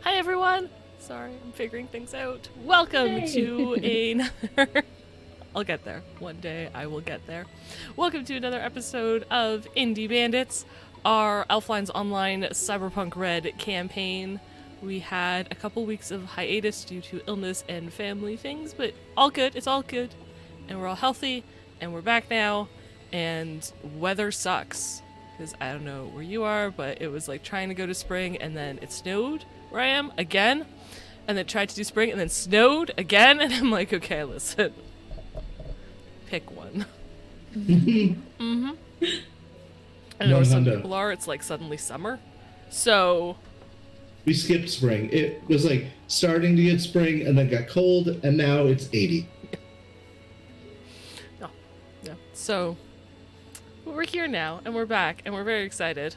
Hi everyone! Sorry, I'm figuring things out. Welcome to another... I'll get there. One day I will get there. Welcome to another episode of Indie Bandits, our Elflines Online Cyberpunk RED campaign. We had a couple weeks of hiatus due to illness and family things, but all good, it's all good. And we're all healthy, and we're back now, and weather sucks. Because I don't know where you are, but it was like trying to go to spring, and then it snowed where I am again, and then tried to do spring, and then snowed again, and I'm like, okay, listen. Pick one. Mm-hmm. I know where some people are, it's like suddenly summer. So... we skipped spring. It was like starting to get spring, and then got cold, and now it's 80. No. So... we're here now, and we're back, and we're very excited.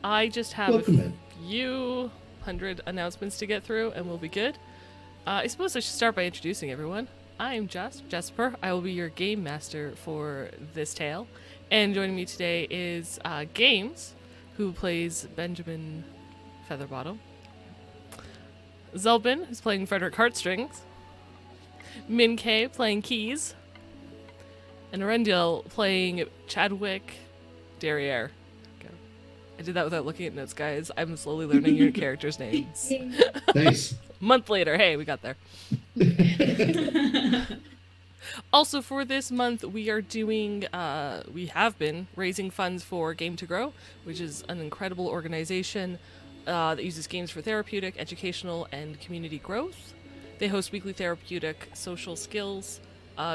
I just have a few hundred announcements to get through, and we'll be good. I suppose I should start by introducing everyone. I am Jesper. I will be your game master for this tale. And joining me today is Games, who plays Benjamin Featherbottom. Zelbin, who's playing Frederick Heartstrings. Min K, playing Keys. And Arendil playing Chadwick Derriere. Okay. I did that without looking at notes, guys. I'm slowly learning your characters' names. Nice. Month later, hey, we got there. Also, for this month, we are doing, we have been raising funds for Game to Grow, which is an incredible organization that uses games for therapeutic, educational, and community growth. They host weekly therapeutic social skills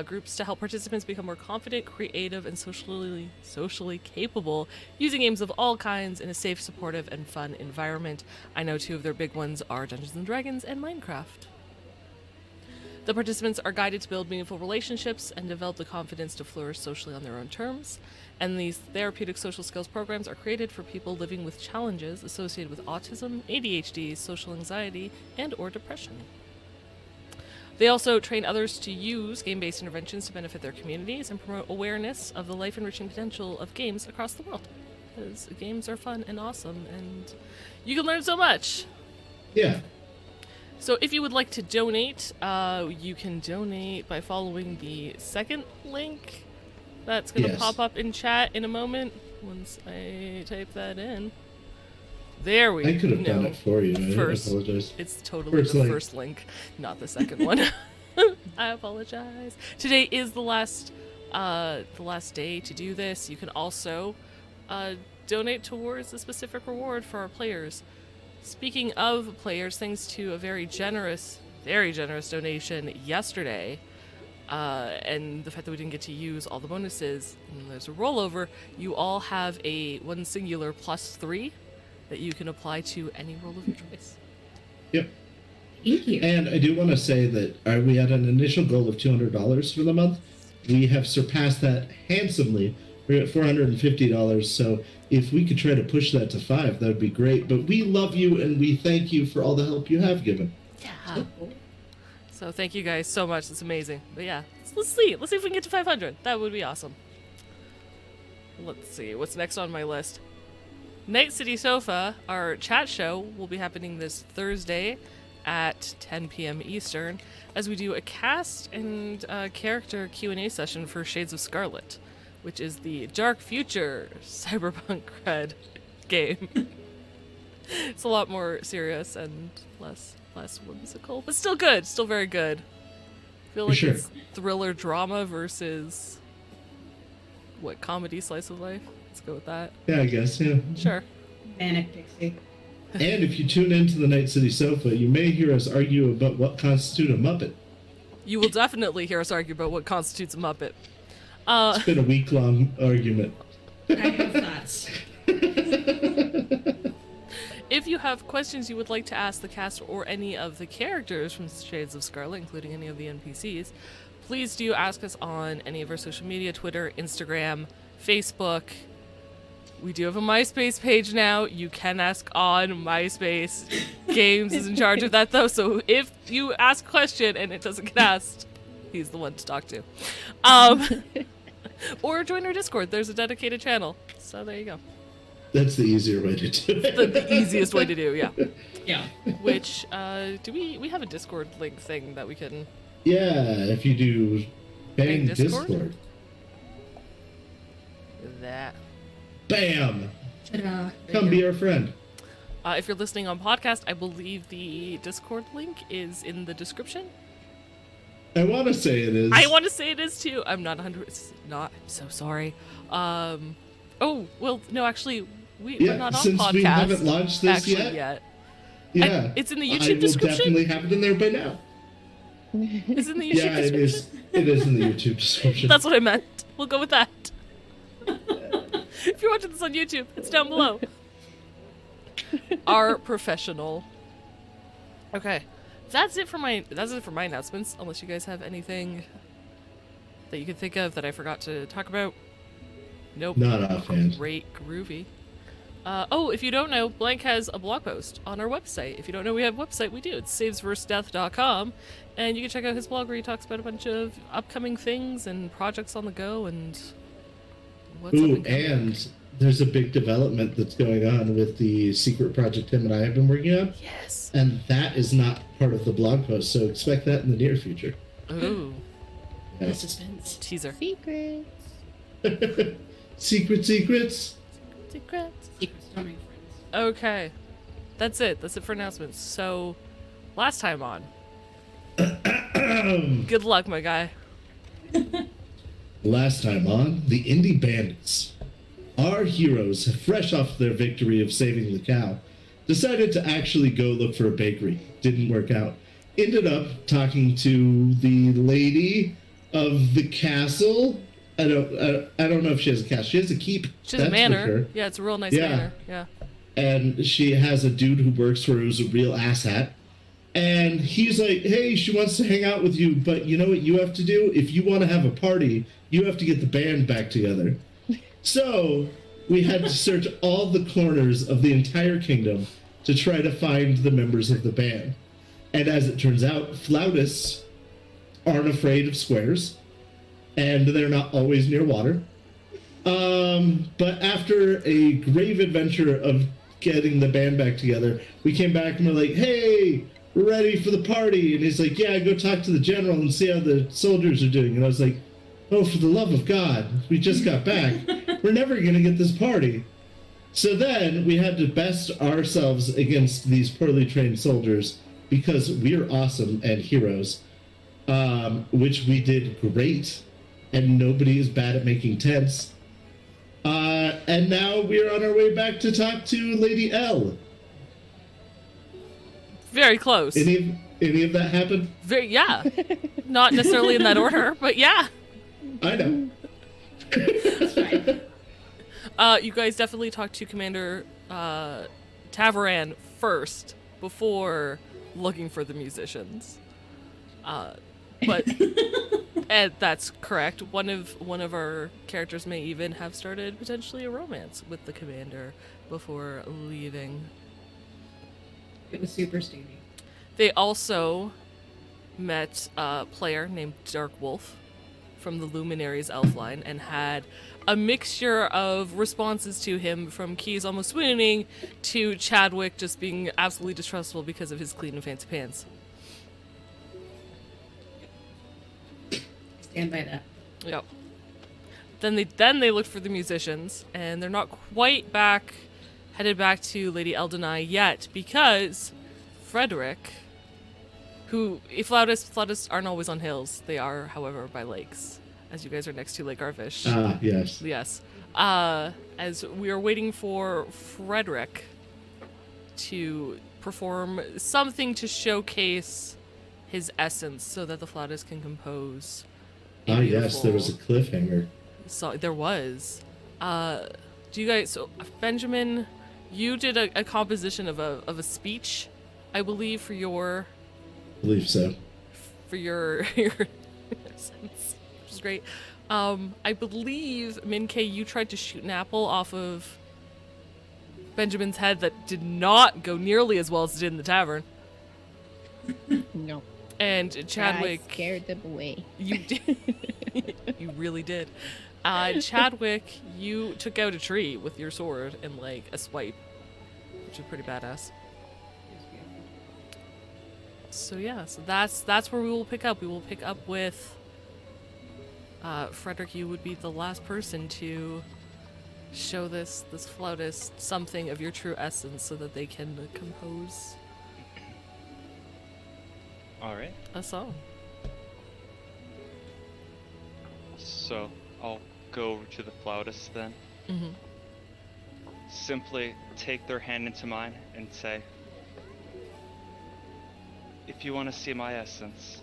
groups to help participants become more confident, creative, and socially capable, using games of all kinds in a safe, supportive, and fun environment. I know two of their big ones are Dungeons & Dragons and Minecraft. The participants are guided to build meaningful relationships and develop the confidence to flourish socially on their own terms. And these therapeutic social skills programs are created for people living with challenges associated with autism, ADHD, social anxiety, and or depression. They also train others to use game-based interventions to benefit their communities and promote awareness of the life-enriching potential of games across the world. Because games are fun and awesome, and you can learn so much. Yeah. So if you would like to donate, you can donate by following the second link that's going to pop up in chat in a moment once I type that in. There we go. I could have done it for you. I apologize. It's totally the first link, not the second one. I apologize. Today is the last day to do this. You can also donate towards a specific reward for our players. Speaking of players, thanks to a very generous donation yesterday, and the fact that we didn't get to use all the bonuses, and there's a rollover, you all have a one singular +3 that you can apply to any role of your choice. Yep. Thank you. And I do want to say that we had an initial goal of $200 for the month. We have surpassed that handsomely. We're at $450, so if we could try to push that to $5, that would be great. But we love you, and we thank you for all the help you have given. Yeah. So thank you guys so much. It's amazing. But yeah, let's see if we can get to 500. That would be awesome. Let's see. What's next on my list? Night City Sofa, our chat show, will be happening this Thursday at 10 p.m. Eastern, as we do a cast and character Q&A session for Shades of Scarlet, which is the dark future Cyberpunk RED game. It's a lot more serious and less whimsical, but still good, still very good. I feel like it's thriller drama versus comedy slice of life. Let's go with that. Yeah, I guess, yeah. Sure. Manic Pixie. And if you tune into the Night City Sofa, you may hear us argue about what constitutes a Muppet. You will definitely hear us argue about what constitutes a Muppet. It's been a week-long argument. I have thoughts. If you have questions you would like to ask the cast or any of the characters from Shades of Scarlet, including any of the NPCs, please do ask us on any of our social media, Twitter, Instagram, Facebook. We do have a MySpace page now. You can ask on MySpace. Games is in charge of that, though, so if you ask a question and it doesn't get asked, he's the one to talk to. Or join our Discord. There's a dedicated channel. So there you go. That's the easier way to do it. The easiest way to do, yeah. Yeah. Which, do we have a Discord link thing that we can... Yeah, if you do bang Discord? Discord. That. Bam! Ta-da. Come be our friend. If you're listening on podcast, I believe the Discord link is in the description. I want to say it is. I want to say it is too. I'm not 100. It's not. I'm so sorry. Oh well, no, actually, we're not on since podcast. we haven't launched this actually yet. Yeah, it's in the I YouTube will description. definitely have it in there by now. It's in the YouTube Yeah, it description. is. It is in the YouTube description. That's what I meant. We'll go with that. If you're watching this on YouTube, it's down below. Our professional. Okay, that's it for my announcements. Unless you guys have anything that you can think of that I forgot to talk about. Nope. Not offhand. Great, groovy. Oh, if you don't know, Blank has a blog post on our website. If you don't know we have a website, we do. It's savesversusdeath.com. And you can check out his blog where he talks about a bunch of upcoming things and projects on the go and what's up Ooh, and coming. and there's a big development that's going on with the secret project him and I have been working on. Yes. And that is not part of the blog post, so expect that in the near future. Ooh. Yeah. The suspense. Teaser. Secrets. Secrets. Secrets. Secrets don't make friends. Okay. That's it. That's it for announcements. So, last time on. Good luck, my guy. Last time on, the indie bandits. Our heroes, fresh off their victory of saving the cow, decided to actually go look for a bakery. Didn't work out. Ended up talking to the lady of the castle. I don't know if she has a castle. She has a keep. She has a that's for manor. sure. Yeah, it's a real nice Yeah. manor. Yeah. And she has a dude who works for her who's a real asshat. And he's like, hey, she wants to hang out with you, but you know what you have to do? If you want to have a party, you have to get the band back together. So we had to search all the corners of the entire kingdom to try to find the members of the band. And as it turns out, flautists aren't afraid of squares, and they're not always near water. But after a grave adventure of getting the band back together, we came back and we're like, hey, we're ready for the party. And he's like, yeah, go talk to the general and see how the soldiers are doing. And I was like, oh, for the love of God, we just got back. We're never going to get this party. So then we had to best ourselves against these poorly trained soldiers because we're awesome and heroes, which we did great. And nobody is bad at making tents. And now we're on our way back to talk to Lady L. Very close. Any of that happen? Yeah. Not necessarily in that order, but yeah. I know. That's fine. You guys definitely talked to Commander Tavaran first before looking for the musicians. But and that's correct. One of our characters may even have started potentially a romance with the commander before leaving. It was super steamy. They also met a player named Dark Wolf from the Luminaries Elfline and had a mixture of responses to him, from Keys almost swooning to Chadwick just being absolutely distrustful because of his clean and fancy pants. Stand by that. Yep. Then they looked for the musicians, and they're not quite headed back to Lady Eldenai yet, because Frederick, who flautists aren't always on hills. They are, however, by lakes, as you guys are next to Lake Arvish. Ah, yes. Yes. As we are waiting for Frederick to perform something to showcase his essence so that the flautist can compose. Ah, yes, there was a cliffhanger. So there was. Do you guys? So Benjamin, you did a composition of a speech, I believe, for your I believe so. your essence, which is great. I believe Min-Kay, you tried to shoot an apple off of Benjamin's head that did not go nearly as well as it did in the tavern. No. And Chadwick, I scared them away. you did. You really did. Chadwick, you took out a tree with your sword in like a swipe, which is pretty badass. So yeah, so that's where we will pick up. We will pick up with Frederick. You would be the last person to show this flautist something of your true essence, so that they can compose All right. a song. So I'll go over to the flautist then. Mm-hmm. Simply take their hand into mine and say, if you want to see my essence,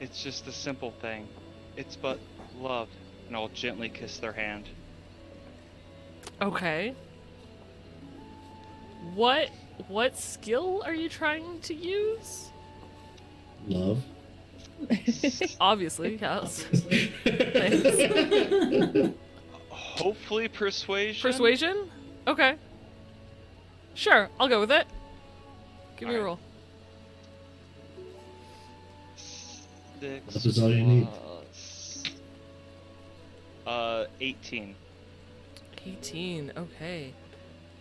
it's just a simple thing. It's but love. And I'll gently kiss their hand. Okay. What skill are you trying to use? Love. Obviously, yes. Hopefully persuasion? Persuasion? Okay. Sure, I'll go with it. Give me a Alright. roll. 6 That is all you need. plus, 18. 18, okay.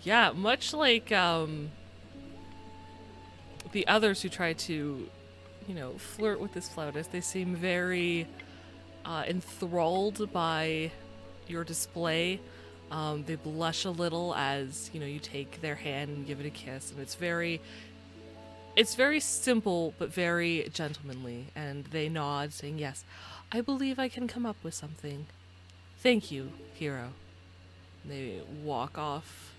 Yeah, much like the others who try to, flirt with this flautist, they seem very enthralled by your display. They blush a little as, you take their hand and give it a kiss, and it's very simple but very gentlemanly, and they nod, saying, "Yes, I believe I can come up with something. Thank you, hero." They walk off.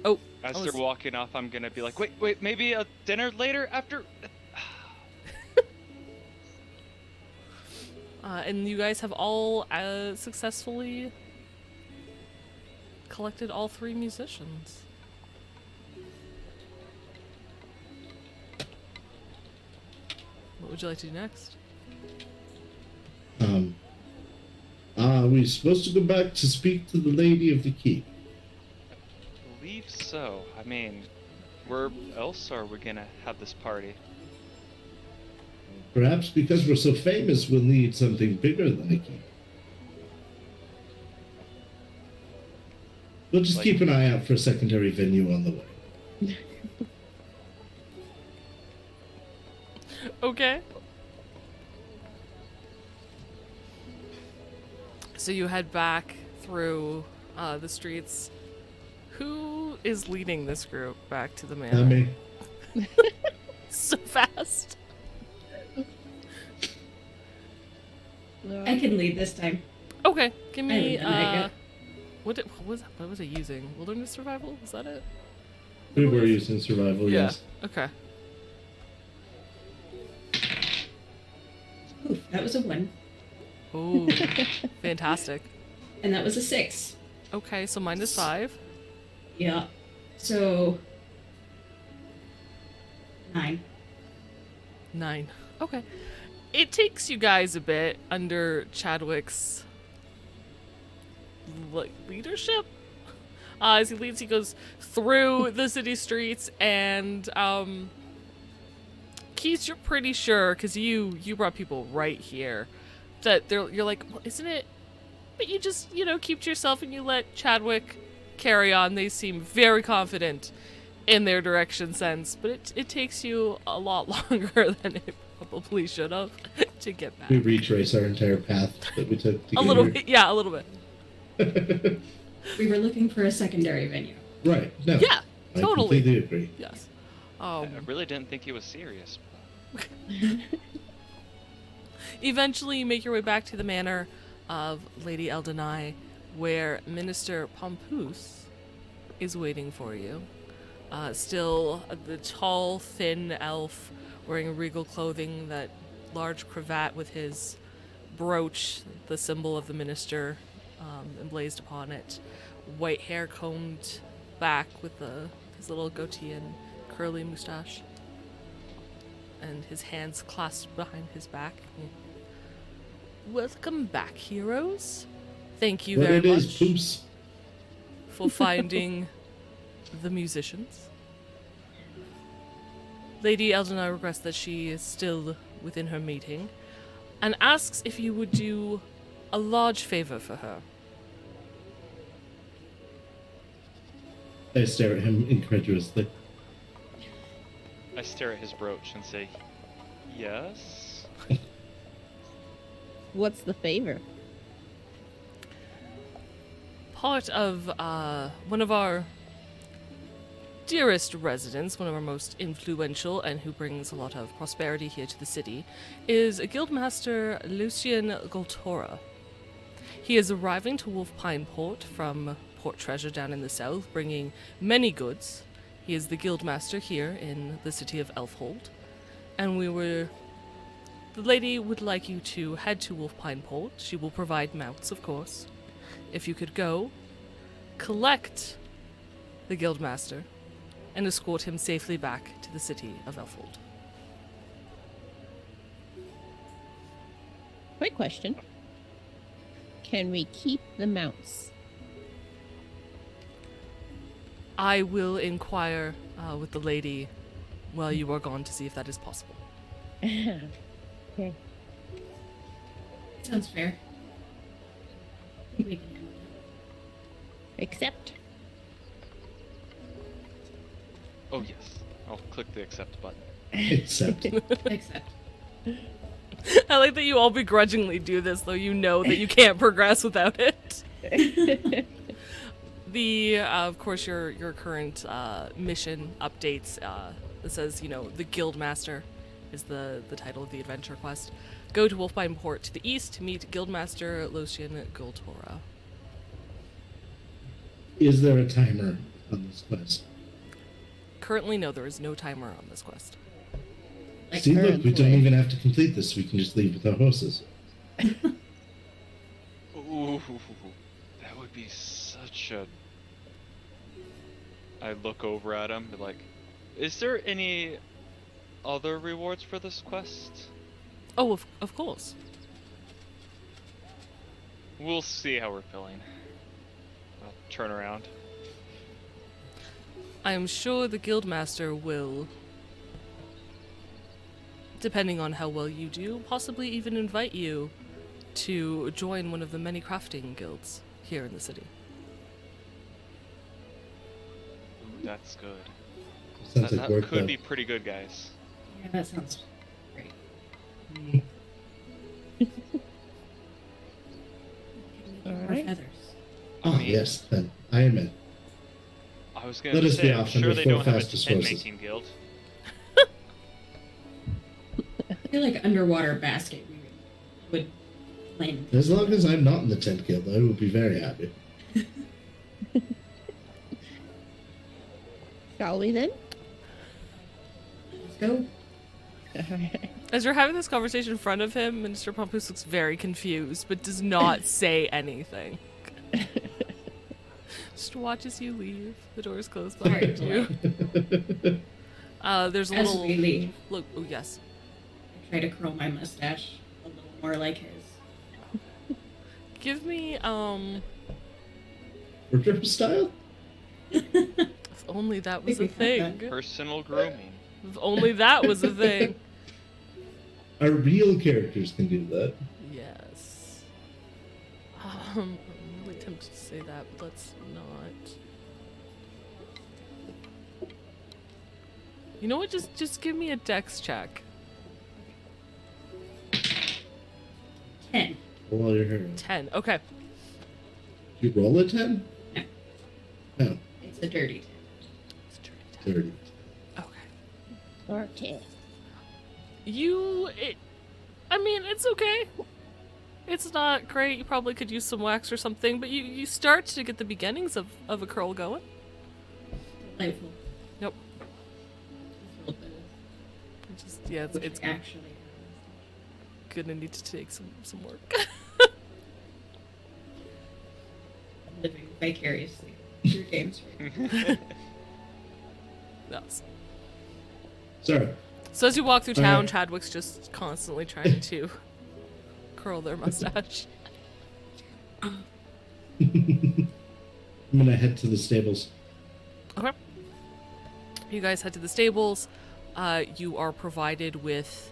Oh, As I they're was- walking off, I'm gonna be like, wait, maybe a dinner later after? and you guys have all successfully collected all 3 musicians. What would you like to do next? Are we supposed to go back to speak to the lady of the keep? Believe so. I mean, where else are we gonna have this party? Perhaps because we're so famous, we'll need something bigger than a keep. We'll just Like- keep an eye out for a secondary venue on the way. Okay. So you head back through the streets. Who is leading this group back to the manor? I mean, So fast. I can lead this time. Okay, give me I haven't done that yet. what was I using? Wilderness survival? Was that it? we were using survival, yes. Okay. Oof, that was a 1. Oh, fantastic. And that was a 6. Okay, so -5. Yeah. So 9. 9. Okay. It takes you guys a bit under Chadwick's leadership. As he leads, he goes through the city streets, and Keith, you're pretty sure, because you brought people right here, that you're like, well, isn't it? But you just, keep to yourself and you let Chadwick carry on. They seem very confident in their direction sense, but it takes you a lot longer than it probably should have to get back. We retrace our entire path that we took together. A little bit, yeah, a little bit. We were looking for a secondary venue. Right, no. Yeah, I totally. completely agree. Yes. I really didn't think he was serious. Eventually, you make your way back to the manor of Lady Eldenai, where Minister Pompous is waiting for you. Still the tall, thin elf wearing regal clothing, that large cravat with his brooch, the symbol of the minister, emblazed upon it. White hair combed back with his little goatee and curly mustache. And his hands clasped behind his back. Welcome back, heroes. Thank you What very it much is, poops. for finding the musicians. Lady Eldenai regrets that she is still within her meeting and asks if you would do a large favor for her. I stare at him incredulously. I stare at his brooch and say, yes? What's the favor? Part of one of our dearest residents, one of our most influential and who brings a lot of prosperity here to the city, is Guildmaster Lucien Goltora. He is arriving to Wolfpine Port from Port Treasure down in the south, bringing many goods. He is the Guildmaster here in the city of Elfhold, and the lady would like you to head to Wolfpine Port. She will provide mounts, of course. If you could go, collect the Guildmaster, and escort him safely back to the city of Elfhold. Quick question. Can we keep the mounts? I will inquire with the lady while you are gone to see if that is possible. Okay. Sounds fair. I think we can handle that. Accept. Oh, yes. I'll click the accept button. Except. Except. I like that you all begrudgingly do this, though you know that you can't progress without it. Of course, your current mission updates. It says, the Guildmaster is the title of the adventure quest. Go to Wolfpine Port to the east to meet Guildmaster Lucien Goltora. Is there a timer on this quest? Currently, no, there is no timer on this quest. Like See, look, we don't currently. even have to complete this. We can just leave with our horses. Ooh, that would be such a... I look over at him, be like, is there any other rewards for this quest? Oh, of course. We'll see how we're feeling. I'll turn around. I am sure the Guildmaster will, depending on how well you do, possibly even invite you to join one of the many crafting guilds here in the city. Ooh, that's good. Sounds That like work, could though. be pretty good, guys. Yeah, that sounds great. All More right. feathers. Oh, yes, then. I am in. I was gonna Let us say, be I'm off sure under they four don't have a fastest tent horses. making guild. I feel like underwater basket we would land. As long as I'm not in the tent guild, I would be very happy. Shall we then? Let's go. Alright. As you're having this conversation in front of him, Minister Pompous looks very confused, but does not say anything. Just watches you leave. The door's closed behind you. There's a As little we leave, look. Oh yes. I try to curl my mustache a little more like his. Give me Wardrobe style? If only that was a We could have thing. Personal grooming. If only that was a thing. Our real characters can do that. Yes. I'm really tempted to say that, but let's not. You know what? Just give me a dex check. 10. Roll your hair. 10. Okay. You roll a 10? No. No, It's a dirty 10. It's a dirty 10. 30. Okay. Okay. I mean, it's okay. It's not great. You probably could use some wax or something, but you start to get the beginnings of a curl going. Delightful. Yep. It's a little bit Yeah, of it's actually. gonna need to take some work. Living vicariously through games. Yes. Sorry. So as you walk through town, Alright. Chadwick's just constantly trying to curl their mustache. I'm gonna head to the stables. Okay. You guys head to the stables. You are provided with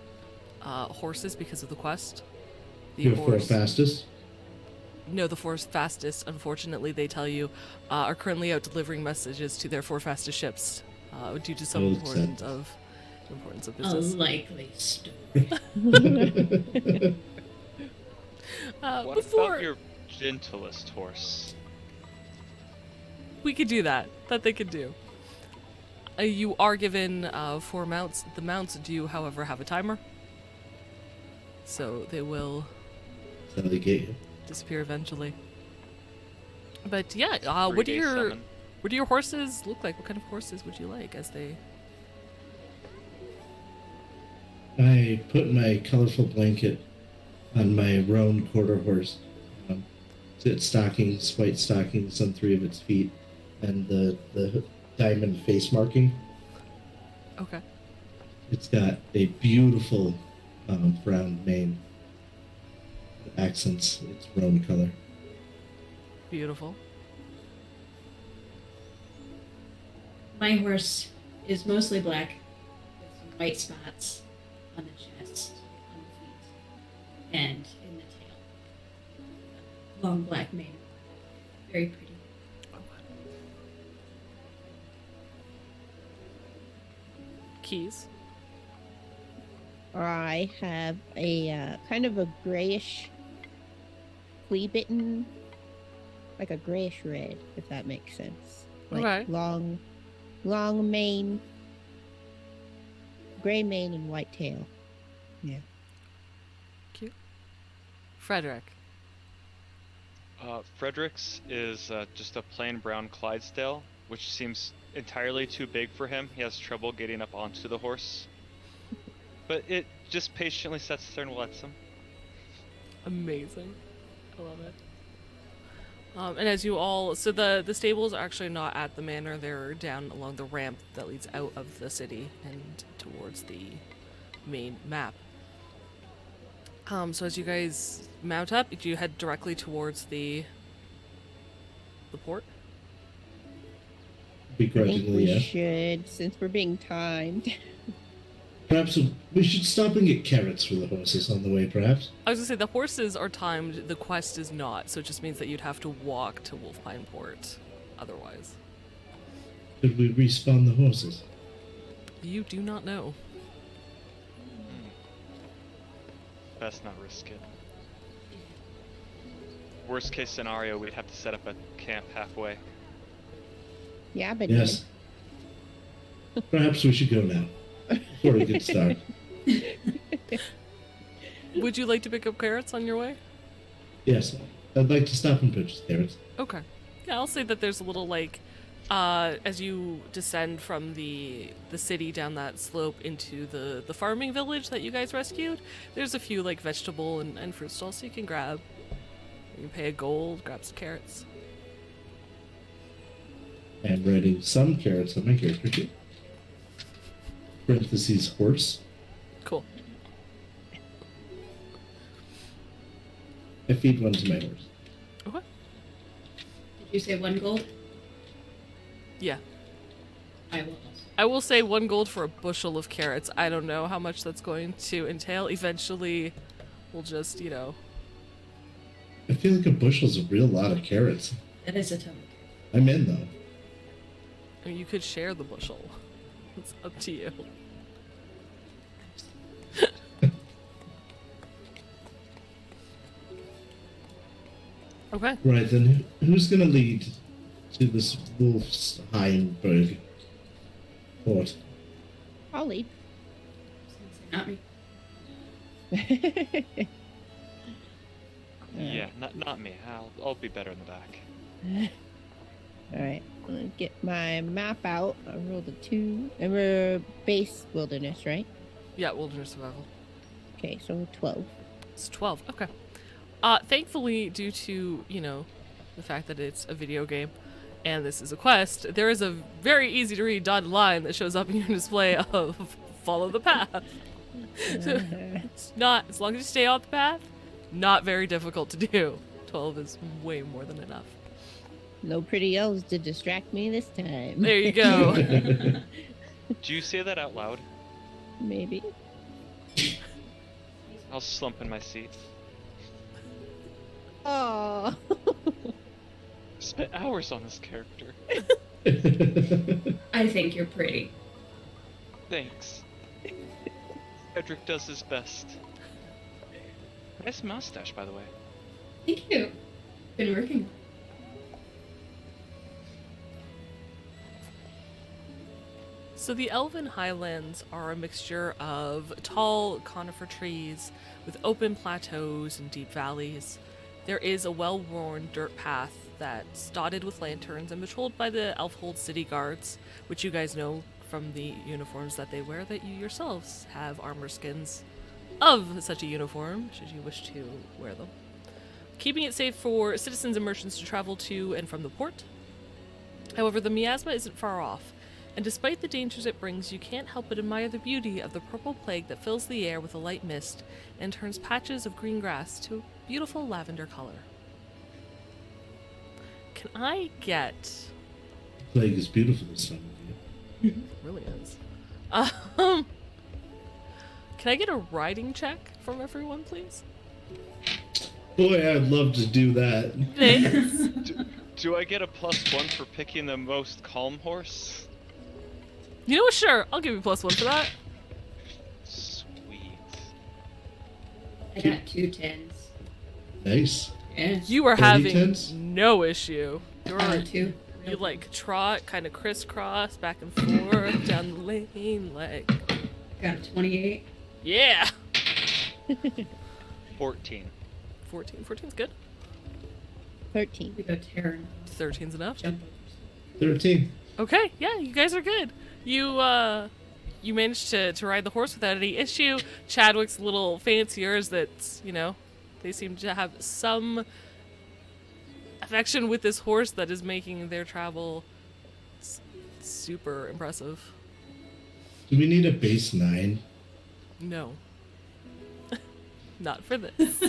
horses because of the quest. The Your four fastest. No, the four fastest, unfortunately, they tell you, are currently out delivering messages to their four fastest ships due to some Oh, importance of business. A likely story. What Before about your gentlest horse? we could do that they could do. You are given 4 mounts. The mounts do, however, have a timer, so they will That's how they get you. disappear eventually. But yeah, what do 3-day your summon. what do your horses look like? What kind of horses would you like as they? I put my colorful blanket on my roan quarter horse. It's stockings, white stockings on 3 of its feet, and the diamond face marking. Okay. It's got a beautiful brown mane. The accents its roan color. Beautiful. My horse is mostly black with some white spots on the chest, on the feet, and in the tail. Long black mane. Very pretty. Keys. I have a kind of a grayish, flea bitten, like a grayish red, if that makes sense. Like Okay. long mane, gray mane, and white tail. Yeah. Cute. Frederick. Frederick's is just a plain brown Clydesdale, which seems entirely too big for him. He has trouble getting up onto the horse. But it just patiently sits there and lets him. Amazing. I love it. And as you all, so the stables are actually not at the manor. They're down along the ramp that leads out of the city and towards the main map. So as you guys mount up, do you head directly towards the port? I think Begrudgingly, we yeah. should, since we're being timed. Perhaps we should stop and get carrots for the horses on the way, perhaps. I was gonna say the horses are timed, the quest is not, so it just means that you'd have to walk to Wolfpine Port otherwise. Should we respawn the horses? You do not know. Best not risk it. Worst case scenario, we'd have to set up a camp halfway. Yeah, but Yes. Perhaps we should go now. Before we get started. Would you like to pick up carrots on your way? Yes. I'd like to stop and purchase carrots. Okay. Yeah, I'll say that there's a little as you descend from the city down that slope into the farming village that you guys rescued, there's a few vegetable and fruit stalls so you can grab. You can pay a gold, grab some carrots. I'm writing some carrots on my character sheet. Parentheses horse. Cool. I feed one to my horse. Okay. Did you say 1 gold? Yeah. I will also. I will say 1 gold for a bushel of carrots. I don't know how much that's going to entail. Eventually, we'll just, I feel like a bushel's a real lot of carrots. That is a ton. I'm in though. I mean, you could share the bushel. It's up to you. Okay. Right then, who's gonna lead to this Wolfsheimberg port? I'll leave. Not me. Yeah, not me. I'll be better in the back. Alright, I'm gonna get my map out. I rolled a 2. And we're base wilderness, right? Yeah, wilderness survival. Okay, so 12. It's 12. Okay. Thankfully, due to, the fact that it's a video game and this is a quest, there is a very easy to read dotted line that shows up in your display of follow the path. So it's not, as long as you stay on the path, not very difficult to do. 12 is way more than enough. No pretty elves to distract me this time. There you go. Do you say that out loud? Maybe. I'll slump in my seat. Oh. Spent hours on this character. I think you're pretty. Thanks. Edric does his best. Nice mustache, by the way. Thank you. Been working. So the Elven Highlands are a mixture of tall conifer trees with open plateaus and deep valleys. There is a well-worn dirt path that's dotted with lanterns and patrolled by the Elfhold city guards, which you guys know from the uniforms that they wear that you yourselves have armor skins of such a uniform, should you wish to wear them. Keeping it safe for citizens and merchants to travel to and from the port. However, the miasma isn't far off, and despite the dangers it brings, you can't help but admire the beauty of the purple plague that fills the air with a light mist and turns patches of green grass to a beautiful lavender color. Can I get... Plague is beautiful this time of year. It really is. Can I get a riding check from everyone, please? Boy, I'd love to do that. Thanks. Do I get a +1 for picking the most calm horse? You know what? Sure, I'll give you +1 for that. Sweet. I got 2 10s. Nice. Yeah. You are 30 having tens? no issue. You're, 2. you like trot, kind of crisscross back and forth down the lane, like Got a 28. yeah. 14. 14. 14's good. 13. We go Terran. 13's enough. Jump 13. Okay, yeah, you guys are good. You managed to ride the horse without any issue. Chadwick's a little fancier, is that, they seem to have some affection with this horse that is making their travel super impressive. Do we need a base 9? No. Not for this.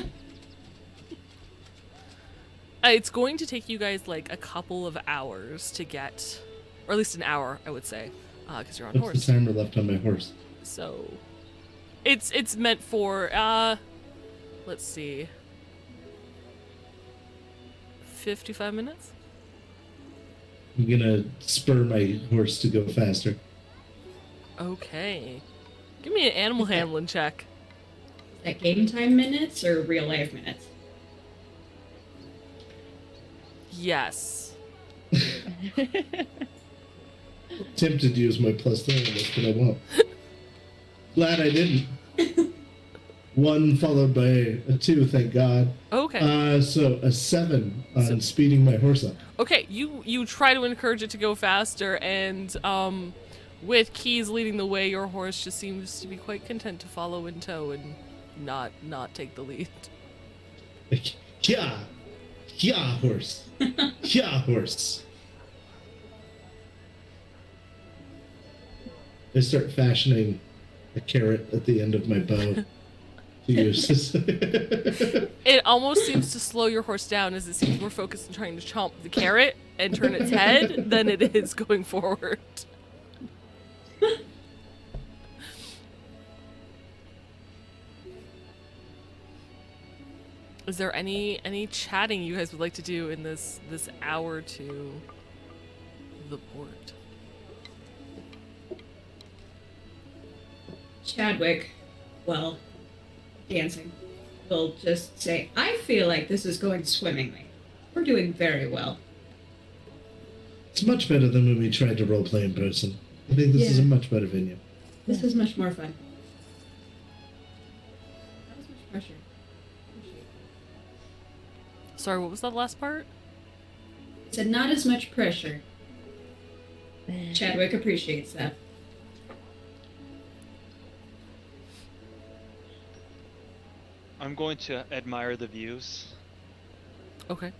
It's going to take you guys like a couple of hours to get, or at least an hour, I would say, because you're on What's horse. the timer left on my horse? So, it's meant for let's see, 55 minutes. I'm gonna spur my horse to go faster. Okay, give me an animal handling check. Is that game time minutes or real life minutes? Yes. Tempted to use my +3 on this, but I won't. Glad I didn't. 1 followed by a 2, thank God. Okay. So a 7 on So- speeding my horse up. Okay, you try to encourage it to go faster, and with Keys leading the way, your horse just seems to be quite content to follow in tow and not take the lead. Like, yeah, horse. Yeah, horse. I start fashioning a carrot at the end of my bow to use. It almost seems to slow your horse down, as it seems more focused on trying to chomp the carrot and turn its head than it is going forward. Is there any chatting you guys would like to do in this hour to the port? Chadwick, well, dancing, will just say, I feel like this is going swimmingly. We're doing very well. It's much better than when we tried to roleplay in person. I think this is a Yeah. much better venue. This is much more fun. That was much pressure. Sorry, what was that last part? I said not as much pressure. Chadwick appreciates that. I'm going to admire the views. Okay.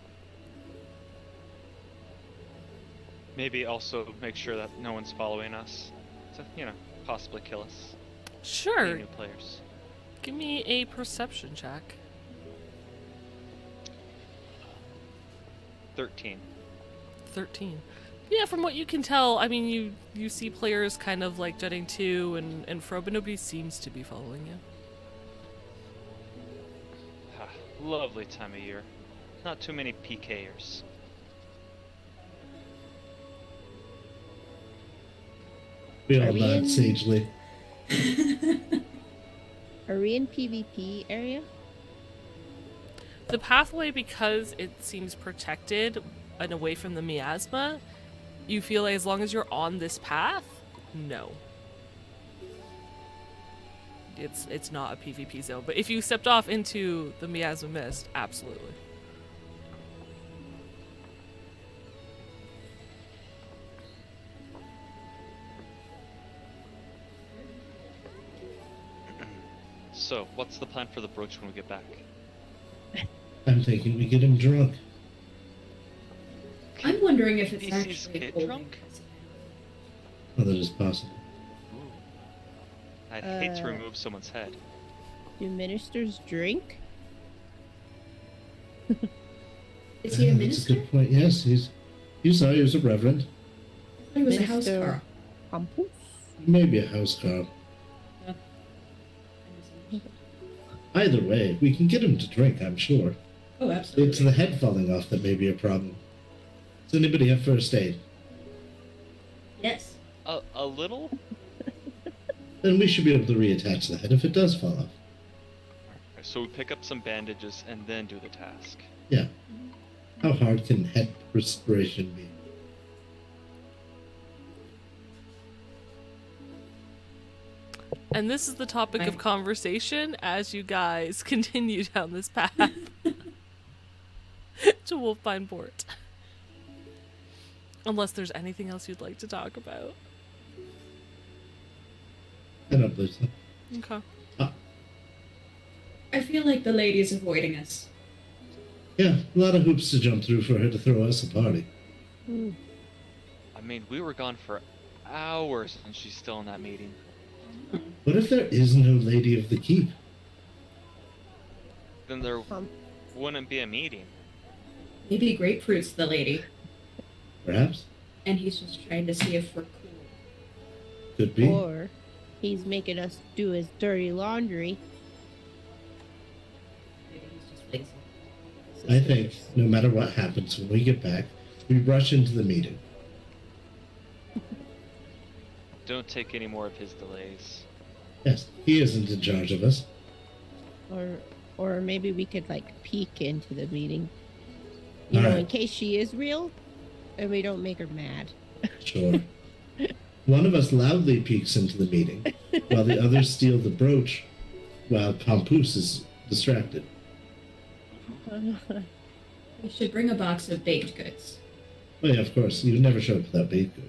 Maybe also make sure that no one's following us. To, possibly kill us. Sure. Any new players. Give me a perception check. 13. 13. Yeah, from what you can tell, I mean, you see players kind of like jutting to and fro, but nobody seems to be following you. Lovely time of year. Not too many PKers. We all Are we nod in- sagely. Are we in PvP area? The pathway, because it seems protected and away from the miasma, you feel like as long as you're on this path, no. It's not a PvP zone. But if you stepped off into the miasma mist, absolutely. So, what's the plan for the brooch when we get back? I'm thinking we get him drunk. I'm wondering if it's DC's actually get holding drunk? us now. Well, that is possible. I'd hate to Uh, remove someone's head. Do ministers drink? Is he a That's minister? a good point. Yes, you saw he was a reverend. I thought he was a house Minister. Carl. Campus? Maybe a house Carl. Either way, we can get him to drink, I'm sure. Oh, absolutely. It's the head falling off that may be a problem. Does anybody have first aid? Yes. A little? Then we should be able to reattach the head if it does fall off. So we pick up some bandages and then do the task. Yeah. How hard can head restoration be? And this is the topic of Right. conversation as you guys continue down this path to Wolfpine Port. Unless there's anything else you'd like to talk about. I don't believe so. Okay. I feel like the lady's avoiding us. Yeah, a lot of hoops to jump through for her to throw us a party. Hmm. I mean, we were gone for hours and she's still in that meeting. What if there is no Lady of the Keep? Then there Um. wouldn't be a meeting. Maybe Grapefruit's the lady, Perhaps? and he's just trying to see if we're cool. Could be. Or he's making us do his dirty laundry. Maybe he's just lazy. I think no matter what happens when we get back, we rush into the meeting. Don't take any more of his delays. Yes, he isn't in charge of us. Or maybe we could like peek into the meeting. You know, in Alright. case she is real, and we don't make her mad. Sure. One of us loudly peeks into the meeting, while the others steal the brooch, while Pampus is distracted. We should bring a box of baked goods. Oh yeah, of course. You never show up without baked goods.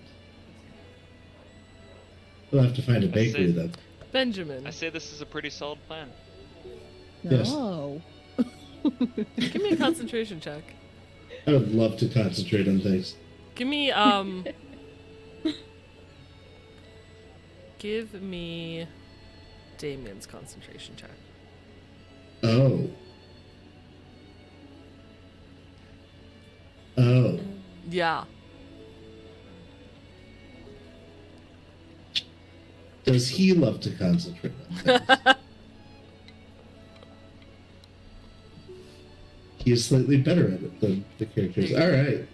We'll have to find a bakery, though. Benjamin, I say this is a pretty solid plan. Yes. No. give me a concentration check. I would love to concentrate on things. Give me, give me Damien's concentration check. Oh. Oh. Yeah. Does he love to concentrate on things? He is slightly better at it than the characters. All right.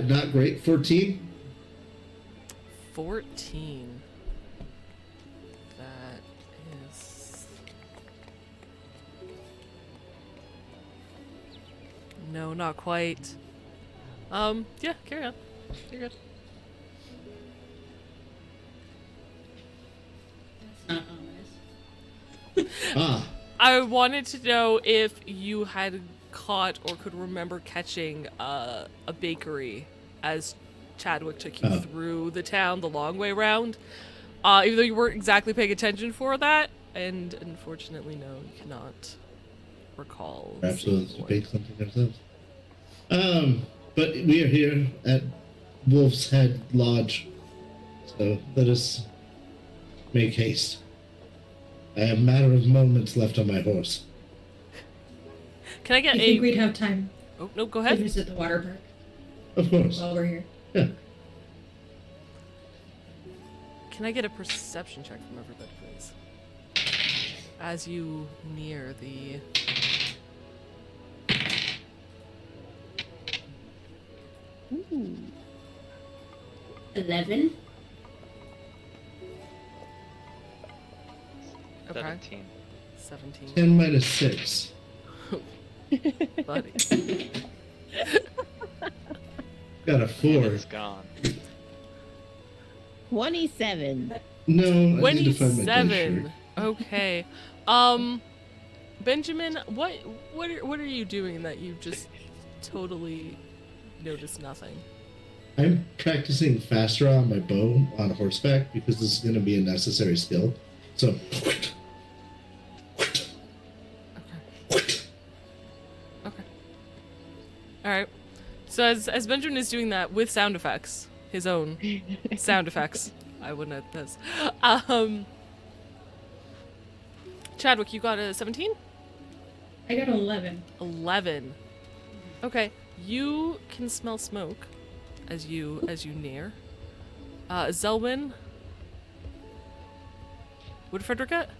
Not great. 14. 14. That is... No, not quite. Yeah, carry on. You're good. That's not ominous. Ah, I wanted to know if you had caught or could remember catching a bakery as Chadwick took you Oh. through the town the long way round. Even though you weren't exactly paying attention for that, and unfortunately, no, you cannot recall. perhaps we'll seeing one. bake something ourselves. But we are here at Wolf's Head Lodge, so let us make haste. I have a matter of moments left on my horse. Can I get You a? think we'd have time Oh no, go to ahead. visit the water park Of course. while we're here? Yeah. Can I get a perception check from everybody, please? as you near the... Ooh. 11. Okay. 17. 17. 10 minus 6. Buddy. Got a 4. It's gone. 27. No, I need to find my dice 27. shirt. Okay. Benjamin, what are you doing that you just totally notice nothing? I'm practicing faster on my bow on horseback because this is going to be a necessary skill. So, Okay. All right. So as Benjamin is doing that with sound effects, his own sound effects, I wouldn't have this. Chadwick, you got a 17? I got 11. 11. Okay. You can smell smoke as you near. Zelwyn. What did Frederick get?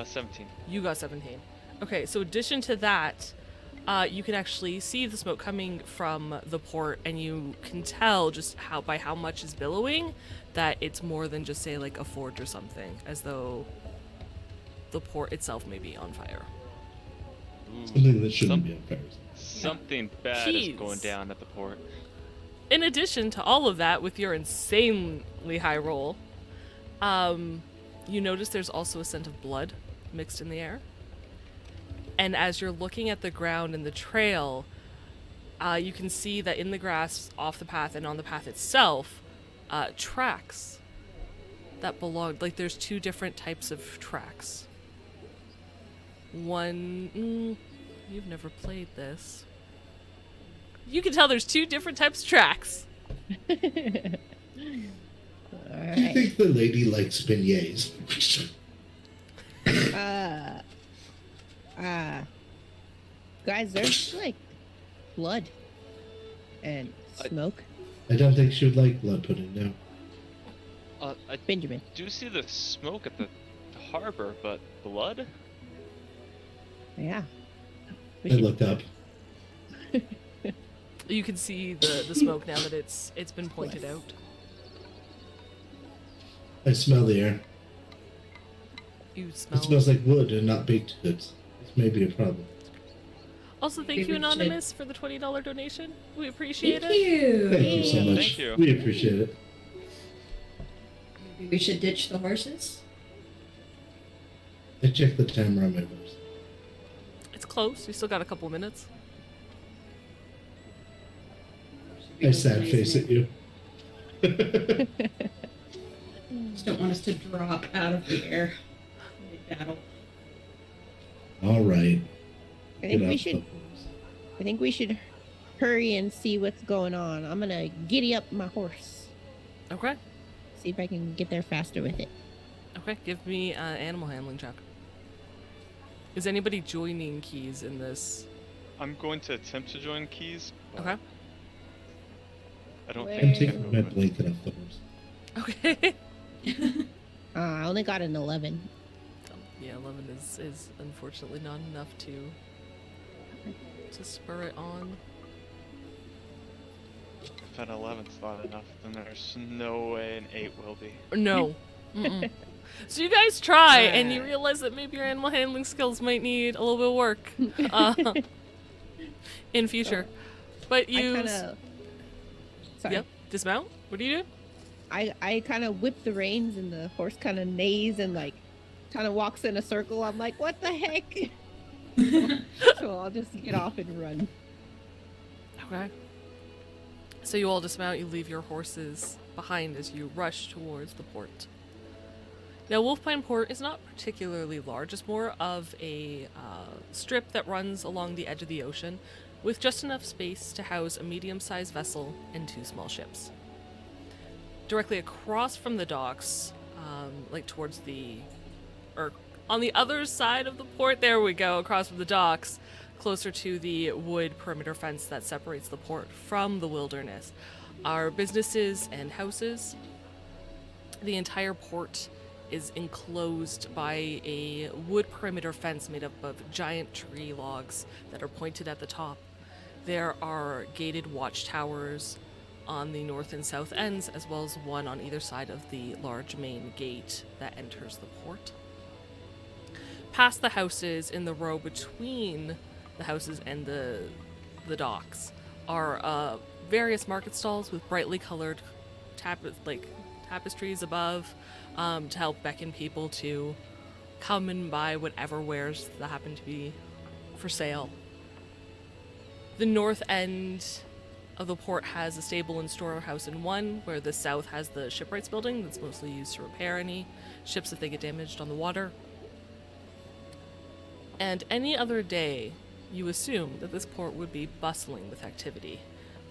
17. You got 17. Okay, so addition to that, you can actually see the smoke coming from the port, and you can tell just by how much is billowing that it's more than just, say, like a forge or something, as though the port itself may be on fire. Ooh, something that shouldn't be on fire. something bad Jeez. is going down at the port. In addition to all of that, with your insanely high roll, you notice there's also a scent of blood mixed in the air. And as you're looking at the ground and the trail, you can see that in the grass off the path and on the path itself, tracks that belong, like there's two different types of tracks. One, you've never played this. You can tell there's two different types of tracks. All Do you right. think the lady likes beignets? Guys, there's like blood and smoke. I don't think she would like blood pudding, no. I Benjamin. do see the smoke at the harbor, but blood? Yeah. I looked up. You can see the smoke now that it's been pointed out. I smell the air. You smell. It smells like wood and not baked goods. This may be a problem. Also, thank you, Maybe we should- Anonymous, for the $20 donation. We appreciate Thank it. you. Thank you so Yeah, much. thank you. We appreciate it. Maybe we should ditch the horses. I checked the timer on my horse. It's close. We still got a couple minutes. I sad face at you. Just don't want us to drop out of the air mid-battle. All right. I think Get we off should. the horse. I think we should hurry and see what's going on. I'm gonna giddy up my horse. Okay. See if I can get there faster with it. Okay. Give me an animal handling check. Is anybody joining Keys in this? I'm going to attempt to join Keys. But Okay. I don't Where- think I'm I can taking my move it. blanket off the horse. Okay. I only got an 11. Yeah, 11 is unfortunately not enough to spur it on. If an 11's not enough, then there's no way an 8 will be. No. Mm-mm. So you guys try, and you Ah. realize that maybe your animal handling skills might need a little bit of work in future. But I you, kind of. Sorry. yep, dismount. What do you do? I kind of whip the reins and the horse kind of neighs and like kind of walks in a circle. I'm like, what the heck? So I'll just get off and run. Okay. So you all dismount. You leave your horses behind as you rush towards the port. Now, Wolfpine Port is not particularly large. It's more of a strip that runs along the edge of the ocean, with just enough space to house a medium-sized vessel and 2 small ships. Directly across from the docks, like towards or on the other side of the port, there we go, across from the docks, closer to the wood perimeter fence that separates the port from the wilderness, are businesses and houses. The entire port is enclosed by a wood perimeter fence made up of giant tree logs that are pointed at the top. There are gated watchtowers on the north and south ends, as well as one on either side of the large main gate that enters the port. Past the houses, in the row between the houses and the docks, are various market stalls with brightly colored tapestries above, to help beckon people to come and buy whatever wares that happen to be for sale. The north end of the port has a stable and storehouse in one, where the south has the shipwrights building that's mostly used to repair any ships if they get damaged on the water. And any other day, you assume that this port would be bustling with activity.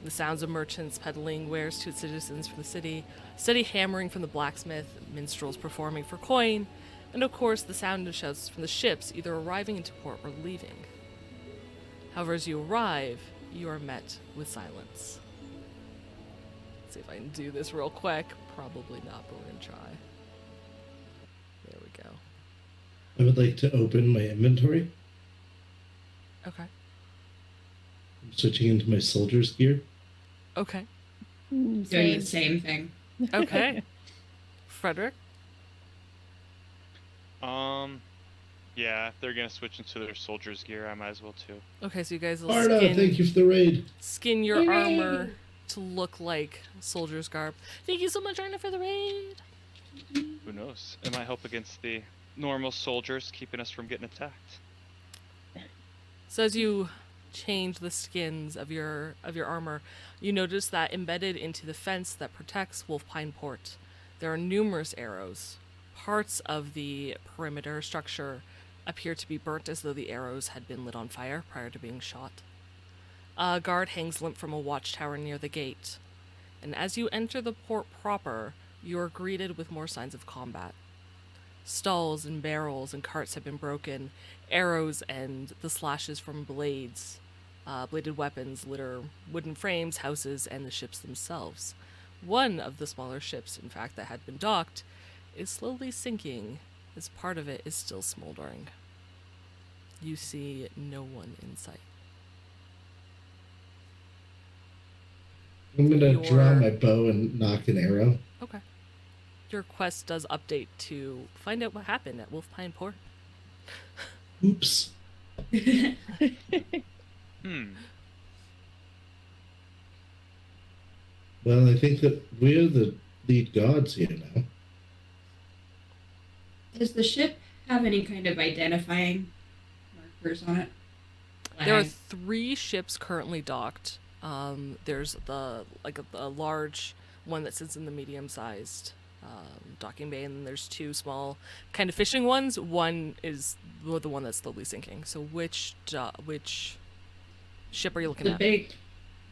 The sounds of merchants peddling wares to citizens from the city, steady hammering from the blacksmith, minstrels performing for coin, and of course the sound of shouts from the ships either arriving into port or leaving. However, as you arrive, you are met with silence. Let's see if I can do this real quick. Probably not, but we're gonna try. There we go. I would like to open my inventory. Okay. I'm switching into my soldier's gear. Okay. Doing Same. the same thing. Okay. Frederick? Yeah, if they're gonna switch into their soldier's gear, I might as well too. Okay, so you guys will Arda, thank you for the raid. skin your Hooray! armor to look like soldier's garb. Thank you so much, Arna, for the raid. Who knows? It might help against the normal soldiers, keeping us from getting attacked. So as you change the skins of your armor, you notice that embedded into the fence that protects Wolfpine Port, there are numerous arrows. Parts of the perimeter structure appear to be burnt as though the arrows had been lit on fire prior to being shot. A guard hangs limp from a watchtower near the gate, and as you enter the port proper, you are greeted with more signs of combat. Stalls and barrels and carts have been broken. Arrows and the slashes from blades, bladed weapons litter wooden frames, houses, and the ships themselves. One of the smaller ships, in fact, that had been docked, is slowly sinking, as part of it is still smoldering. You see no one in sight. I'm gonna draw Your- my bow and knock an arrow. Okay. Your quest does update to find out what happened at Wolfpine Port. Oops. Well, I think that we're the lead gods here now. Does the ship have any kind of identifying markers on it? There are Flag? 3 ships currently docked. There's a large one that sits in the medium-sized docking bay, and then there's 2 small kind of fishing ones. One is the one that's slowly sinking. So which ship are you looking the at? big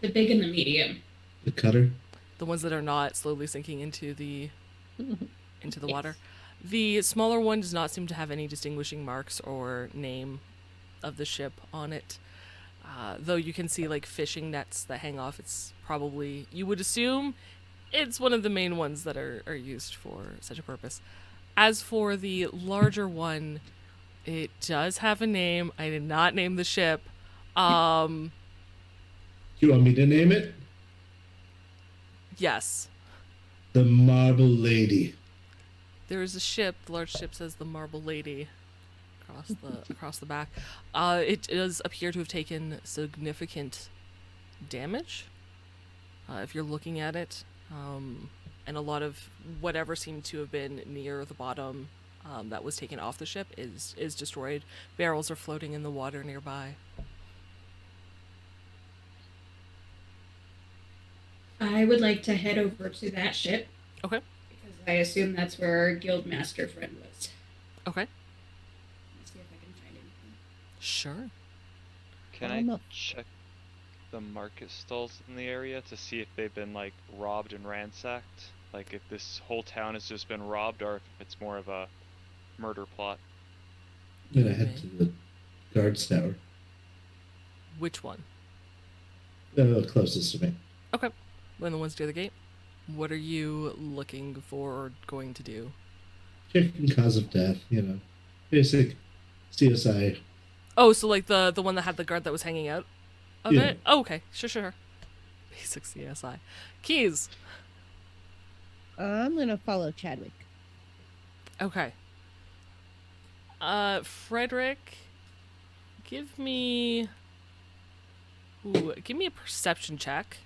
and the medium. The cutter. The ones that are not slowly sinking into the Yes. water. The smaller one does not seem to have any distinguishing marks or name of the ship on it. Though you can see like fishing nets that hang off. It's probably, you would assume, it's one of the main ones that are used for such a purpose. As for the larger one, it does have a name. I did not name the ship. You want me to name it? Yes. The Marble Lady. There is a ship. The large ship says the Marble Lady across the back. It does appear to have taken significant damage. If you're looking at it, and a lot of whatever seemed to have been near the bottom that was taken off the ship is destroyed. Barrels are floating in the water nearby. I would like to head over to that ship Okay. because I assume that's where our guildmaster friend was. Okay. Let's see if I can find anything. Sure. Can Oh, I no. check the market stalls in the area to see if they've been like robbed and ransacked? Like if this whole town has just been robbed, or if it's more of a murder plot. I'm gonna head to the guard's tower. Which one? Closest to me. Okay. When the ones near the gate. What are you looking for or going to do? checking cause of death, basic CSI. Oh, so like the one that had the guard that was hanging out of Yeah. it? Oh, okay. Sure. Basic CSI. Keys. I'm gonna follow Chadwick. Okay. Frederick, give me a perception check.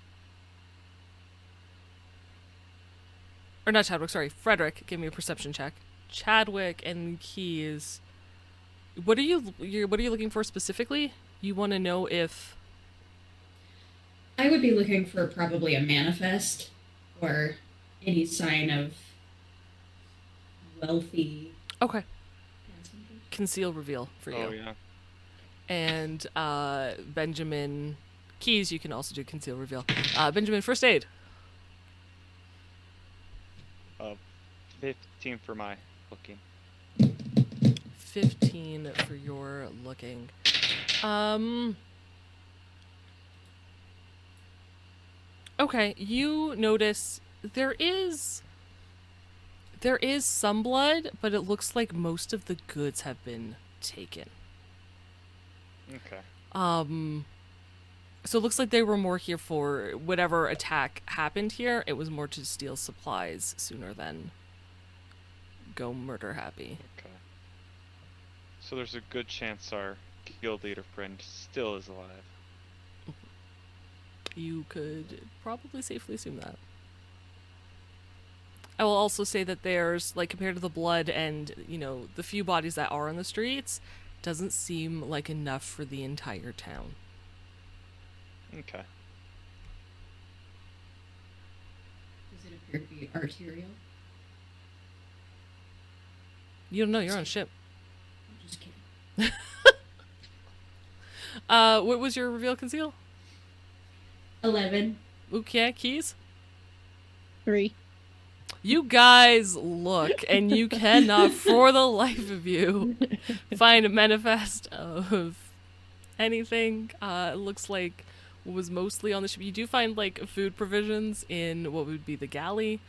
Or not Chadwick, sorry. Frederick, give me a perception check. Chadwick and Keys. What are you looking for specifically? You want to know if I would be looking for probably a manifest or any sign of wealthy okay, passengers. conceal reveal for you. Oh yeah. And Benjamin Keys, you can also do conceal reveal. Benjamin, first aid. 15 for my looking. 15 for your looking. Okay, you notice there is some blood, but it looks like most of the goods have been taken. Okay. So it looks like they were more here for whatever attack happened here. It was more to steal supplies sooner than go murder happy. Okay. So there's a good chance our guild leader friend still is alive. You could probably safely assume that. I will also say that there's, like, compared to the blood and, the few bodies that are on the streets, doesn't seem like enough for the entire town. Okay. Does it appear to be arterial? You don't know, you're on a ship. I'm just kidding. What was your reveal conceal? 11. Okay, Keys? 3. You guys look, and you cannot, for the life of you, find a manifest of anything. It looks like what was mostly on the ship. You do find, like, food provisions in what would be the galley.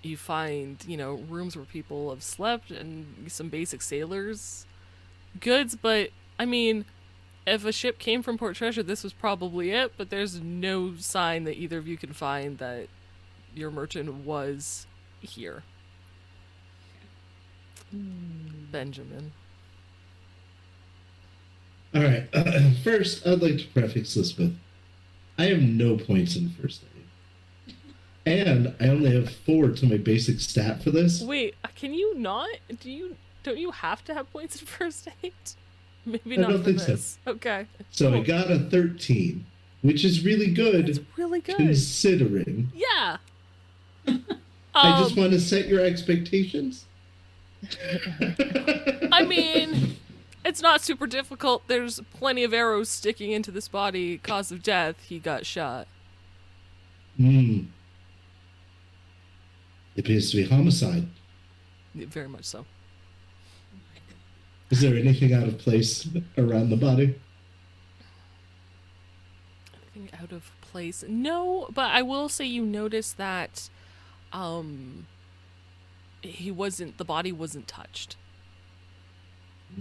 You find, rooms where people have slept and some basic sailors' goods, but, I mean, if a ship came from Port Treasure, this was probably it, but there's no sign that either of you can find that your merchant was here. Benjamin. All right. First, I'd like to preface this with I have no points in first aid. And I only have 4 to my basic stat for this. Wait, can you not? Don't you have to have points in first aid? Maybe I not don't for think so. this. Okay. So I Cool. got a 13, which is really good It's really good. considering. Yeah. I just want to set your expectations. I mean, it's not super difficult. There's plenty of arrows sticking into this body. Cause of death, he got shot. It appears to be homicide. Very much so. Is there anything out of place around the body? Anything out of place? No, but I will say you notice that the body wasn't touched.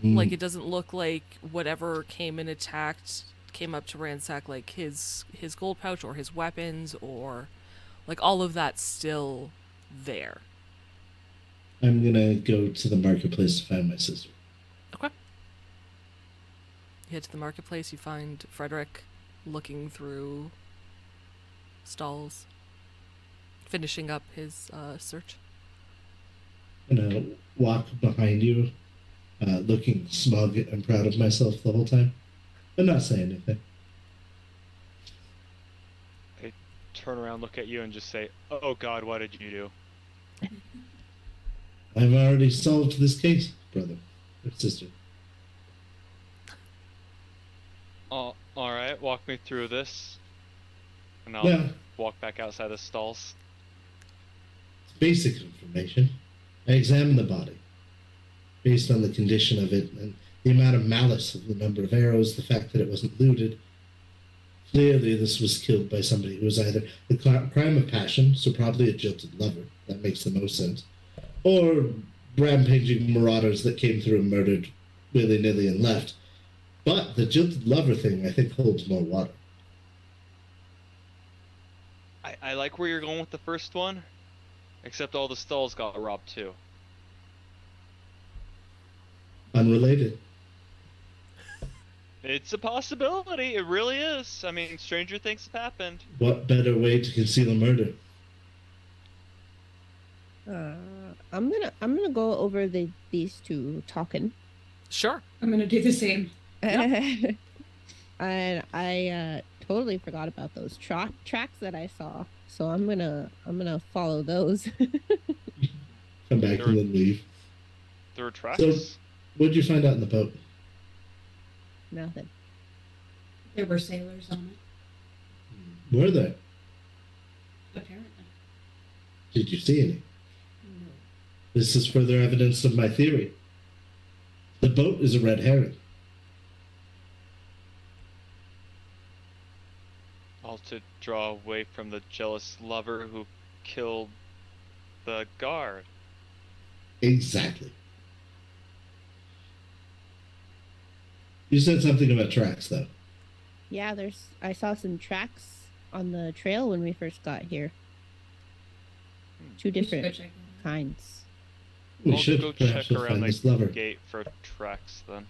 Like, it doesn't look like whatever came and attacked came up to ransack, like, his gold pouch or his weapons, or like all of that's still there. I'm gonna go to the marketplace to find my sister. Okay. You head to the marketplace, you find Frederick looking through stalls, finishing up his search. I'm gonna walk behind you, looking smug and proud of myself the whole time, but not say anything. I turn around, look at you, and just say, "Oh God, what did you do?" I've already solved this case, brother or sister. All right, walk me through this, and I'll Well, walk back outside the stalls. it's basic information. I examined the body based on the condition of it and the amount of malice of the number of arrows, the fact that it wasn't looted. Clearly, this was killed by somebody who was either a crime of passion, so probably a jilted lover. That makes the most sense. Or rampaging marauders that came through and murdered willy nilly and left. But the jilted lover thing, I think, holds more water. I like where you're going with the first one, except all the stalls got robbed too. Unrelated. It's a possibility. It really is. I mean, stranger things have happened. What better way to conceal a murder? I'm gonna go over these two talking. Sure. I'm gonna do the same. And I totally forgot about those tracks that I saw. So I'm gonna follow those. Come back and then leave. There were tracks. So, what'd you find out in the boat? Nothing. There were sailors on it, Were there? apparently. Did you see any? No. This is further evidence of my theory. The boat is a red herring. All to draw away from the jealous lover who killed the guard. Exactly. You said something about tracks, though. Yeah, I saw some tracks on the trail when we first got here. Two We should go different check it out. kinds. We I'll should go perhaps check we'll around find the this lover. gate for tracks then.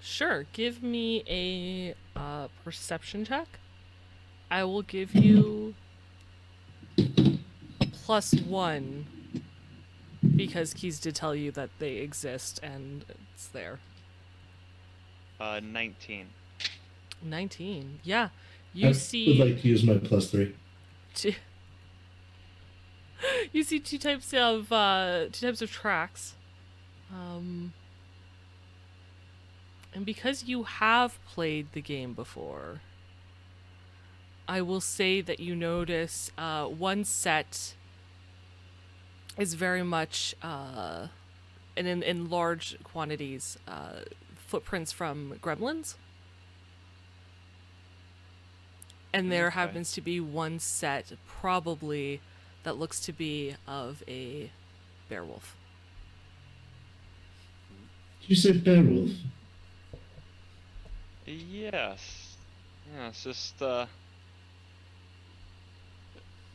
Sure. Give me a perception check. I will give you a +1 because Keys did tell you that they exist and it's there. 19. 19. Yeah. I You would see like to use my +3. two, you see two types of tracks. And because you have played the game before, I will say that you notice one set is very much and in large quantities footprints from gremlins. And there Okay. happens to be one set probably that looks to be of a werewolf. You said werewolf. Yes. Yeah, it's just,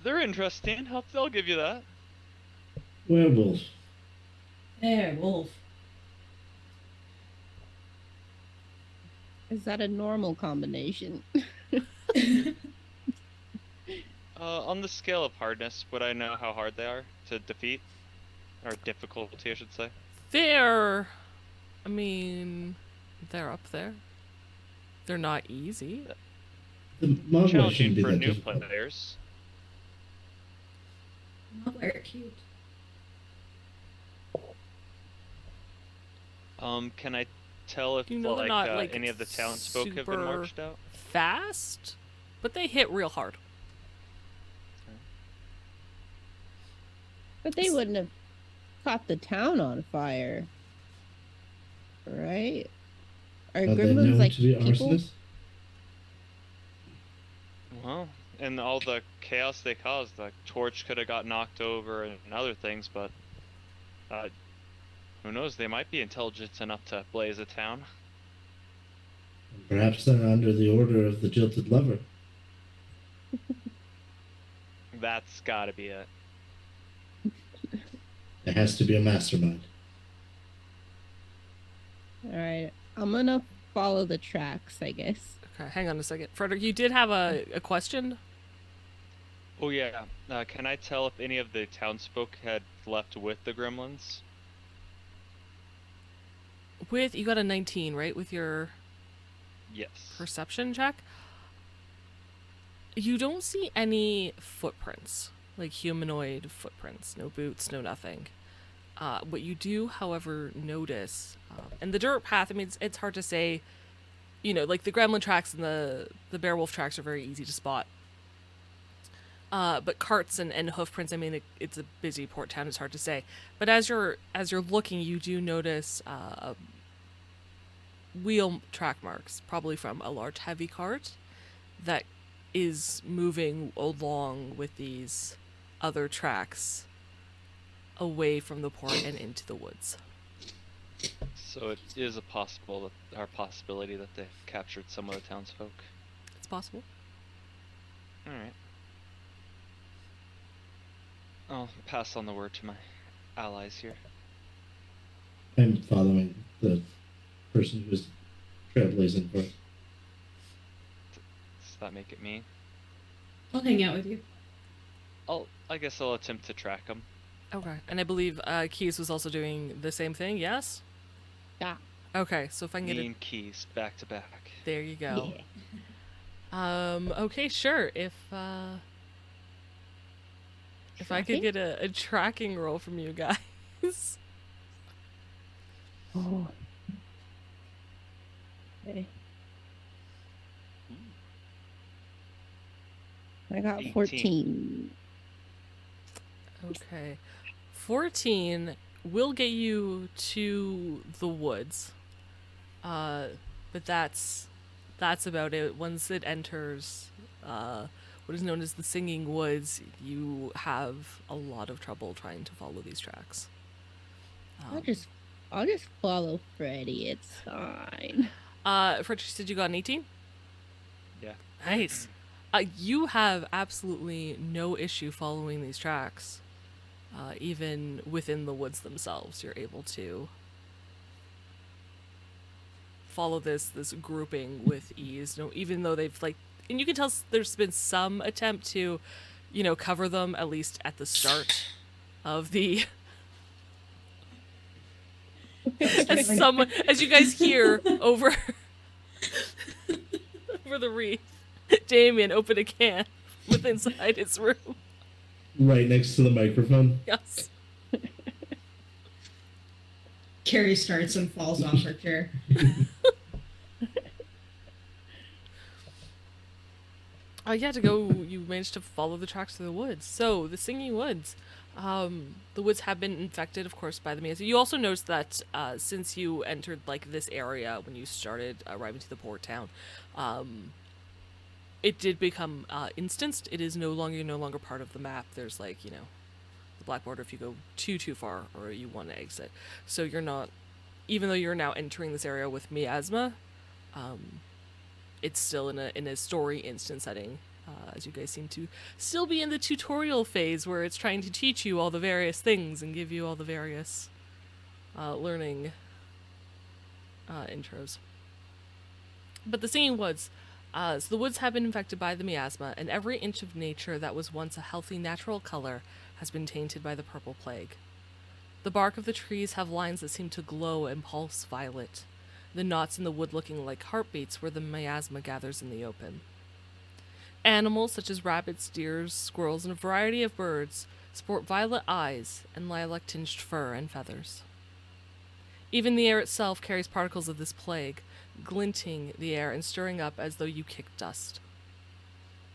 they're interesting. I'll give you that. Werewolf. There, wolf. Is that a normal combination? On the scale of hardness, would I know how hard they are to defeat? Or difficulty, I should say. They're up there. They're not easy. The Mogwai shouldn't Challenging be for that new difficult. players. Mogwai are cute. Can I tell if You know they're not, like, any of the townsfolk have been super- marched out? Fast, but they hit real hard. But they wouldn't have caught the town on fire, right? Are Are they gremlins known like to be people? arsonists? Well, and all the chaos they caused, the torch could have got knocked over and other things, but who knows? They might be intelligent enough to blaze a town. Perhaps they're under the order of the jilted lover. That's gotta be it. It has to be a mastermind. All right, I'm gonna follow the tracks, I guess. Okay, hang on a second. Frederick, you did have a question? Oh yeah. Can I tell if any of the townsfolk had left with the gremlins? You got a 19, right? With your Yes. perception check? You don't see any footprints, like humanoid footprints. No boots, no nothing. What you do, however, notice, and the dirt path, I mean, it's hard to say, like the gremlin tracks and the beowulf tracks are very easy to spot. But carts and hoof prints, I mean, it's a busy port town, it's hard to say. But as you're looking, you do notice wheel track marks, probably from a large heavy cart. that is moving along with these other tracks away from the port and into the woods. So it is a possibility that they've captured some of the townsfolk. It's possible. All right. I'll pass on the word to my allies here. I'm following the person who is trailblazing for us. Does that make it me? I'll hang out with you. I guess I'll attempt to track them. Okay. And I believe Keys was also doing the same thing, yes? Yeah. Okay, so if I can get Me it... and Keys back to back. There you go. Yeah. Okay, sure. If I could Tracking? get a tracking roll from you guys. Oh. Okay. I got 18. 14. Okay. 14 will get you to the woods. But that's about it. Once it enters what is known as the Singing Woods, you have a lot of trouble trying to follow these tracks. I'll just follow Freddy. It's fine. Frederick said you got an 18? Yeah. Nice. You have absolutely no issue following these tracks. Even within the woods themselves, you're able to follow this grouping with ease. No, even though they've and you can tell there's been some attempt to, cover them at least at the start of the. As you guys hear over the reef, Damien opened a can with inside his room. Right next to the microphone. Yes. Carrie starts and falls off her chair. You managed to follow the tracks through the woods. So, the Singing Woods. The woods have been infected, of course, by the miasma. You also noticed that since you entered, this area when you started arriving to the port town, it did become instanced. It is no longer part of the map. There's, the black border if you go too far or you want to exit. So you're not, even though you're now entering this area with miasma, it's still in a story instance setting, as you guys seem to still be in the tutorial phase where it's trying to teach you all the various things and give you all the various learning intros. But the Singing Woods. So the woods have been infected by the miasma, and every inch of nature that was once a healthy natural color has been tainted by the purple plague. The bark of the trees have lines that seem to glow and pulse violet, the knots in the wood looking like heartbeats where the miasma gathers in the open. Animals such as rabbits, deers, squirrels, and a variety of birds sport violet eyes and lilac-tinged fur and feathers. Even the air itself carries particles of this plague, glinting the air and stirring up as though you kicked dust.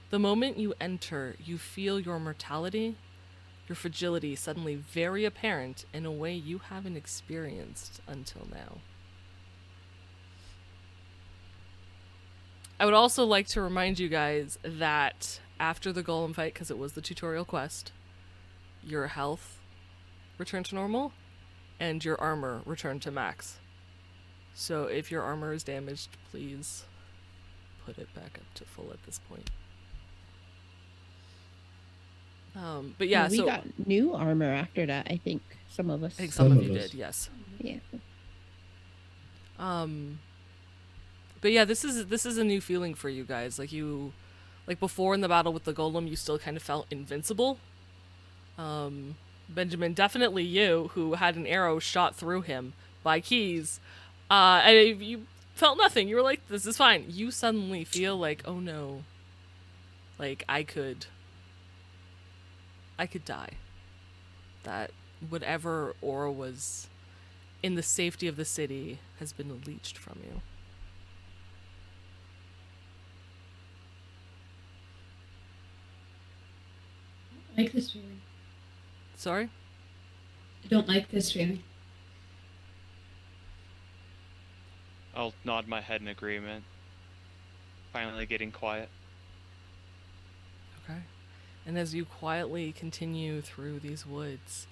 The moment you enter, you feel your mortality, your fragility suddenly very apparent in a way you haven't experienced until now. I would also like to remind you guys that after the golem fight, because it was the tutorial quest, your health returned to normal and your armor returned to max. So if your armor is damaged, please put it back up to full at this point. But yeah, we so got new armor after that. I think some of us. I think some of Some you of us. did, yes. Yeah. But yeah, this is a new feeling for you guys. Like before in the battle with the golem, you still kind of felt invincible. Benjamin, definitely you, who had an arrow shot through him by Keys, and you felt nothing. You were like, "This is fine." You suddenly feel like, "Oh no!" Like I could die. That whatever aura was in the safety of the city has been leached from you. I like this feeling. Sorry? I don't like this feeling. I'll nod my head in agreement. Finally getting quiet. And as you quietly continue through these woods,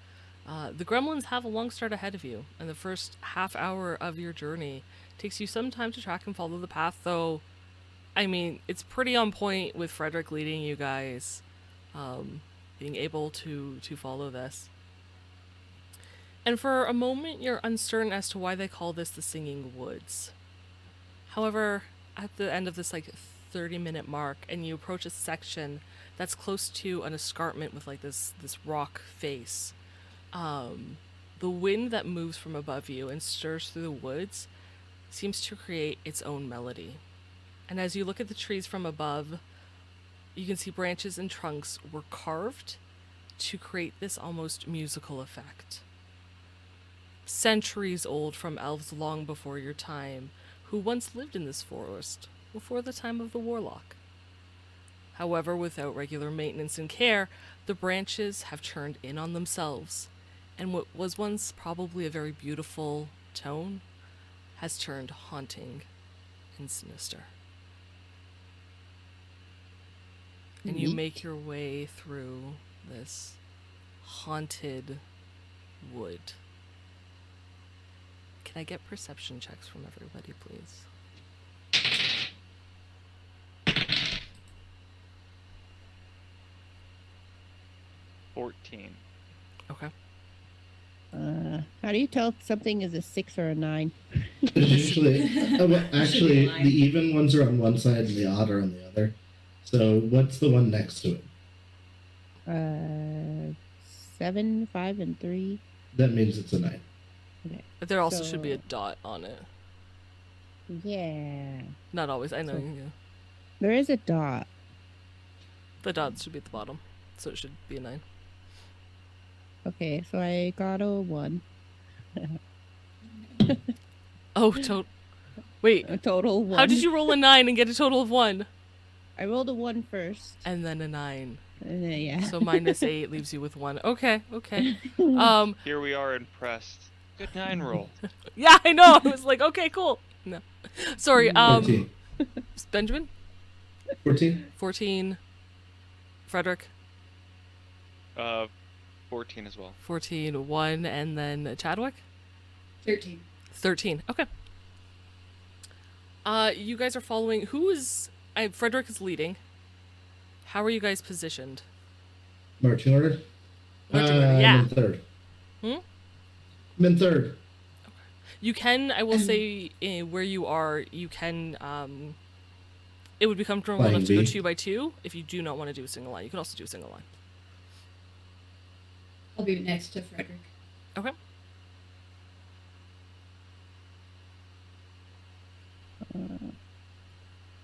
the gremlins have a long start ahead of you, and the first half hour of your journey takes you some time to track and follow the path, though, I mean, it's pretty on point with Frederick leading you guys, being able to follow this. And for a moment, you're uncertain as to why they call this the Singing Woods. However, at the end of this, 30-minute mark, and you approach a section that's close to an escarpment with, this rock face, the wind that moves from above you and stirs through the woods seems to create its own melody. And as you look at the trees from above, you can see branches and trunks were carved to create this almost musical effect. Centuries old from elves long before your time, who once lived in this forest before the time of the warlock. However, without regular maintenance and care, the branches have turned in on themselves, and what was once probably a very beautiful tone has turned haunting and sinister. And you make your way through this haunted wood. Can I get perception checks from everybody, please? $14. Okay. How do you tell if something is a 6 or a 9? There's usually, actually, the even ones are on one side and the odd are on the other. So what's the one next to it? 7, 5, and 3. That means it's a 9. Okay. But there also should be a dot on it. Yeah. Not always, I know. So- Yeah. There is a dot. The dot should be at the bottom, so it should be a 9. Okay, so I got a 1. Oh, wait, A total 1. how did you roll a 9 and get a total of 1? I rolled a 1 first. And then a 9. And then, yeah. So -8 leaves you with 1. Okay. Here we are impressed. Good 9 roll. Yeah, I know. I was like, okay, cool. No. Sorry, 14. Benjamin? 14? 14. Frederick? 14 as well. 14, 1, and then Chadwick? 13. 13. Okay. You guys are following. Frederick is leading. How are you guys positioned? Marching order? Marching order, yeah. I'm in third. I'm in third. You can, I will say, where you are, you can, it would be comfortable Flying enough to go V. 2 by 2 if you do not want to do a single line. You can also do a single line. I'll be next to Frederick. Okay.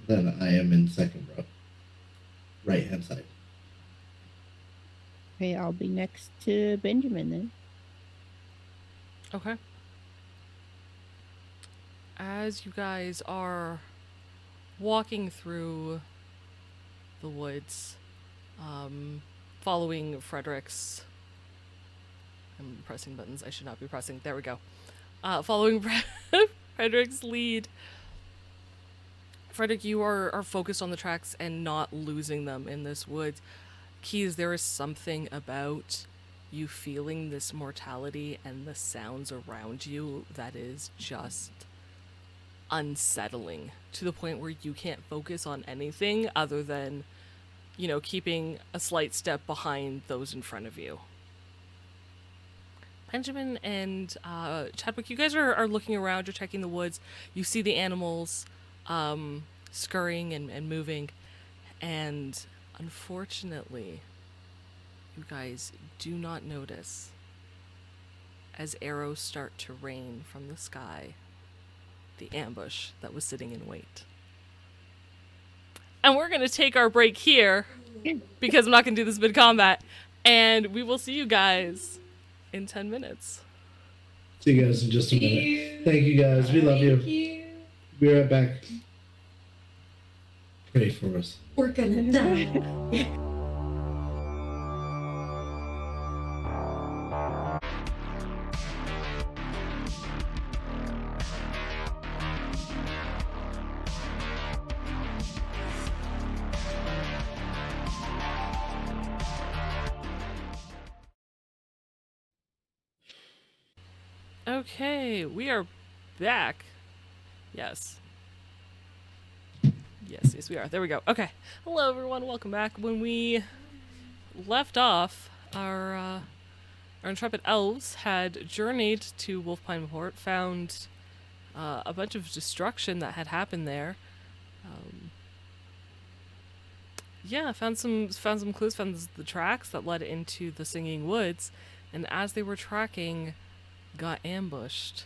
Then I am in second row. Right hand side. Okay, I'll be next to Benjamin then. Okay. As you guys are walking through the woods, following Frederick's... I'm pressing buttons I should not be pressing. There we go. Following Frederick's lead. Frederick, you are focused on the tracks and not losing them in this woods. Keys, there is something about you feeling this mortality and the sounds around you that is just unsettling to the point where you can't focus on anything other than, keeping a slight step behind those in front of you. Benjamin and Chadwick, you guys are looking around, you're checking the woods, you see the animals scurrying and moving, and unfortunately, you guys do not notice as arrows start to rain from the sky the ambush that was sitting in wait. And we're going to take our break here because I'm not going to do this mid-combat, and we will see you guys in 10 minutes. See you guys in just a minute. Thank you guys. We love you. Thank you. Be right back. Pray for us. We're gonna die. Okay, we are back. Yes. Yes, we are. There we go. Okay. Hello, everyone. Welcome back. When we left off, our intrepid elves had journeyed to Wolfpine Port, found a bunch of destruction that had happened there. Yeah, found some clues, found the tracks that led into the Singing Woods, and as they were tracking, got ambushed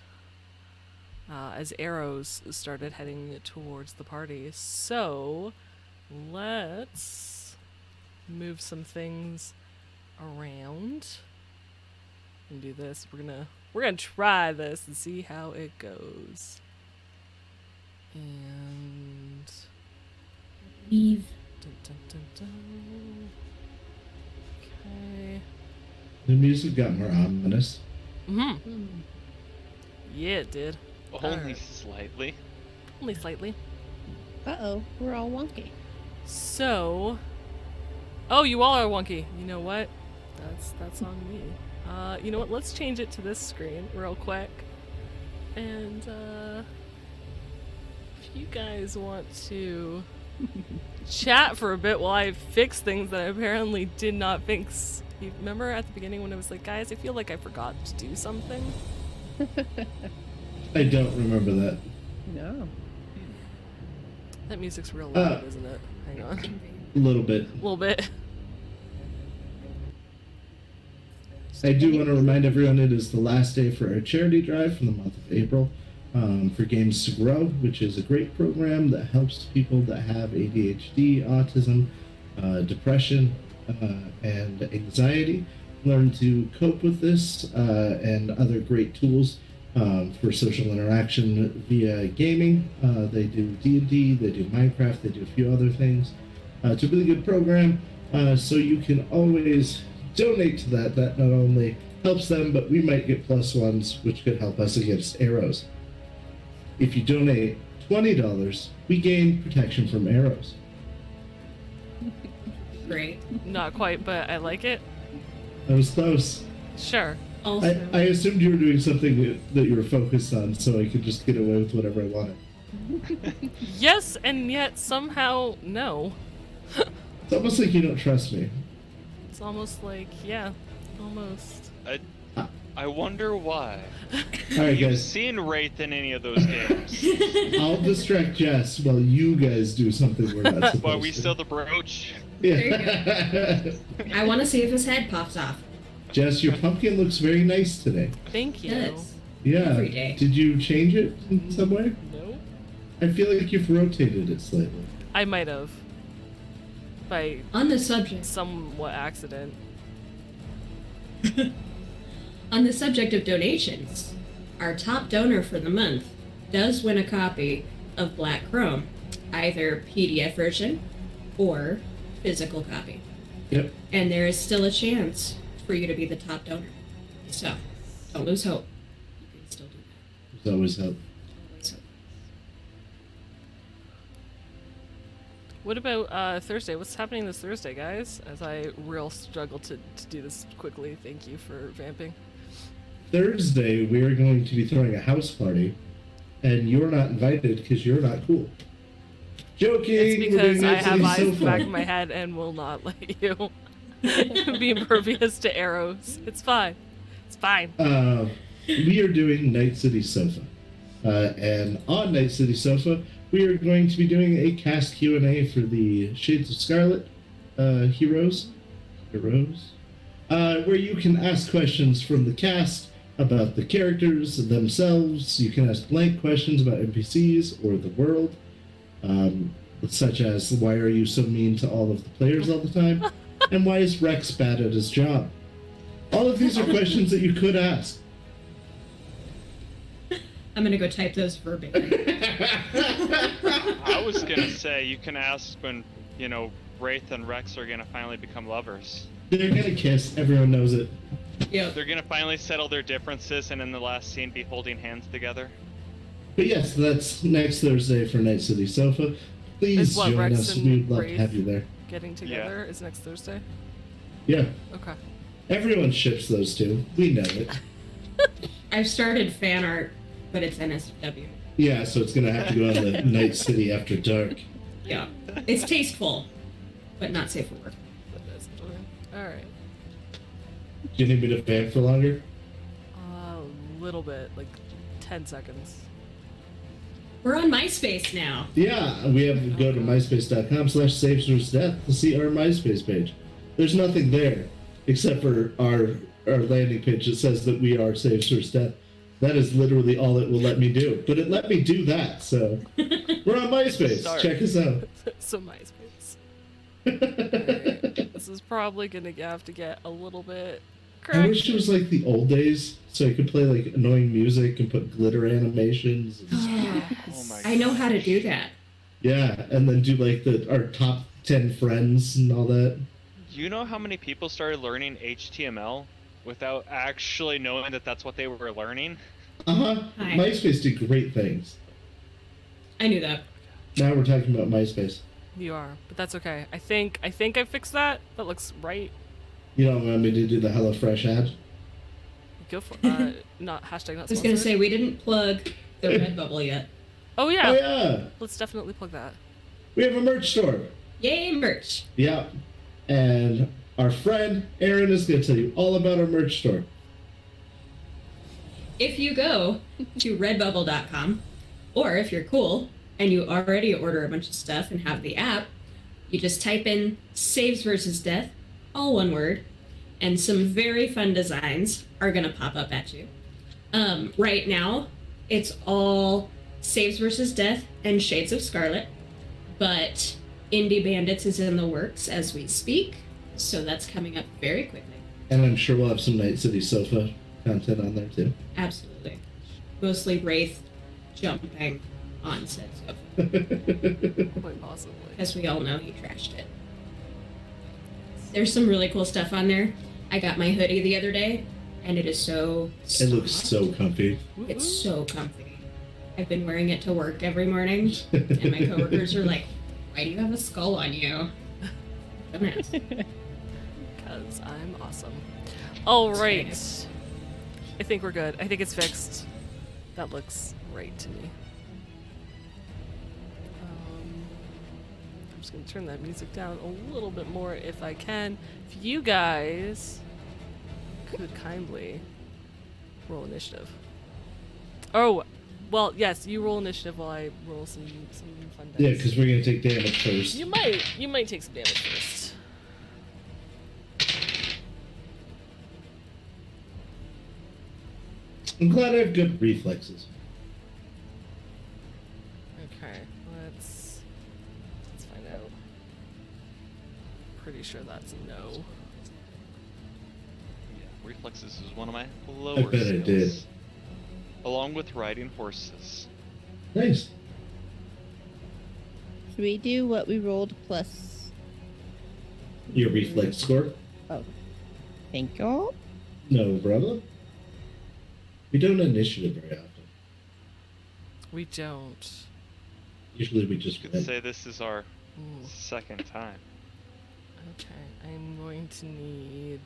as arrows started heading towards the party. So let's move some things around and do this. We're gonna try this and see how it goes. And Leave. dun, dun, dun, dun. Okay. The music got more ominous. Mm-hmm. Yeah, it did. Only Alright. slightly. Only slightly. Uh-oh, we're all wonky. So, oh, you all are wonky. You know what? That's on me. You know what? Let's change it to this screen real quick. And if you guys want to chat for a bit while I fix things that I apparently did not fix. You remember at the beginning when I was like, guys, I feel like I forgot to do something? I don't remember that. No. That music's real loud, isn't it? Hang on. A little bit. A little bit. I do want to remind everyone it is the last day for our charity drive for the month of April for Games to Grow, which is a great program that helps people that have ADHD, autism, depression, and anxiety learn to cope with this and other great tools for social interaction via gaming. They do D&D, they do Minecraft, they do a few other things. It's a really good program, so you can always donate to that. That not only helps them, but we might get plus ones, which could help us against arrows. If you donate $20, we gain protection from arrows. Great. Not quite, but I like it. That was close. Sure. Also, I assumed you were doing something that you were focused on, so I could just get away with whatever I wanted. Yes, and yet somehow no. It's almost like you don't trust me. It's almost like, yeah, almost. I wonder why. All right, You've guys. seen Wraith in any of those games? I'll distract Jess while you guys do something we're not supposed Why we to. steal the brooch? Yeah. I want to see if his head pops off. Jess, your pumpkin looks very nice today. Thank you. Yes. Yeah. Every day. Did you change it in some way? No. I feel like you've rotated it slightly. I might have. By On the subject. somewhat accident. On the subject of donations, our top donor for the month does win a copy of Black Chrome, either PDF version or physical copy. Yep. And there is still a chance for you to be the top donor. So, don't lose hope. You can still do that. There's always hope. Always hope. What about Thursday? What's happening this Thursday, guys? As I real struggle to do this quickly. Thank you for vamping. Thursday, we are going to be throwing a house party, and you're not invited because you're not cool. Joking! It's we're doing because I Night have City eyes in the Sofa. back of my head and will not let you be impervious to arrows. It's fine. It's fine. We are doing Night City Sofa. And on Night City Sofa, we are going to be doing a cast Q&A for the Shades of Scarlet heroes, where you can ask questions from the cast about the characters themselves. You can ask blank questions about NPCs or the world, such as why are you so mean to all of the players all the time, and why is Rex bad at his job? All of these are questions that you could ask. I'm gonna go type those verbatim. I was gonna say, you can ask when, Wraith and Rex are gonna finally become lovers. They're gonna kiss, everyone knows it. Yep. They're gonna finally settle their differences and in the last scene be holding hands together. But yes, that's next Thursday for Night City Sofa. Please Is what, join Rex us. and We'd love to Wraith? have you there. Getting together is next Thursday. Yeah, Okay. everyone ships those two. We know it. I've started fan art, but it's NSW. Yeah, so it's gonna have to go on the Night City After Dark. Yeah. It's tasteful, but not safe for work. All right. Do you need me to fan for longer? A little bit, like 10 seconds. We're on MySpace now. Yeah, we have to go to myspace.com/savesdeath to see our MySpace page. There's nothing there except for our landing page that says that we are Saves Death. That is literally all it will let me do. But it let me do that, so we're on MySpace. Sorry. Check us out. So MySpace. Alright. This is probably gonna have to get a little bit I wish it was like the old days, so I could play like annoying music and put glitter animations. Oh my I know how to do that. Yeah, and then do like our top 10 friends and all that. You know how many people started learning HTML without actually knowing that that's what they were learning? Uh-huh. Hi. MySpace did great things. I knew that. Now we're talking about MySpace. You are, but that's okay. I think I fixed that. That looks right. You don't want me to do the HelloFresh ad? Go for not hashtag not I was gonna sponsored. say we didn't plug the Redbubble yet. Oh yeah. Oh yeah! Let's definitely plug that. We have a merch store. Yay, merch! Yeah. And our friend Aaron is going to tell you all about our merch store. If you go to redbubble.com, or if you're cool and you already order a bunch of stuff and have the app, you just type in Saves versus Death, all one word, and some very fun designs are going to pop up at you. Right now, it's all Saves versus Death and Shades of Scarlet, but Indie Bandits is in the works as we speak, so that's coming up very quickly. And I'm sure we'll have some Night City Sofa content on there too. Absolutely. Mostly Wraith jumping on said sofa. Quite possibly. As we all know, he trashed it. There's some really cool stuff on there. I got my hoodie the other day, and it is so It looks so comfy. It's so comfy. I've been wearing it to work every morning, and my coworkers are like, "Why do you have a skull on you?" Don't ask. Because I'm awesome. All right. That's I think we're good. I think it's fixed. That looks right to me. I'm just going to turn that music down a little bit more if I can. If you guys could kindly roll initiative. Oh, well, yes, you roll initiative while I roll some fun dice. Yeah, because we're going to take damage first. You might take some damage first. I'm glad I have good reflexes. Okay, let's find out. Pretty sure that's a no. Yeah, reflexes is one of my lower bet I skills. did. Along with riding horses. Nice. Should we do what we rolled plus? Your reflex score? Oh, thank you. No problem. We don't initiative very often. We don't. Usually we just You could win. say this is our Ooh. second time. Okay, I'm going to need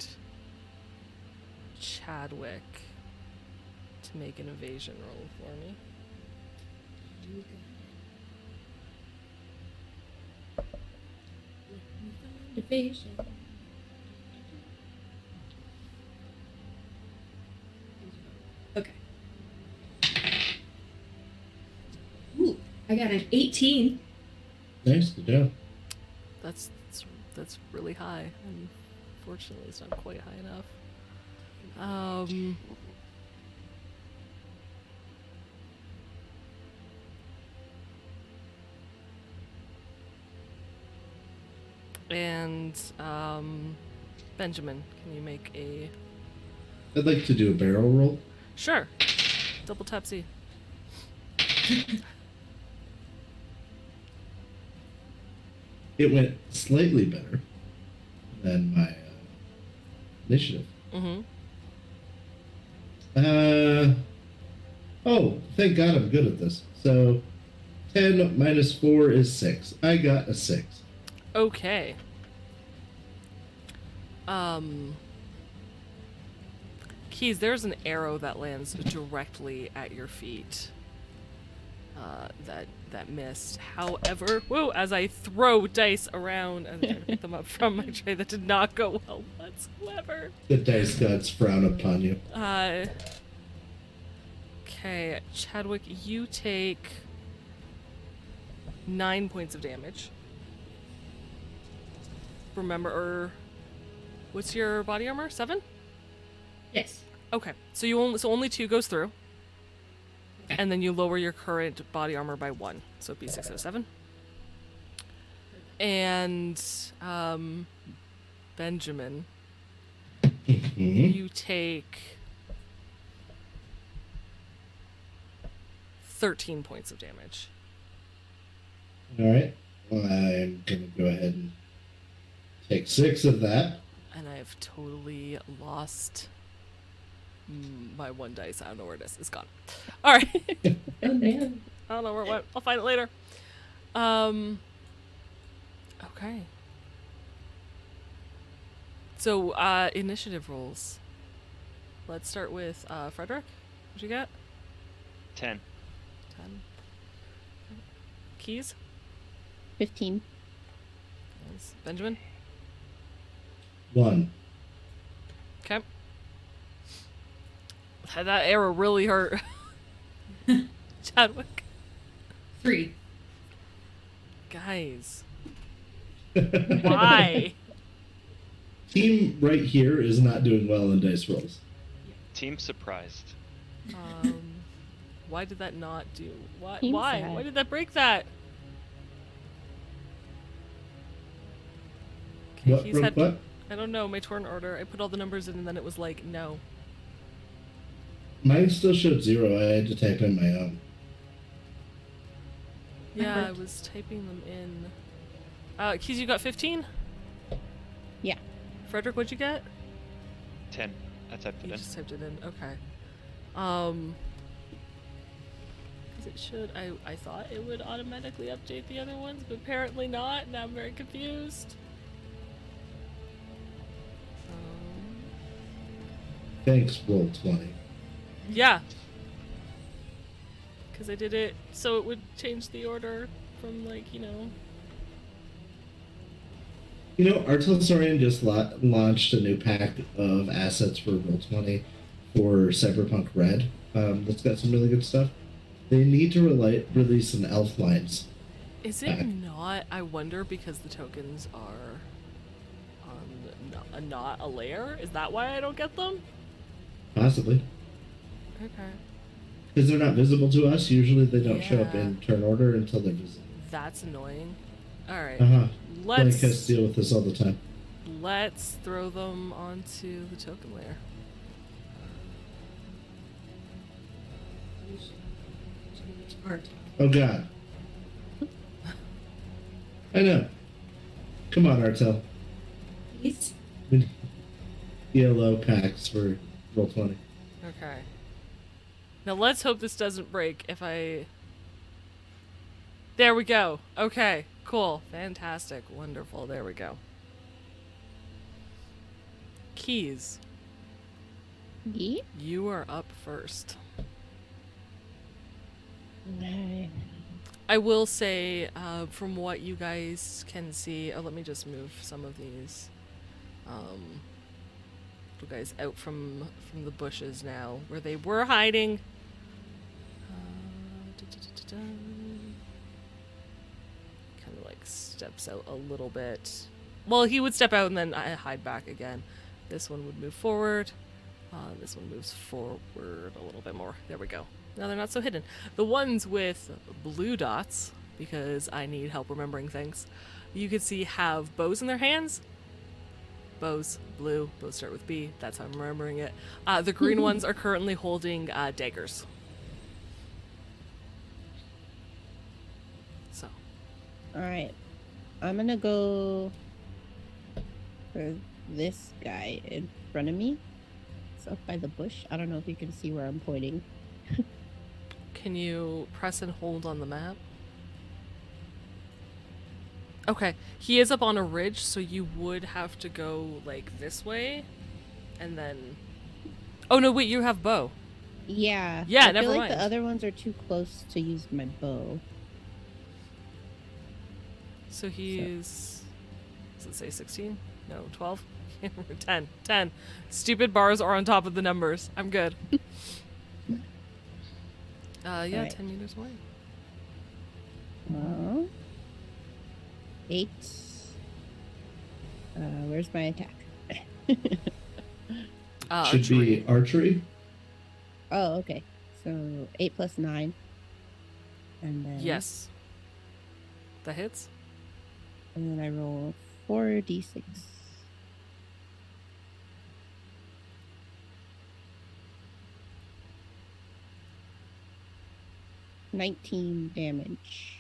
Chadwick to make an evasion roll for me. You got it. Evasion. Okay. Ooh, I got an 18. Nice, good job. That's really high. Unfortunately, it's not quite high enough. And Benjamin, can you make a I'd like to do a barrel roll. sure double tap C? It went slightly better than my initiative. Mm-hmm. Oh, thank God I'm good at this. So 10 minus 4 is 6. I got a 6. Okay. Keys, there's an arrow that lands directly at your feet. That missed. However, whoa, as I throw dice around and try to pick them up from my tray, that did not go well whatsoever. The dice gods frown upon you. Okay, Chadwick, you take 9 points of damage. Remember, what's your body armor? 7? Yes. Okay, so only 2 goes through. Okay. And then you lower your current body armor by 1, so it'd be 607. And Benjamin, you take 13 points of damage. All right. Well, I'm gonna go ahead and take 6 of that. And I've totally lost my 1 dice. I don't know where it is. It's gone. All right. Oh man. I don't know where it went. I'll find it later. Okay. So, initiative rolls. Let's start with Frederick. What'd you get? 10. 10. Keys? 15. Nice. Benjamin? 1. Okay. That arrow really hurt. Chadwick. 3. Guys. Why? Team right here is not doing well in dice rolls. Team surprised. Why did that not do? Why? Team Why? sad. Why did that break that? Okay, What? he's had. What? I don't know. My turn order. I put all the numbers in, and then it was like no. Mine still showed 0. I had to type in my own. Yeah, I was typing them in. Keys, you got 15? Yeah. Frederick, what'd you get? 10. I typed it You in. just typed it in. Okay. 'Cause it should. I thought it would automatically update the other ones, but apparently not. Now I'm very confused. Thanks, roll 20. Yeah. Because I did it so it would change the order from, like, you know. You know, our Talsorian just launched a new pack of assets for Roll20 for Cyberpunk RED. That's got some really good stuff. They need to release an Elflines. Is it not? I wonder because the tokens are not a layer? Is that why I don't get them? Possibly. Okay. Because they're not visible to us. Usually they don't show up Yeah. in turn order until they're visible. That's annoying. Alright. Uh-huh. Blank Let's has to deal with this all the time. let's throw them onto the token layer. Oh god. I know. Come on, Artel. Please. We need ELO packs for Roll20. Okay. Now let's hope this doesn't break if I... There we go. Okay. Cool. Fantastic. Wonderful. There we go. Keys. Yeah. You are up first. Okay. I will say, from what you guys can see... Oh, let me just move some of these. You guys out from the bushes now, where they were hiding. Kind of like steps out a little bit. Well, he would step out and then hide back again. This one would move forward. This one moves forward a little bit more. There we go. Now they're not so hidden. The ones with blue dots, because I need help remembering things, you can see have bows in their hands. Bows, blue, bows start with B. That's how I'm remembering it. The green ones are currently holding daggers. So. All right. I'm gonna go for this guy in front of me. It's up by the bush. I don't know if you can see where I'm pointing. Can you press and hold on the map? Okay, he is up on a ridge, so you would have to go like this way, and then Oh no, wait, you have bow. Yeah. Yeah, I never feel like mind. the other ones are too close to use my bow. So he's. Does it say 16? No, 12? 10. 10. Stupid bars are on top of the numbers. I'm good. Yeah, Alright. 10 meters away. 8. Where's my attack? Should Archery. be archery. Oh, okay. So 8 plus 9. And then Yes. That hits? And then I roll 4d6. $19 damage.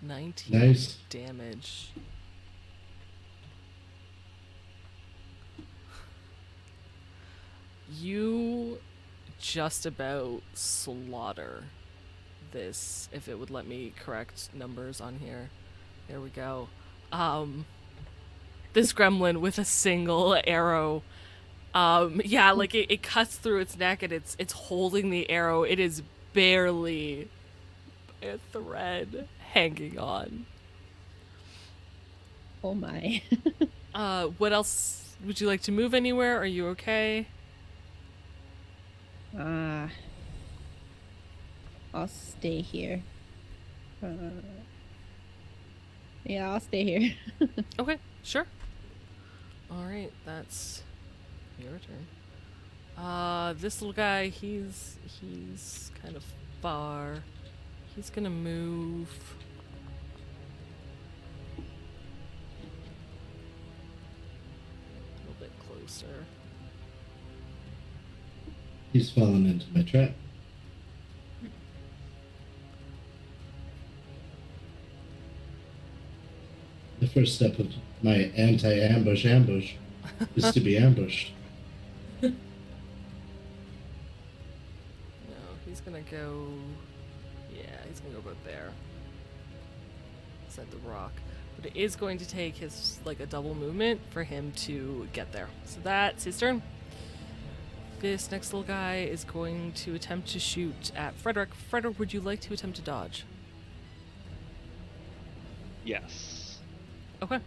19 Nice. damage. You just about slaughter this, if it would let me correct numbers on here. There we go. This gremlin with a single arrow. Yeah, like it cuts through its neck and it's holding the arrow. It is barely a thread hanging on. Oh my. What else? Would you like to move anywhere? Are you okay? I'll stay here. Yeah, I'll stay here. Okay, sure. Alright, that's your turn. This little guy, he's kind of far. He's gonna move. A little bit closer. He's fallen into my trap. The first step of my anti-ambush ambush is to be ambushed. No, he's gonna go. Yeah, he's gonna go about there. Set the rock. But it is going to take his, like, a double movement for him to get there. So that's his turn. This next little guy is going to attempt to shoot at Frederick. Frederick, would you like to attempt to dodge? Yes. Okay.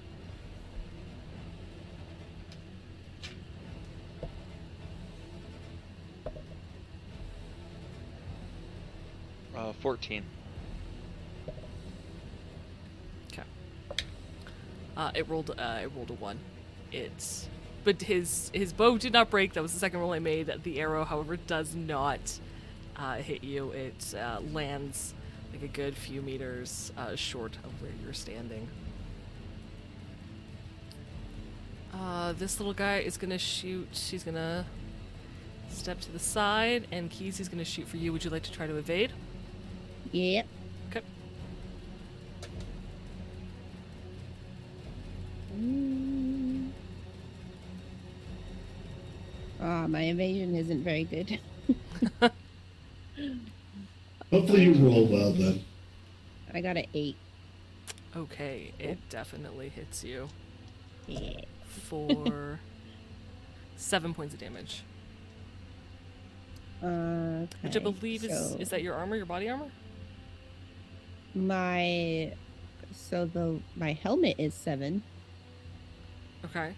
Uh, 14. Okay. It rolled a 1. But his bow did not break. That was the second roll I made. The arrow, however, does not hit you. It lands like a good few meters short of where you're standing. This little guy is gonna shoot. He's gonna step to the side, and Keys, he's gonna shoot for you. Would you like to try to evade? Yep. Okay. My evasion isn't very good. Hopefully you roll well then. I got an 8. Okay, it definitely hits you Yeah. for 7 points of damage. Which I believe is that your armor, your body armor? My helmet is 7. Okay.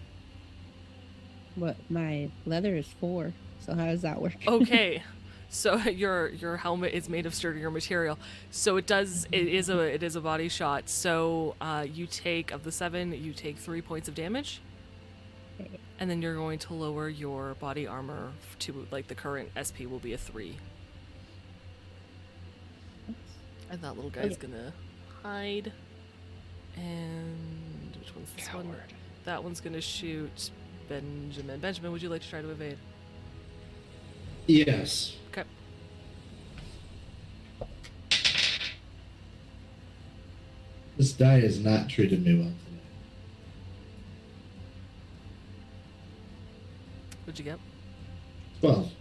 But my leather is 4. So how does that work? Okay. So your helmet is made of sturdier material. So it is a body shot. So you take, of the 7, you take 3 points of damage. Okay. And then you're going to lower your body armor to, like, the current SP will be a 3. And that little guy's gonna hide. And which one's this one? Coward. That one's gonna shoot Benjamin. Benjamin, would you like to try to evade? Yes. Okay. This die has not treated me well today. What'd you get? 12.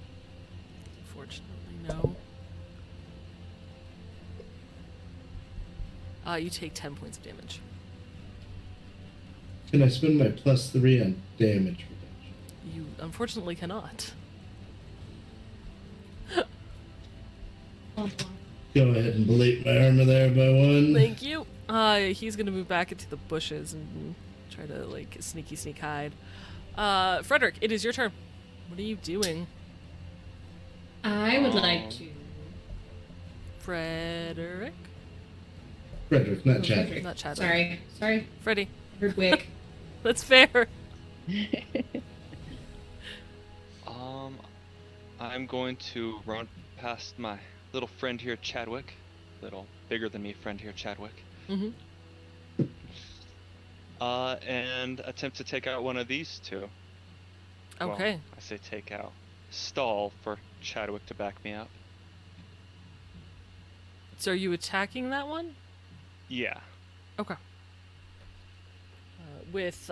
Unfortunately, no. You take 10 points of damage. Can I spend my +3 on damage reduction? You unfortunately cannot. Go ahead and delete my armor there by 1. Thank you. He's gonna move back into the bushes and try to like sneak hide. Frederick, it is your turn. What are you doing? I would like to. Frederick? Frederick, not Oh, Chad. Frederick. Not Chadwick. Sorry. Freddy. I heard Wick. That's fair. I'm going to run past my little friend here, Chadwick. Little bigger than me friend here, Chadwick. Mm-hmm. And attempt to take out one of these two. Okay. Well, I say take out. Stall for Chadwick to back me up. So are you attacking that one? Yeah. Okay. With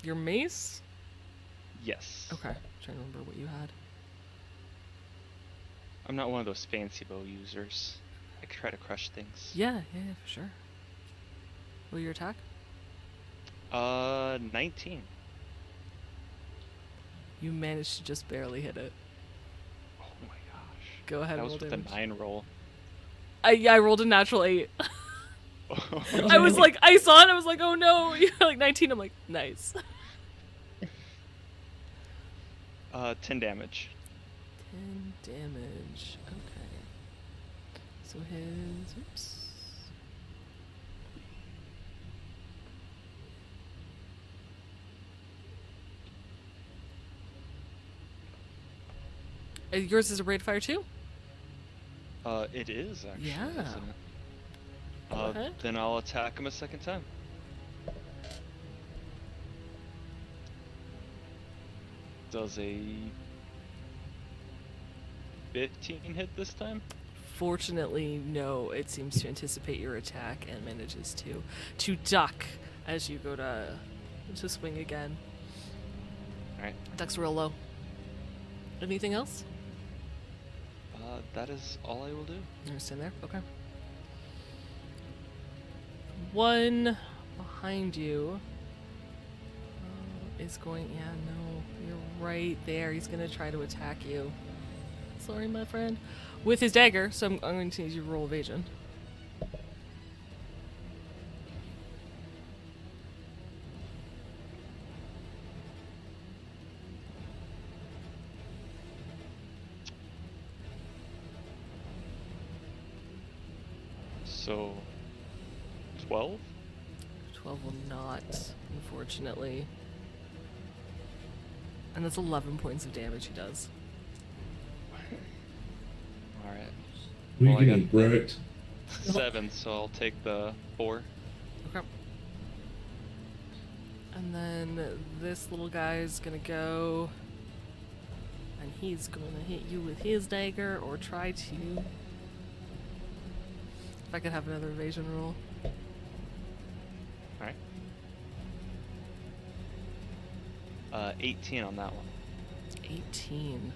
your mace? Yes. Okay. Trying to remember what you had. I'm not one of those fancy bow users. I could try to crush things. Yeah, for sure. What your attack? 19. You managed to just barely hit it. Oh my gosh. Go ahead That and was roll with damage. a 9 roll. I rolled a natural 8. I was like, I saw it, I was like, oh no. You're like 19, I'm like, nice. 10 damage. 10 damage. Okay. So his. Oops. Yours is a rate of fire too? It is actually. Yeah. Isn't it? Go ahead. Then I'll attack him a second time. Does a 15 hit this time? Fortunately, no. It seems to anticipate your attack and manages to duck as you go to swing again. Alright. Duck's real low. Anything else? That is all I will do. You stand there? Okay. One behind you is going. Yeah, no, you're right there. He's gonna try to attack you. Sorry, my friend. With his dagger, so I'm going to need you to roll evasion. So, 12? 12 will not, unfortunately. And that's 11 points of damage he does. Alright. We're Well, I getting got- wrecked. 7, so I'll take the 4. Okay. And then this little guy's gonna go, and he's gonna hit you with his dagger, or try to. If I could have another evasion roll. Alright. 18 on that one. 18.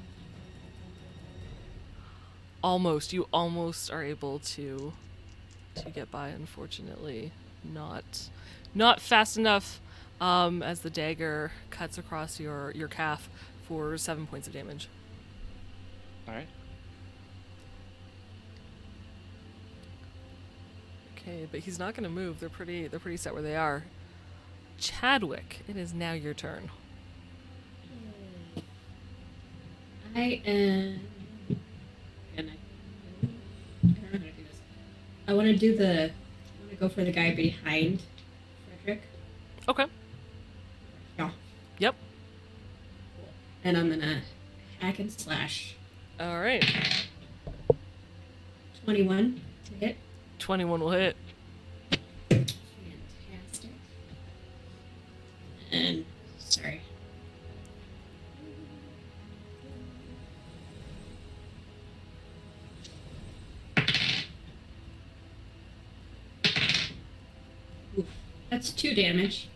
Almost. You almost are able to get by, unfortunately. Not fast enough, as the dagger cuts across your calf for 7 points of damage. Alright. Okay, but he's not gonna move. They're pretty set where they are. Chadwick, it is now your turn. I am gonna. I don't know how to do this. I want to go for the guy behind Frederick. Okay. Yeah. Yep. And I'm gonna hack and slash. All right. 21 to hit. 21 will hit. Fantastic. And sorry. Oof. That's 2 damage.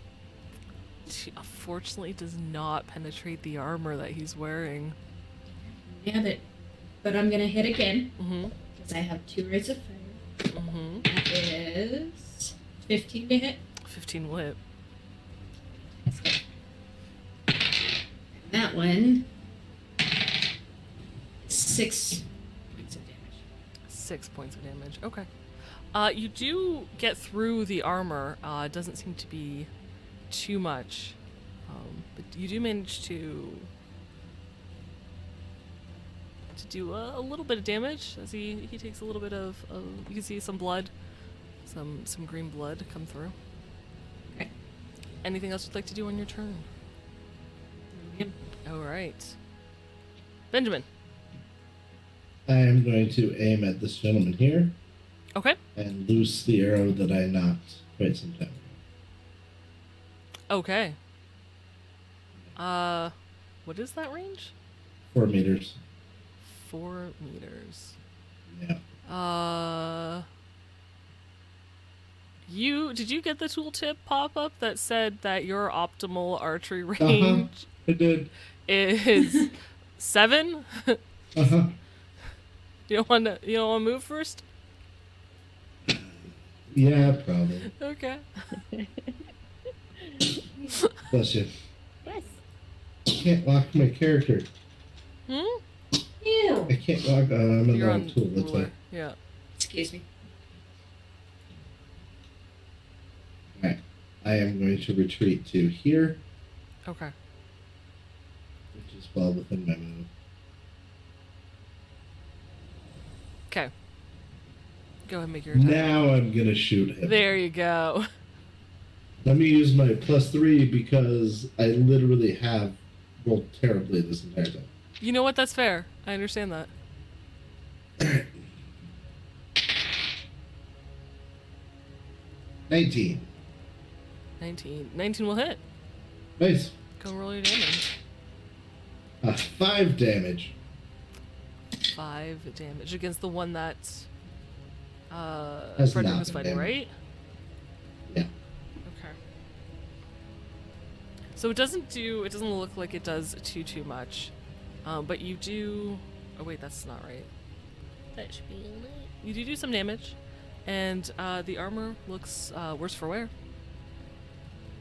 She unfortunately does not penetrate the armor that he's wearing. Nailed it. But I'm gonna hit again Mm-hmm. because I have 2 rays of fire. Mm-hmm. That is 15 to hit. 15 will hit. And that one, 6 points of damage. 6 points of damage. Okay. You do get through the armor. It doesn't seem to be too much. But you do manage to do a little bit of damage as he takes a little bit of you can see some blood, some green blood come through. Okay. Anything else you'd like to do on your turn? Yep. All right. Benjamin. I am going to aim at this gentleman here Okay. and loose the arrow that I knocked quite some time ago. Okay. What is that range? 4 meters. 4 meters. Yeah. Did you get the tooltip pop-up that said that your optimal archery range I did. is 7? Uh-huh. You don't want to move first? Yeah, probably. Okay. Bless you. Bless. I can't lock my character. Hmm? Ew. I can't lock. I'm in You're the on wrong tool. That's ruler. why. Yeah. Excuse me. Alright. I am going to retreat to here, Okay. which is well within my move. Okay. Go ahead and make your attack. Now I'm gonna shoot him. There you go. Let me use my +3 because I literally have rolled terribly this entire time. You know what? That's fair. I understand that. 19. 19. 19 will hit. Nice. Go roll your damage. 5 damage. 5 damage against the one that Has Frederick not was been fighting, damaged. right? Yeah. Okay. So it doesn't look like it does too much. But you do... Oh wait, that's not right. That should be lit. You do some damage. And the armor looks worse for wear.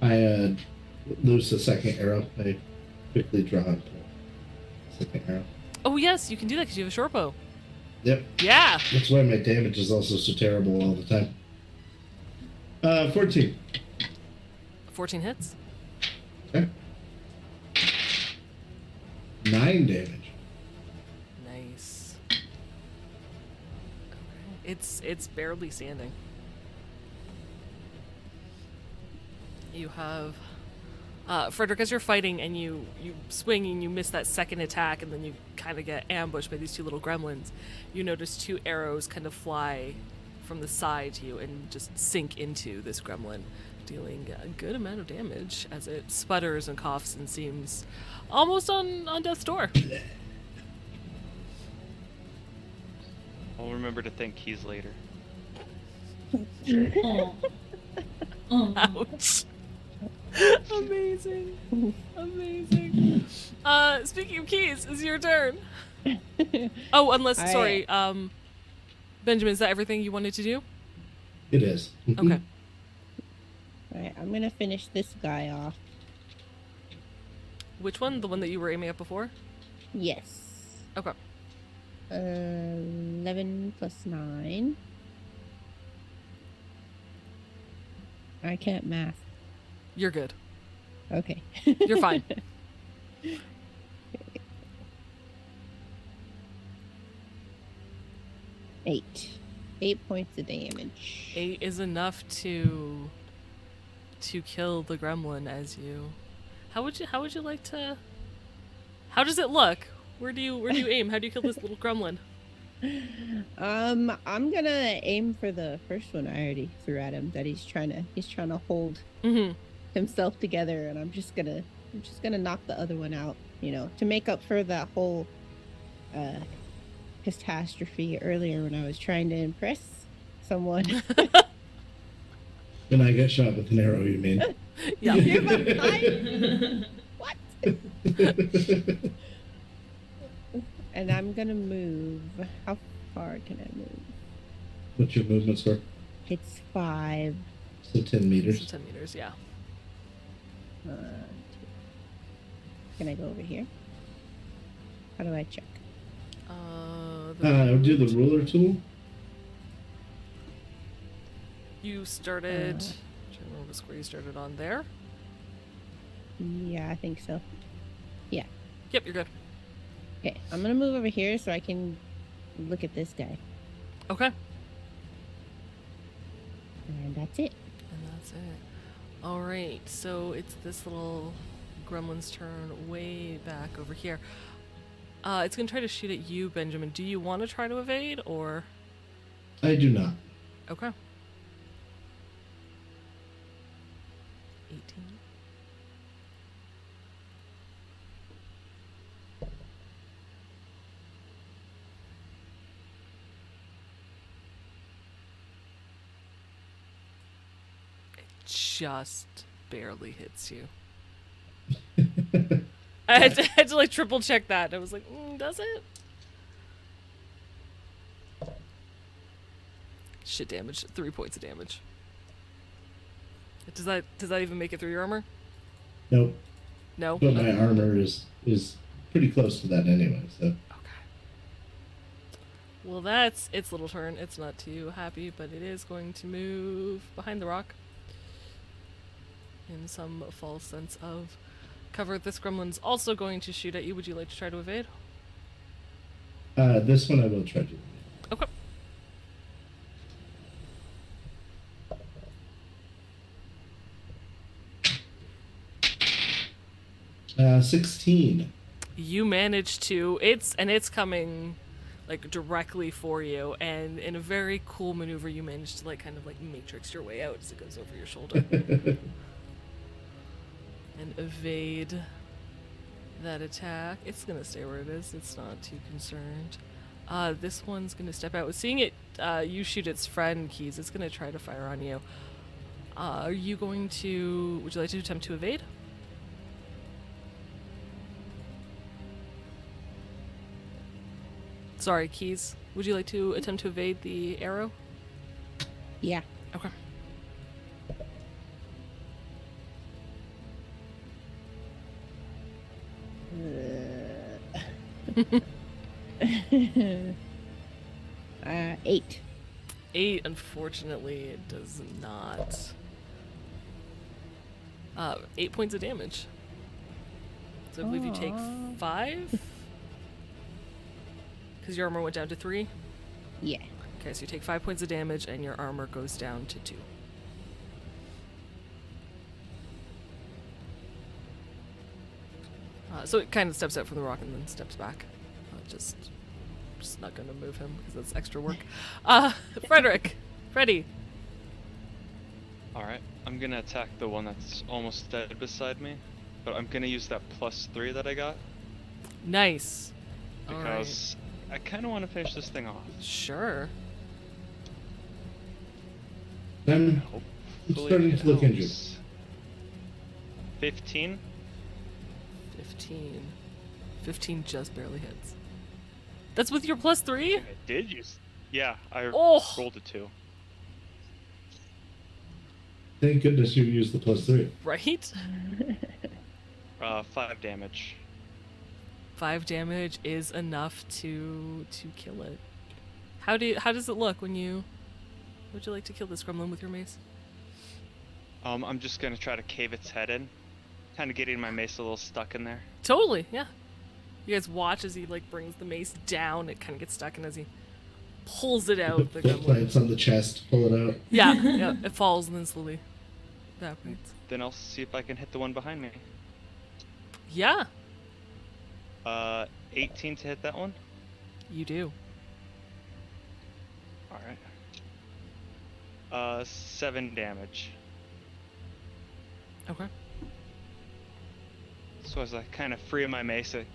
I lose the second arrow. I quickly draw and pull the second arrow. Oh yes, you can do that because you have a short bow. Yep. Yeah! That's why my damage is also so terrible all the time. 14. 14 hits. Okay. 9 damage. Nice. Okay. It's barely standing. You have Frederick, as you're fighting and you swing and you miss that second attack and then you kind of get ambushed by these two little gremlins, you notice 2 arrows kind of fly from the side to you and just sink into this gremlin, dealing a good amount of damage as it sputters and coughs and seems almost on death's door. I'll remember to thank Keys later. Oh. Oh. Ouch. Amazing. Amazing. Speaking of keys, it's your turn. Oh, unless, sorry, Benjamin, is that everything you wanted to do? It is. Okay. Alright, I'm gonna finish this guy off. Which one? The one that you were aiming at before? Yes. Okay. 11 plus 9. I can't math. You're good. Okay. You're fine. 8. 8 points of damage. 8 is enough to kill the gremlin as you... How would you like to... How does it look? Where do you aim? How do you kill this little gremlin? I'm gonna aim for the first one I already threw at him that he's trying to hold Mm-hmm. himself together, and I'm just gonna knock the other one out, to make up for that whole catastrophe earlier when I was trying to impress someone. And I get shot with an arrow, you mean? Yeah. You're behind? What? And I'm gonna move. How far can I move? What's your movement score? It's 5. So 10 meters. 10 meters, yeah. Can I go over here? How do I check? The Do the ruler tool. You started. Trying to remember what square you started on there. Yeah, I think so. Yeah. Yep, you're good. Okay, I'm gonna move over here so I can look at this guy. Okay. And that's it. And that's it. All right, so it's this little gremlin's turn way back over here. It's gonna try to shoot at you, Benjamin. Do you want to try to evade, or? I do not. Okay. 18. It just barely hits you. I had to like triple check that. I was like, does it? Shit damage. 3 points of damage. Does that even make it through your armor? Nope. No? But my armor is pretty close to that anyway, so. Okay. Well, that's its little turn. It's not too happy, but it is going to move behind the rock. In some false sense of cover. This gremlin's also going to shoot at you. Would you like to try to evade? This one I will try to. Okay. Uh, 16. You manage to. It's coming like directly for you, and in a very cool maneuver you manage to like kind of like matrix your way out as it goes over your shoulder. And evade that attack. It's gonna stay where it is. It's not too concerned. This one's gonna step out. Seeing it, you shoot its friend, Keys. It's gonna try to fire on you. Are you going to? Would you like to attempt to evade? Sorry, Keys. Would you like to attempt to evade the arrow? Yeah. Okay. Uh, 8. 8, unfortunately, it does not. 8 points of damage. So I believe you take Aw. 5? Because your armor went down to 3? Yeah. Okay, so you take 5 points of damage and your armor goes down to 2. So it kind of steps out from the rock and then steps back. Just not going to move him because that's extra work. Freddy. Alright, I'm gonna attack the one that's almost dead beside me, but I'm gonna use that +3 that I got Nice. All right. because I kind of want to finish this thing off. Sure. I'm Hopefully starting it to look injured. helps. 15. 15. 15 just barely hits. That's with your +3? I did use. Yeah, I Oh. rolled a 2. Thank goodness you used the +3. Right? 5 damage. 5 damage is enough to kill it. How does it look when you? Would you like to kill this gremlin with your mace? I'm just gonna try to cave its head in, kind of getting my mace a little stuck in there. Totally, yeah. You guys watch as he like brings the mace down. It kind of gets stuck, and as he pulls it out, the Foot gremlin. plants on the chest, pull it out. Yeah, yeah. It falls and then slowly evaporates. Then I'll see if I can hit the one behind me. Yeah, 18 to hit that one. you do. All right. 7 damage. Okay. So as I kind of free my mace, I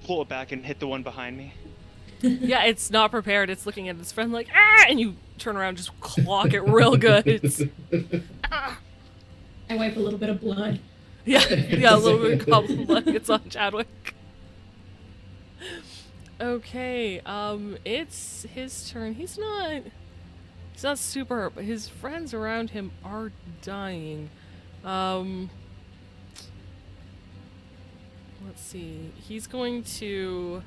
pull it back and hit the one behind me. Yeah, it's not prepared. It's looking at its friend like, ah! And you turn around and just clock it real good. It's, ah! I wipe a little bit of blood. Yeah, a little bit of goblin blood gets on Chadwick. Okay, it's his turn. He's not super hurt, but his friends around him are dying. Let's see. He's going to...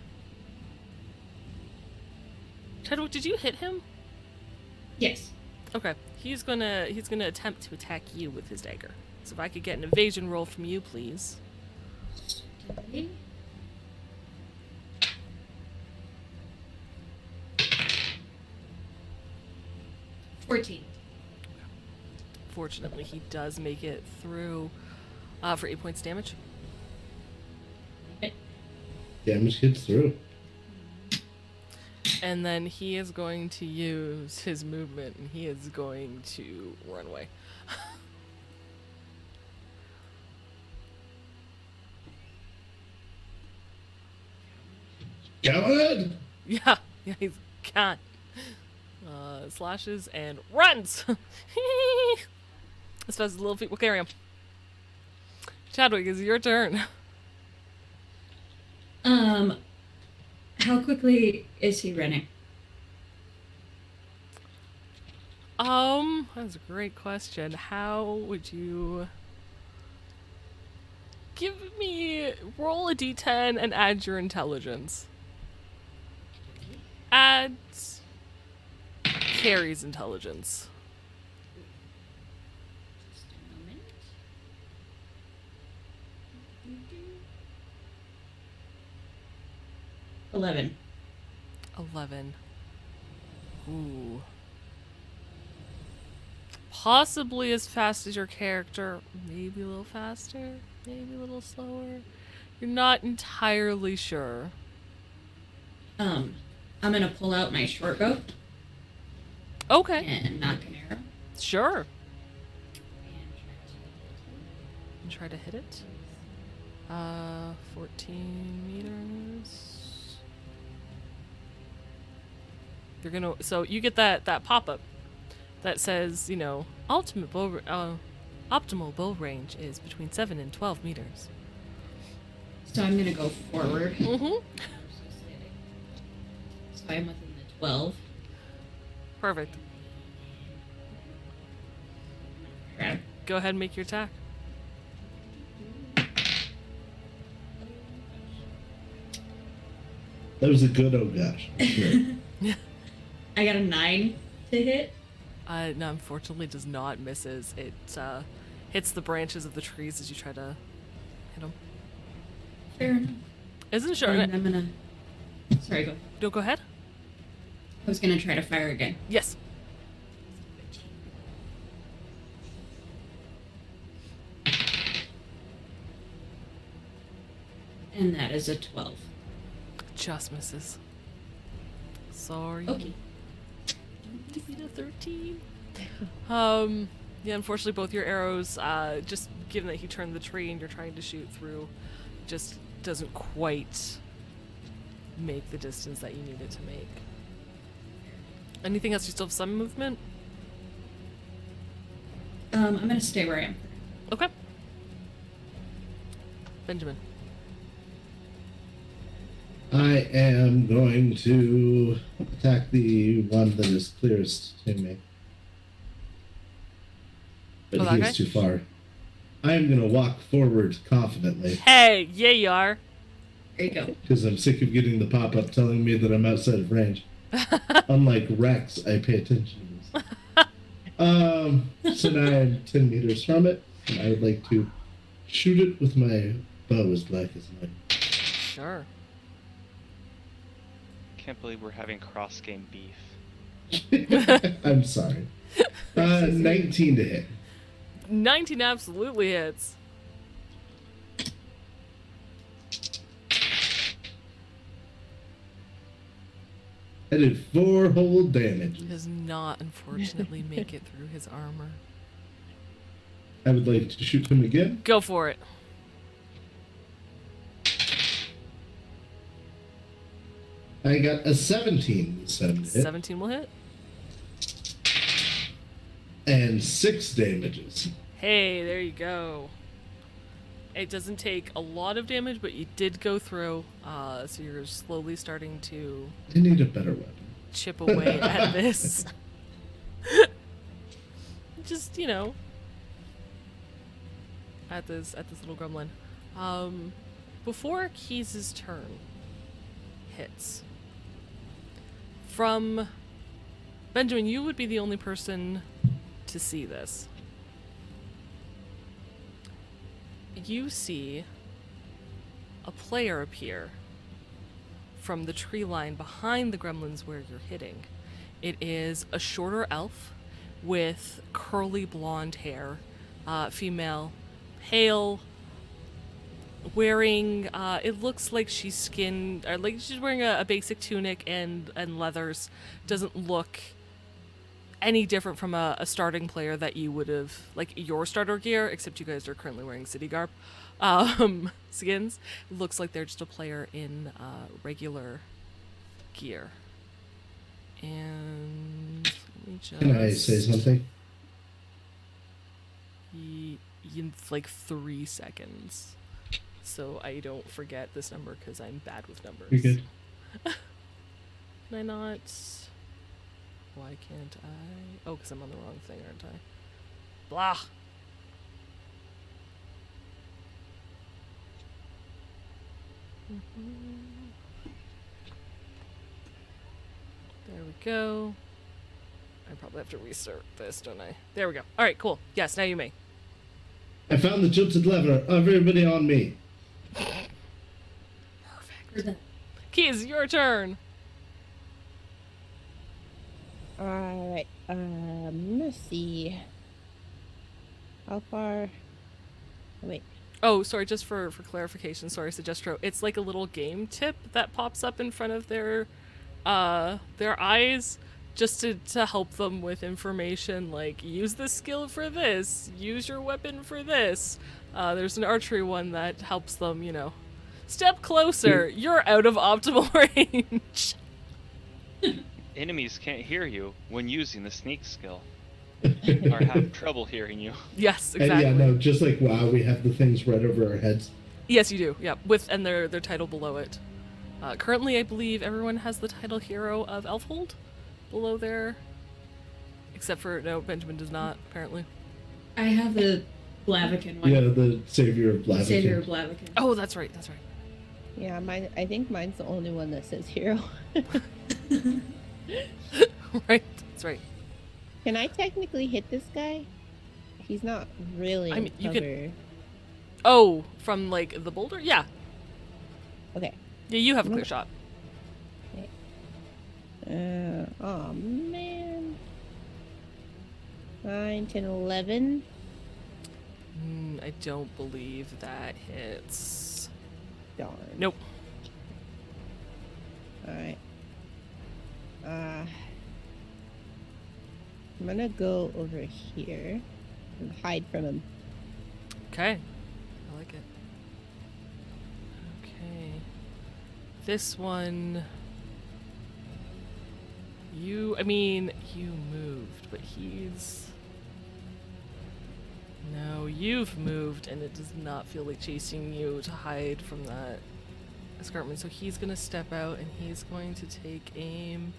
Chadwick, did you hit him? Yes. Okay, he's gonna attempt to attack you with his dagger. So if I could get an evasion roll from you, please. Okay. $14. Fortunately, he does make it through for 8 points damage. Damage gets through. And then he is going to use his movement, and he is going to run away. Come on! Yeah, he's got slashes and runs. As fast as little feet will carry him. Chadwick, it's your turn. How quickly is he running? That's a great question. How would you give me roll a d10 and add your intelligence? Add Carrie's intelligence. Just a moment. 11. 11. Ooh. Possibly as fast as your character. Maybe a little faster. Maybe a little slower. You're not entirely sure. I'm gonna pull out my short bow Okay. and knock an arrow. Sure. And try to And try to hit it. 14 meters. You're gonna. So you get that pop-up that says, you know, optimal bow range is between 7 and 12 meters. So I'm gonna go forward. Mm-hmm. So I'm within the 12. Perfect. Grab. Go ahead and make your attack. That was a good oh gosh. Sure. I got a 9 to hit. No, unfortunately does not misses. It hits the branches of the trees as you try to hit them. Fair enough. Isn't sure. And I'm gonna. Sorry, go ahead. Don't go ahead. I was gonna try to fire again. Yes. And that is a 12. Just misses. Sorry. Okay. Defeat a 13. Yeah, unfortunately both your arrows, just given that he turned the tree and you're trying to shoot through, just doesn't quite make the distance that you need it to make. Anything else? You still have some movement? I'm gonna stay where I am. Okay. Benjamin. I am going to attack the one that is clearest to me. But Oh, that he guy? is too far. I am going to walk forward confidently Hey, yeah you are. There you go. because I'm sick of getting the pop-up telling me that I'm outside of range. Unlike Rex, I pay attention to this. So now I'm 10 meters from it, and I would like to shoot it with my bow as black as night. Sure. Can't believe we're having cross-game beef. I'm sorry. 19 to hit. 19 absolutely hits. I did 4 whole damage. Does not, unfortunately, make it through his armor. I would like to shoot him again. Go for it. I got a 17 this time to hit, 17 will hit. and 6 damages. Hey, there you go. It doesn't take a lot of damage, but you did go through, so you're slowly starting to I need a better weapon. chip away at this. Just, you know, at this little gremlin. Before Keys' turn hits, from Benjamin, you would be the only person to see this. You see a player appear from the tree line behind the gremlins where you're hitting. It is a shorter elf with curly blonde hair, female, pale, wearing, it looks like she's skinned, or like she's wearing a basic tunic and leathers. Doesn't look any different from a starting player that you would have, like your starter gear, except you guys are currently wearing city garb skins. Looks like they're just a player in regular gear. And let me just... Can I say something? In like 3 seconds. So I don't forget this number because I'm bad with numbers. You're good. Can I not... Why can't I... Oh, because I'm on the wrong thing, aren't I? Blah! There we go. I probably have to restart this, don't I? There we go. Alright, cool. Yes, now you may. I found the jilted lever. Everybody on me. Perfect. Keys, your turn! Alright, let's see. How far? Oh, wait. Oh, sorry, just for clarification, sorry, Suggestro. It's like a little game tip that pops up in front of their eyes just to help them with information, like, use this skill for this, use your weapon for this. There's an archery one that helps them, you know. Step closer, you're out of optimal range. Enemies can't hear you when using the sneak skill, or have trouble hearing you. Yes, And exactly. yeah, no, just like WoW, we have the things right over our heads. Yes, you do. Yeah, and their title below it. Currently, I believe everyone has the title Hero of Elfhold below there, except for no, Benjamin does not apparently. I have the Blaviken one. Yeah, the Savior of Blaviken. Savior of Blaviken. Oh, that's right. That's right. Yeah, mine. I think mine's the only one that says hero. Right. That's right. Can I technically hit this guy? He's not really I in mean, you cover. could- Oh, from like the boulder? Yeah. Okay. Yeah, you have a clear shot. Oh man. 9, 10, 11. I don't believe that hits. Darn. Nope. Alright. I'm gonna go over here and hide from him. Okay. I like it. Okay. This one... You moved, but he's... No, you've moved, and it does not feel like chasing you to hide from that escarpment. So he's gonna step out, and he's going to take aim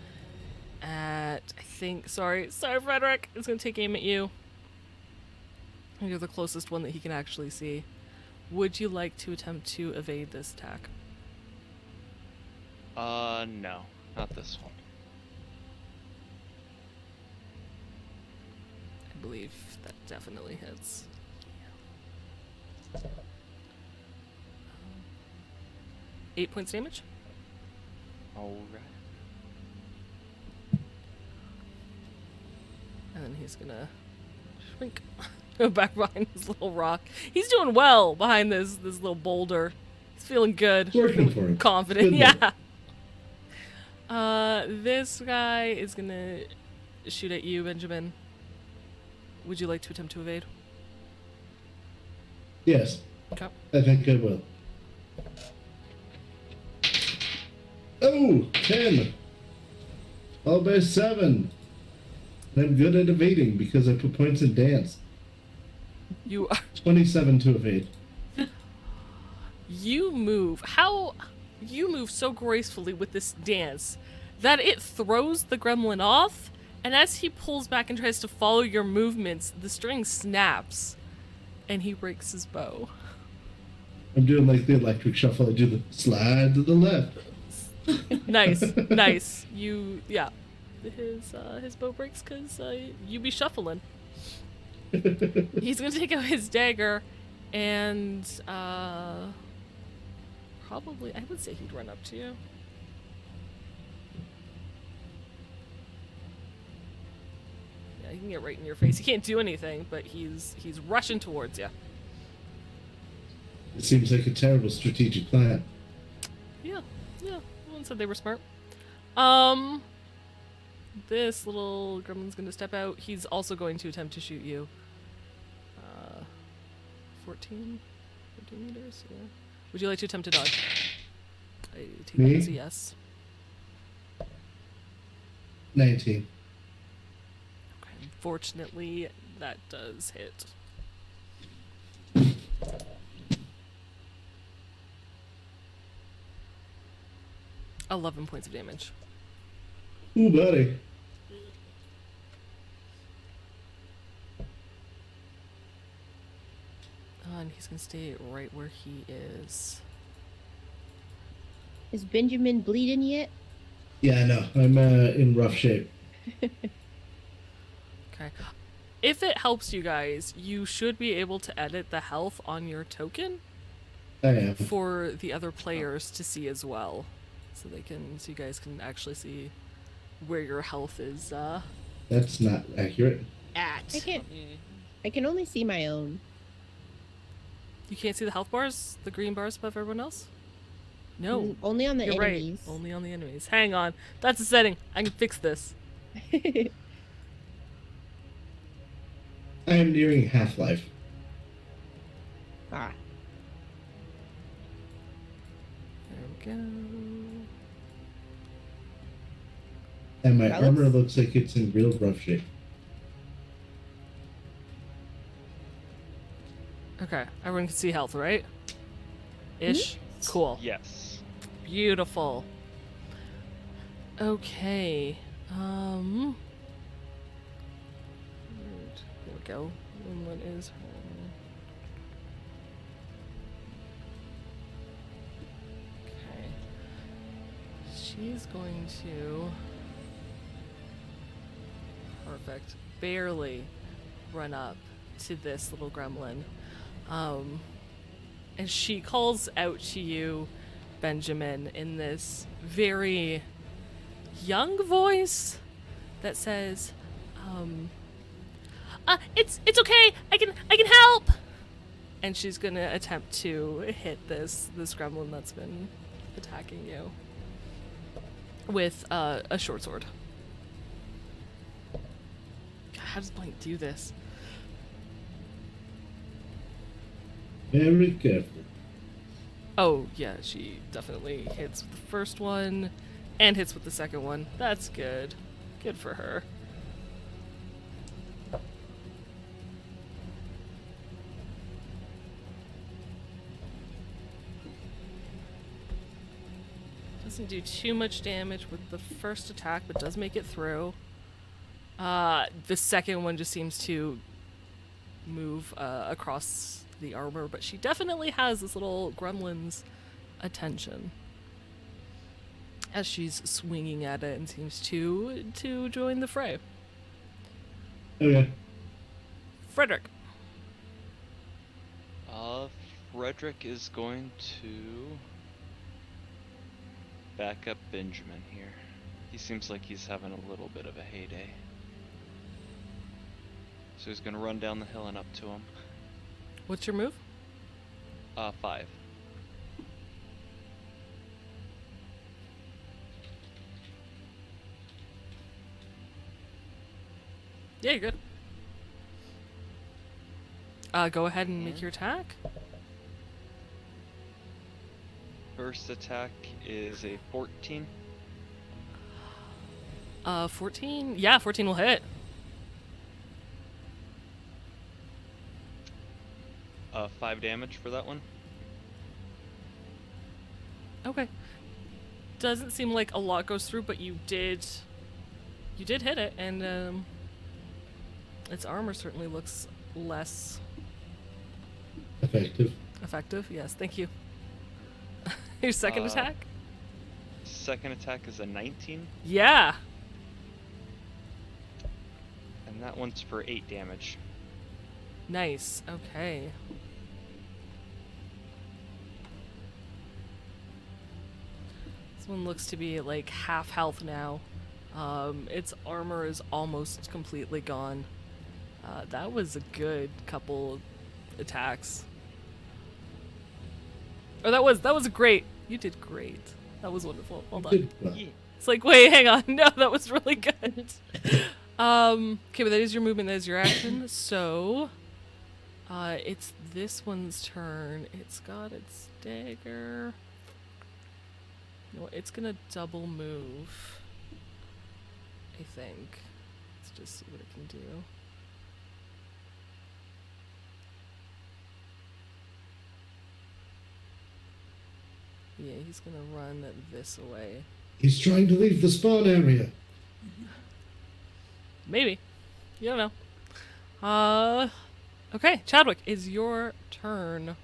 at... I think... Sorry, Frederick! He's gonna take aim at you. And you're the closest one that he can actually see. Would you like to attempt to evade this attack? No, not this one. I believe that definitely hits. 8 points damage. Alright. And then he's gonna shrink. Go back behind this little rock. He's doing well behind this little boulder. He's feeling good. It's working for him. Confident, Good yeah. This guy is gonna shoot at you, Benjamin. Would you like to attempt to evade? Yes, Okay. I think I will. Oh, 10. All by 7. And I'm good at evading because I put points in dance. You are 27 to evade. You move so gracefully with this dance that it throws the gremlin off, and as he pulls back and tries to follow your movements, the string snaps and he breaks his bow. I'm doing like the electric shuffle. I do the slide to the left. Nice. Nice. his bow breaks because you be shuffling. He's gonna take out his dagger, and probably I would say he'd run up to you. Yeah, he can get right in your face. He can't do anything, but he's rushing towards you. It seems like a terrible strategic plan. Yeah. No one said they were smart. This little gremlin's gonna step out. He's also going to attempt to shoot you. 14 meters? Yeah. Would you like to attempt to dodge? I take that as a yes. 19. Okay. Unfortunately, that does hit. $11 points of damage. Ooh, buddy. And he's gonna stay right where he is. Is Benjamin bleeding yet? Yeah, I know. I'm in rough shape. Okay. If it helps you guys, you should be able to edit the health on your token I am. for the other players to see as well. So you guys can actually see where your health is That's not accurate. at. I can only see my own. You can't see the health bars, the green bars above everyone else? No. Only on the You're enemies. right. Only on the enemies. Hang on. That's a setting. I can fix this. I am nearing half-life. Ah. There we go. And my That armor looks- looks like it's in real rough shape. Okay. Everyone can see health, right? Ish? Cool. Yes. Beautiful. Okay. There we go. And what is her? Okay. She's going to. Perfect. Barely run up to this little gremlin. And she calls out to you, Benjamin, in this very young voice that says, it's okay, I can help. And she's gonna attempt to hit this gremlin that's been attacking you with a short sword. God, how does Blank do this? Very careful. Oh, yeah, she definitely hits with the first one and hits with the second one. That's good. Good for her. Doesn't do too much damage with the first attack, but does make it through. The second one just seems to move across the armor, but she definitely has this little gremlin's attention as she's swinging at it and seems to join the fray. Okay. Frederick. Frederick is going to back up Benjamin here. He seems like he's having a little bit of a heyday. So he's gonna run down the hill and up to him. What's your move? 5. Yeah, you're good. Go ahead and make your attack. First attack is a 14. 14? Yeah, 14 will hit. 5 damage for that one. Okay. Doesn't seem like a lot goes through, but you did hit it, and its armor certainly looks less Effective. effective. Yes, thank you. Your second attack? Second attack is a 19. Yeah. And that one's for 8 damage. Nice. Okay. This one looks to be like half health now. Its armor is almost completely gone. That was a good couple attacks. Or that was great. You did great. That was wonderful. Hold on. Good. Well, It's like, wait, hang on. No, that was really good. Okay, but that is your movement, that is your action. So, it's this one's turn. It's got its dagger. You know what, it's gonna double move. I think. Let's just see what it can do. Yeah, he's gonna run this way. he's trying to leave the spawn area. Maybe. You don't know. Okay, Chadwick, is your turn.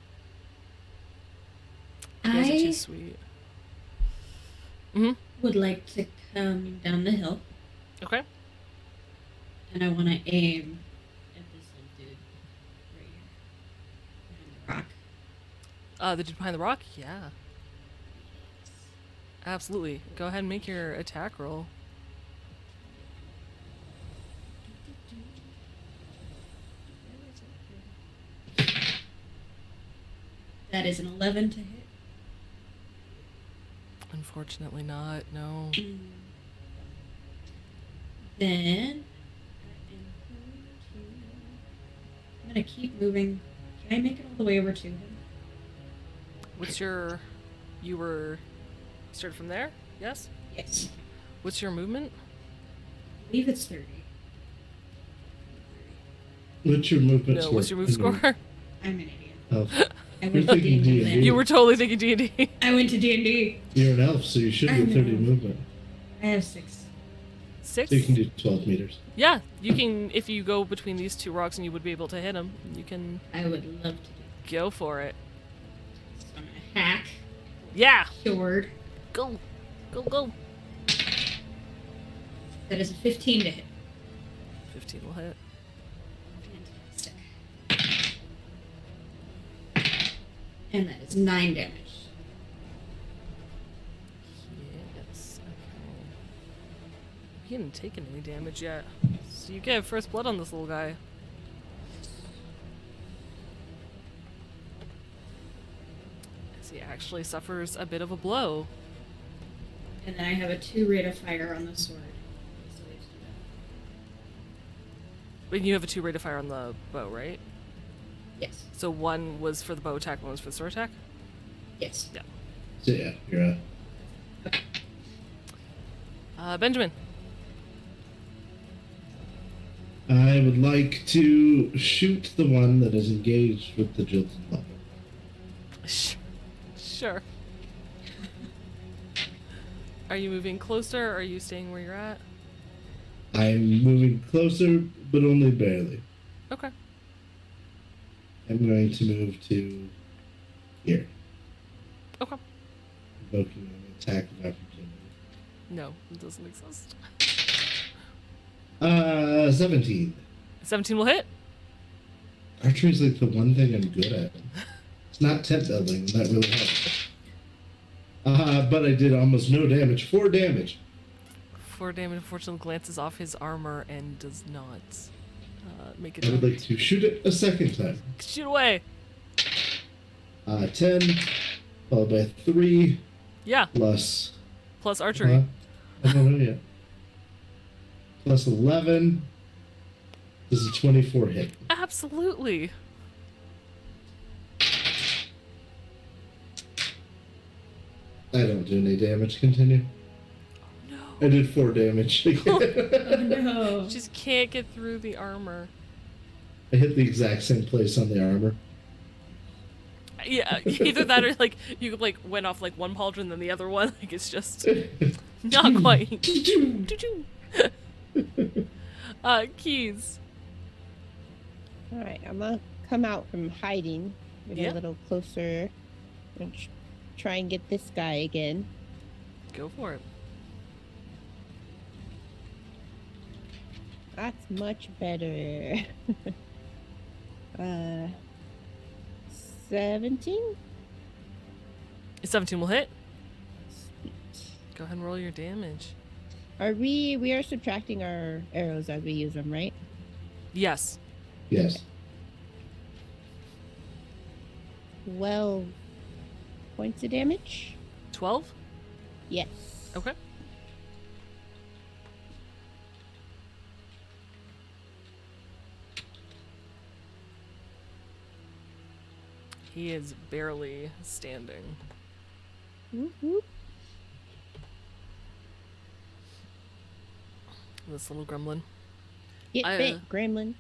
You guys are too I sweet. Mm-hmm. would like to come down the hill, Okay. and I want to aim at this little dude right here behind the rock. The dude behind the rock? Yeah. Absolutely. Go ahead and make your attack roll. That is an 11 to hit. Unfortunately not, no. Then I'm gonna keep moving. Can I make it all the way over to him? What's your... You were... Started from there? Yes? Yes. What's your movement? I believe it's 30. What's your movement No, score? what's your move score? I'm an idiot. Oh, I You're went to thinking D&D D&D. then. You were totally thinking D&D. I went to D&D. you're an elf, so you should I get 30 know. movement. I have 6. 6? So you can do 12 meters. Yeah, you can... If you go between these two rocks and you would be able to hit them, you can I would love to do go for it. this. So I'm gonna hack. Yeah! Sword. Go! Go, go! That is a 15 to hit. 15 will hit. Fantastic. And that is 9 damage. Yes, okay. He hasn't taken any damage yet. So you get first blood on this little guy. As he actually suffers a bit of a blow. And then I have a 2 rate of fire on the sword. So we have to do that. But you have a 2 rate of fire on the bow, right? Yes. So one was for the bow attack, one was for the sword attack? Yes. Yeah. So yeah, you're Benjamin. I would like to shoot the one that is engaged with the Jilted Level. Sure. Are you moving closer or are you staying where you're at? I'm moving closer, but only barely. Okay. I'm going to move to here, Okay. invoking an attack of opportunity. No, it doesn't exist. 17. 17 will hit. Archery's like the one thing I'm good at. It's not tent building, and that really helps. But I did almost no damage. 4 damage. 4 damage, unfortunately, glances off his armor and does not make it. I would like to shoot it a second time. Shoot away. 10, followed by 3, Yeah, plus... plus archery. I don't know yet. Plus 11. This is a 24 hit. Absolutely. I don't do any damage. Continue. No. I did 4 damage. Oh no. Just can't get through the armor. I hit the exact same place on the armor. Yeah, either that or like you like went off like one pauldron then the other one. Like it's just not quite. Choo-choo. Keys. All right, I'm gonna come out from hiding, get Yeah. a little closer, and try and get this guy again. Go for it. That's much better. 17? 17 will hit. Sweet. Go ahead and roll your damage. Are we are subtracting our arrows as we use them, right? Yes. Yes. 12 points of damage? 12? Yes. Okay. He is barely standing. Whoop, whoop. This little gremlin. Get bit, gremlin.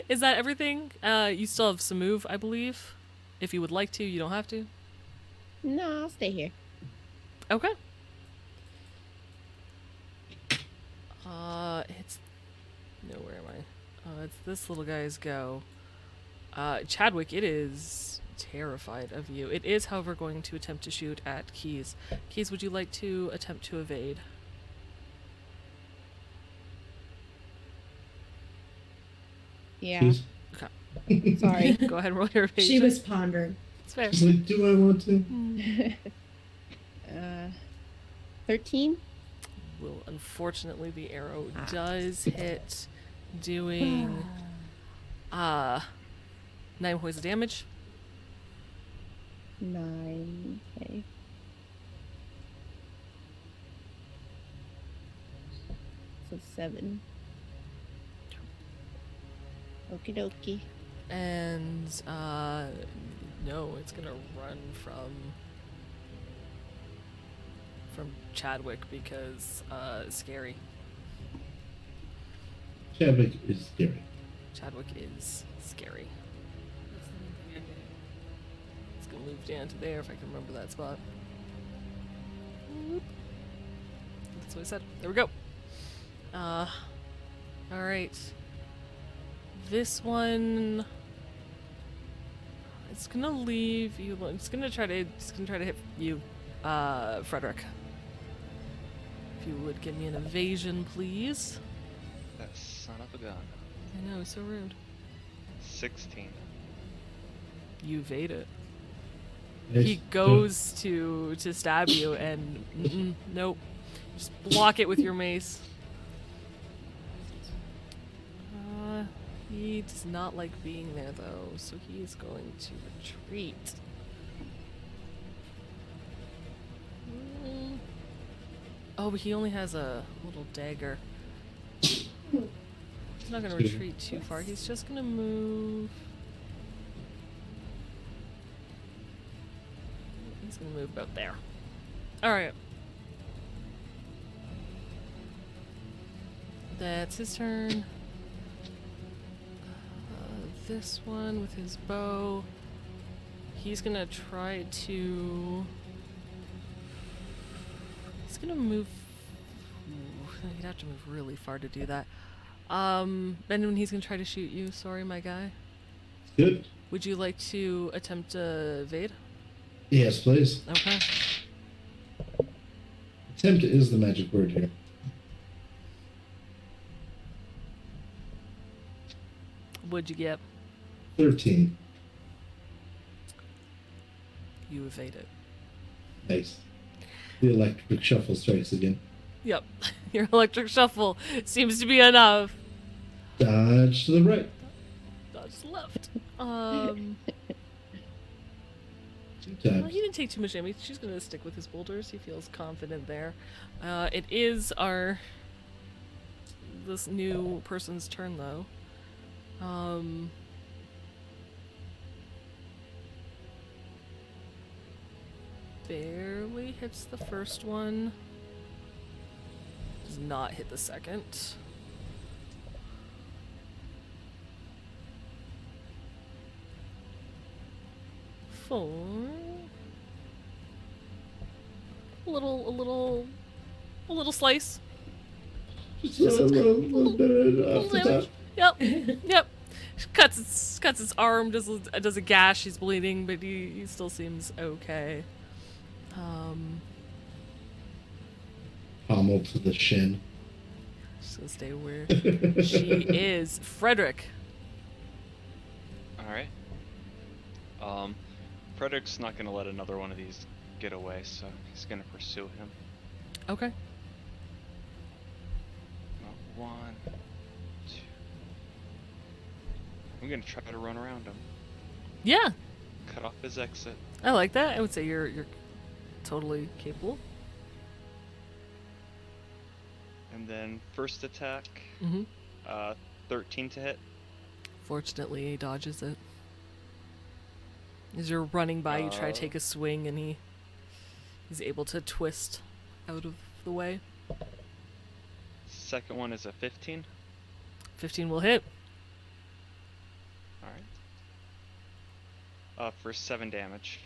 Is that everything? You still have some move, I believe. If you would like to, you don't have to. No, I'll stay here. Okay. It's no, where am I? It's this little guy's go. Chadwick, it is terrified of you. It is, however, going to attempt to shoot at Keys. Keys, would you like to attempt to evade? Yeah. She's, Sorry. Go ahead and roll your evasion. She was pondering. It's fair. she's like, do I want to? 13? Well, unfortunately, the arrow does hit, doing 9 points of damage. 9. Okay. So 7. Okie dokie. And no, it's gonna run from Chadwick because scary. Chadwick is scary. Chadwick is scary. It's gonna move down to there if I can remember that spot. Whoop. That's what I said. There we go. All right. This one, it's gonna leave you. It's gonna try to hit you, Frederick. If you would give me an evasion, please. That son of a gun. I know, so rude. 16. You evade it. Nice. He goes to stab you, and nope. Just block it with your mace. He does not like being there, though, so he is going to retreat. Oh, but he only has a little dagger. He's not going to retreat too far. He's just going to move. He's going to move about there. Alright. That's his turn. This one with his bow. He's gonna try to. He's gonna move. Ooh, he'd have to move really far to do that. Benjamin, he's gonna try to shoot you. Sorry, my guy. Good. Would you like to attempt to evade? Yes, please. Okay. Attempt is the magic word here. What'd you get? 13. You evade it. Nice. The electric shuffle strikes again. Yep. Your electric shuffle seems to be enough. Dodge to the right. Dodge left. 2 Well, times. he didn't take too much damage. She's gonna stick with his boulders. He feels confident there. It is this new person's turn, though. Barely hits the first one. Does not hit the second. Four. A little slice. Just a little bit off the top. Yep. Cuts his arm, does a gash. He's bleeding, but he still seems okay. Pommel to the shin. Just gonna stay where she is. Frederick. All right. Frederick's not gonna let another one of these get away, so he's gonna pursue him. Okay. One, two. I'm gonna try to run around him. Yeah, Cut off his exit. I like that. I would say you're totally capable. And then first attack, Mm-hmm. 13 to hit. Fortunately, he dodges it. As you're running by, you try to take a swing, and he's able to twist out of the way. Second one is a 15. 15 will hit. All right. For 7 damage.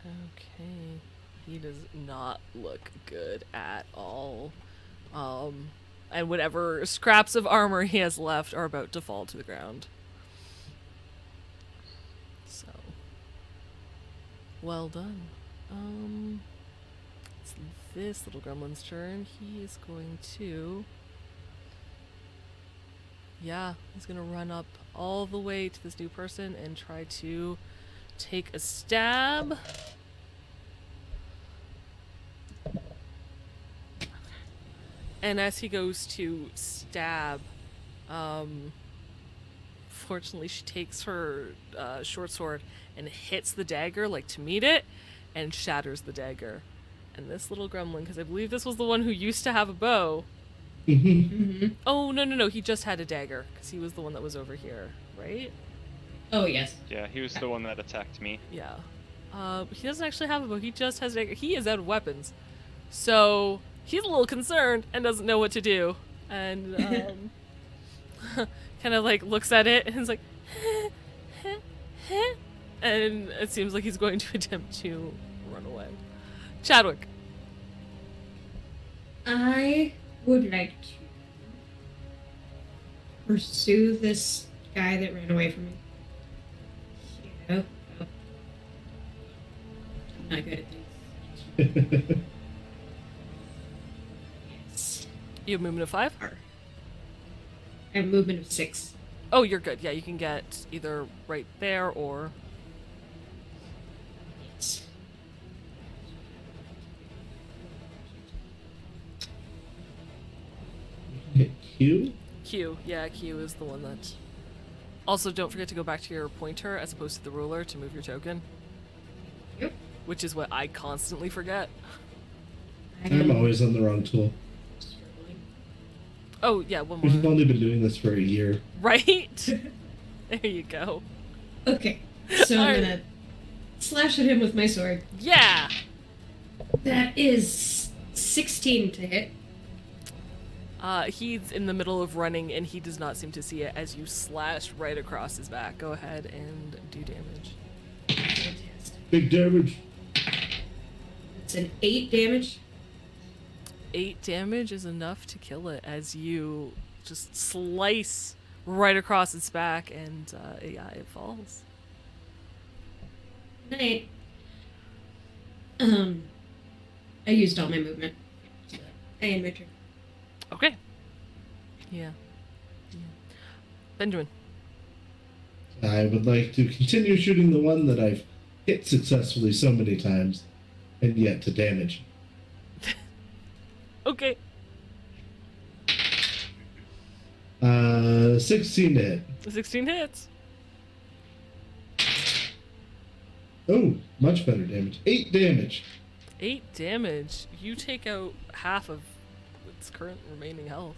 Okay. He does not look good at all. And whatever scraps of armor he has left are about to fall to the ground. So, well done. It's this little gremlin's turn. He is going to... Yeah, he's going to run up all the way to this new person and try to take a stab. And as he goes to stab, fortunately she takes her short sword and hits the dagger, like to meet it, and shatters the dagger. And this little gremlin, because I believe this was the one who used to have a bow. Oh, no, he just had a dagger, because he was the one that was over here, right? Oh, yes. Yeah, he was the one that attacked me. Yeah. He doesn't actually have a bow, he just has a dagger. He is out of weapons. So... he's a little concerned and doesn't know what to do, and kind of like looks at it and is like, and it seems like he's going to attempt to run away. Chadwick. I would like to pursue this guy that ran away from me. Oh. I'm not good at things. Yes. You have movement of 5? I have movement of 6. Oh, you're good. Yeah, you can get either right there or... Yes. Hit Q? Q. Yeah, Q is the one that... Also, don't forget to go back to your pointer as opposed to the ruler to move your token. Yep. Which is what I constantly forget. I'm always on the wrong tool. struggling. Oh, yeah, one We've more. only been doing this for a year. Right? There you go. Okay, so I'm Alright. gonna slash at him with my sword. Yeah! That is 16 to hit. He's in the middle of running and he does not seem to see it as you slash right across his back. Go ahead and do damage. Fantastic. Big damage. It's an 8 damage. 8 damage is enough to kill it as you just slice right across its back and, yeah, it falls. Night. I used all my movement. So I end my turn. Okay. Yeah. Benjamin. I would like to continue shooting the one that I've hit successfully so many times and yet to damage. Okay. 16 to hit. 16 hits. Oh, much better damage. 8 damage. 8 damage. You take out half of its current remaining health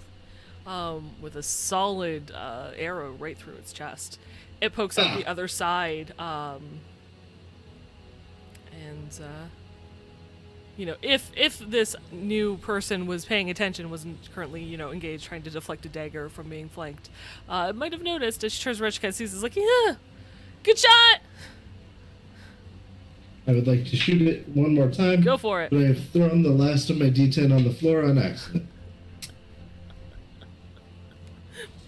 with a solid arrow right through its chest. It pokes out the other side, and you know, if this new person was paying attention, wasn't currently, you know, engaged trying to deflect a dagger from being flanked, it might have noticed as she turns around, she kind of sees, is like, yeah, good shot. I would like to shoot it one more time. Go for it. But I have thrown the last of my D10 on the floor on accident.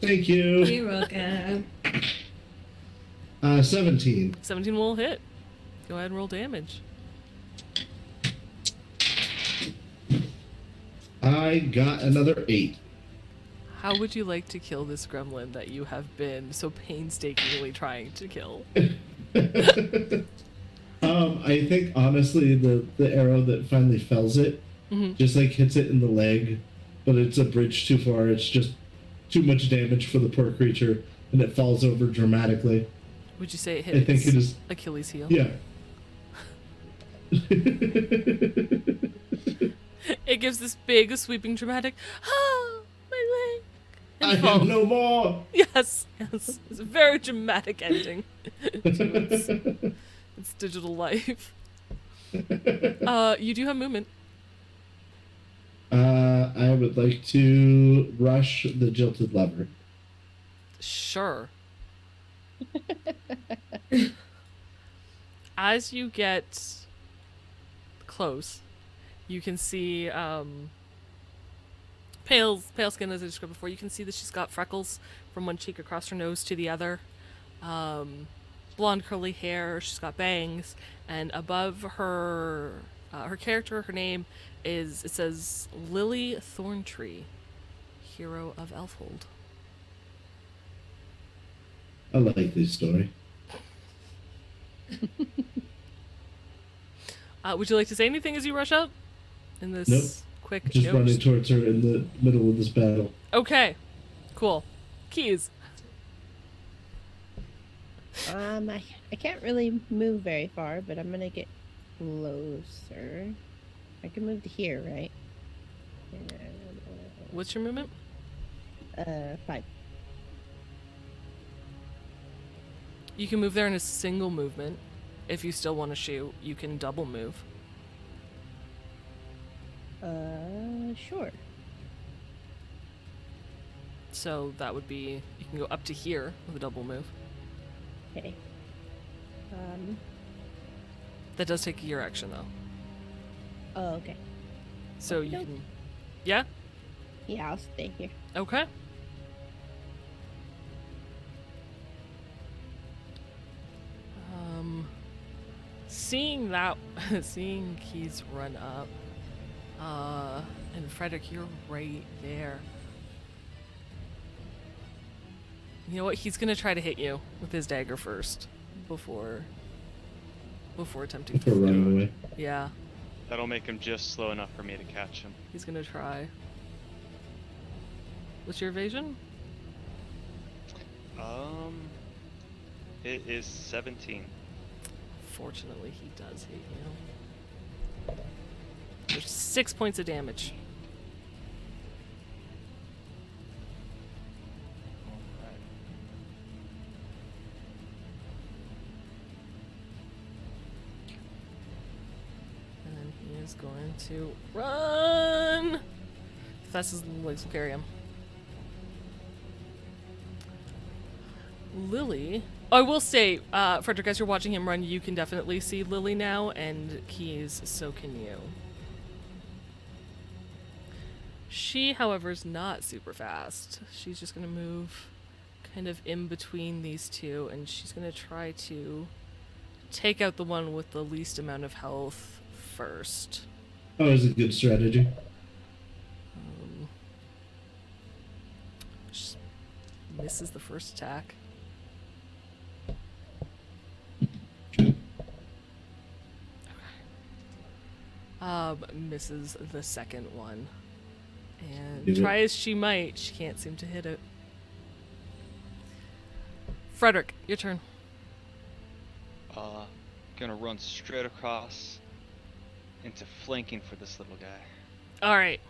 Thank you. You're welcome. 17. 17 will hit. Go ahead and roll damage. I got another 8. How would you like to kill this gremlin that you have been so painstakingly trying to kill? I think honestly the arrow that finally fells it just like hits it in the leg, but it's a bridge too far. It's just too much damage for the poor creature, and it falls over dramatically. Would you say it hit I think it is. Achilles' heel? Yeah. It gives this big, sweeping, dramatic, ah, my leg. I And have falls. no more. Yes. It's a very dramatic ending to its digital life. You do have movement. I would like to rush the jilted lever. Sure. As you get close, you can see pale skin, as I described before. You can see that she's got freckles from one cheek across her nose to the other. Blonde curly hair. She's got bangs, and above her her character, her name it says Lily Thorntree, hero of Elfhold. I like this story. Would you like to say anything as you rush out in this Nope. quick? Just nope. running towards her in the middle of this battle. Okay, cool. Keys. I can't really move very far, but I'm gonna get closer. I can move to here, right? What's your movement? 5. You can move there in a single movement. If you still want to shoot, you can double move. Sure. So that would be, you can go up to here with a double move. Okay. That does take your action though. Oh, okay. So you Okey-doke. can, yeah? Yeah, I'll stay here. Okay. Seeing that, seeing Keys run up, and Frederick, you're right there. You know what? He's gonna try to hit you with his dagger first, before attempting Before to. running away. Yeah, That'll make him just slow enough for me to catch him. he's gonna try. What's your evasion? It is 17. Fortunately, he does hit you. There's 6 points of damage. Alright. And then he is going to run! Fast as his legs will carry him. Lily. Oh, I will say, Frederick, as you're watching him run, you can definitely see Lily now, and Keys, so can you. She, however, is not super fast. She's just going to move kind of in between these two, and she's going to try to take out the one with the least amount of health first. Always a good strategy. Just misses the first attack. Misses the second one. And Do it. try as she might, she can't seem to hit it. Frederick, your turn. Gonna run straight across into flanking for this little guy. Alright.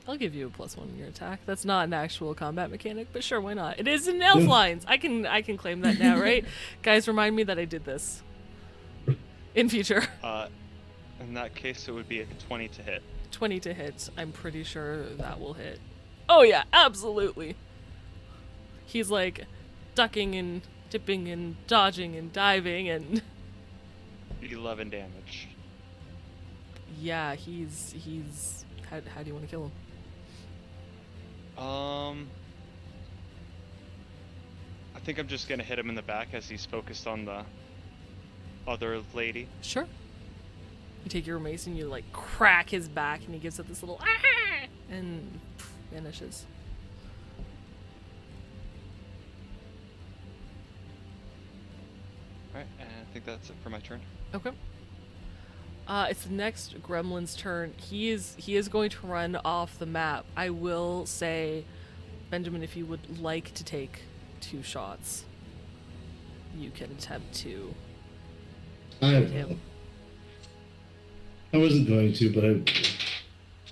I'll give you a +1 in your attack. That's not an actual combat mechanic, but sure, why not? It is in Elflines. I can claim that now, right? Guys, remind me that I did this. In future. In that case, it would be a 20 to hit. 20 to hit. I'm pretty sure that will hit. Oh yeah, absolutely. He's like ducking and dipping and dodging and diving and 11 damage. yeah, he's how do you want to kill him? I think I'm just gonna hit him in the back as he's focused on the other lady. Sure. You take your mace and you like crack his back, and he gives up this little ah! And vanishes. Alright, and I think that's it for my turn. Okay. It's the next gremlin's turn. He is going to run off the map. I will say, Benjamin, if you would like to take 2 shots, you can attempt to I hit will. him. I wasn't going to, but I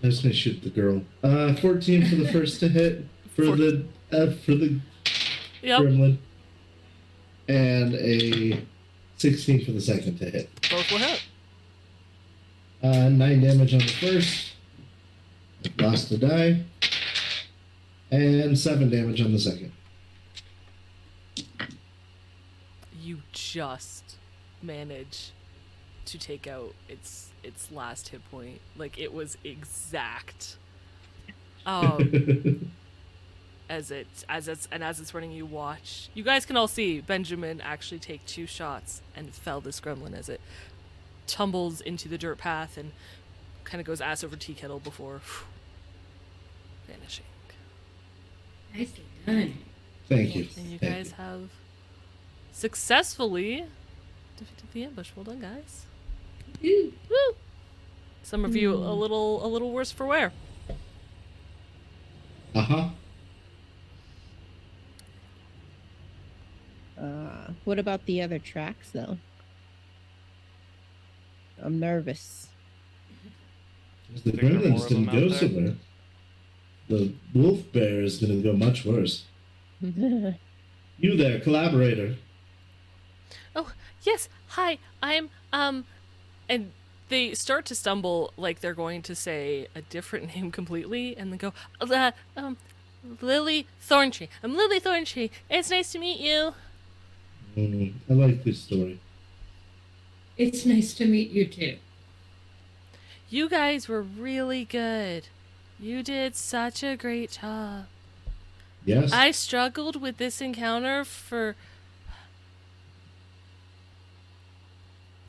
was going to shoot the girl. 14 for the first to hit for the Yep, gremlin, and a 16 for the second to hit. both will hit. 9 damage on the first. Lost a die. And 7 damage on the second. You just manage to take out its last hit point. Like, it was exact. As it's running, you watch. You guys can all see Benjamin actually take 2 shots and fell this gremlin as it tumbles into the dirt path and kind of goes ass over tea kettle before vanishing. Nicely done. Thank you. And you Thank guys you. have successfully defeated the ambush. Well done, guys. Ooh. Woo! Some of you a little worse for wear. Uh-huh. What about the other tracks, though? I'm nervous. The Think there are more gremlins of didn't them go out so there? well. The wolf bear is going to go much worse. You there, collaborator. Oh, yes. Hi. I'm and they start to stumble like they're going to say a different name completely, and they go, Lily Thorntree. I'm Lily Thorntree. It's nice to meet you. I like this story. It's nice to meet you too. You guys were really good. You did such a great job. Yes? I struggled with this encounter for...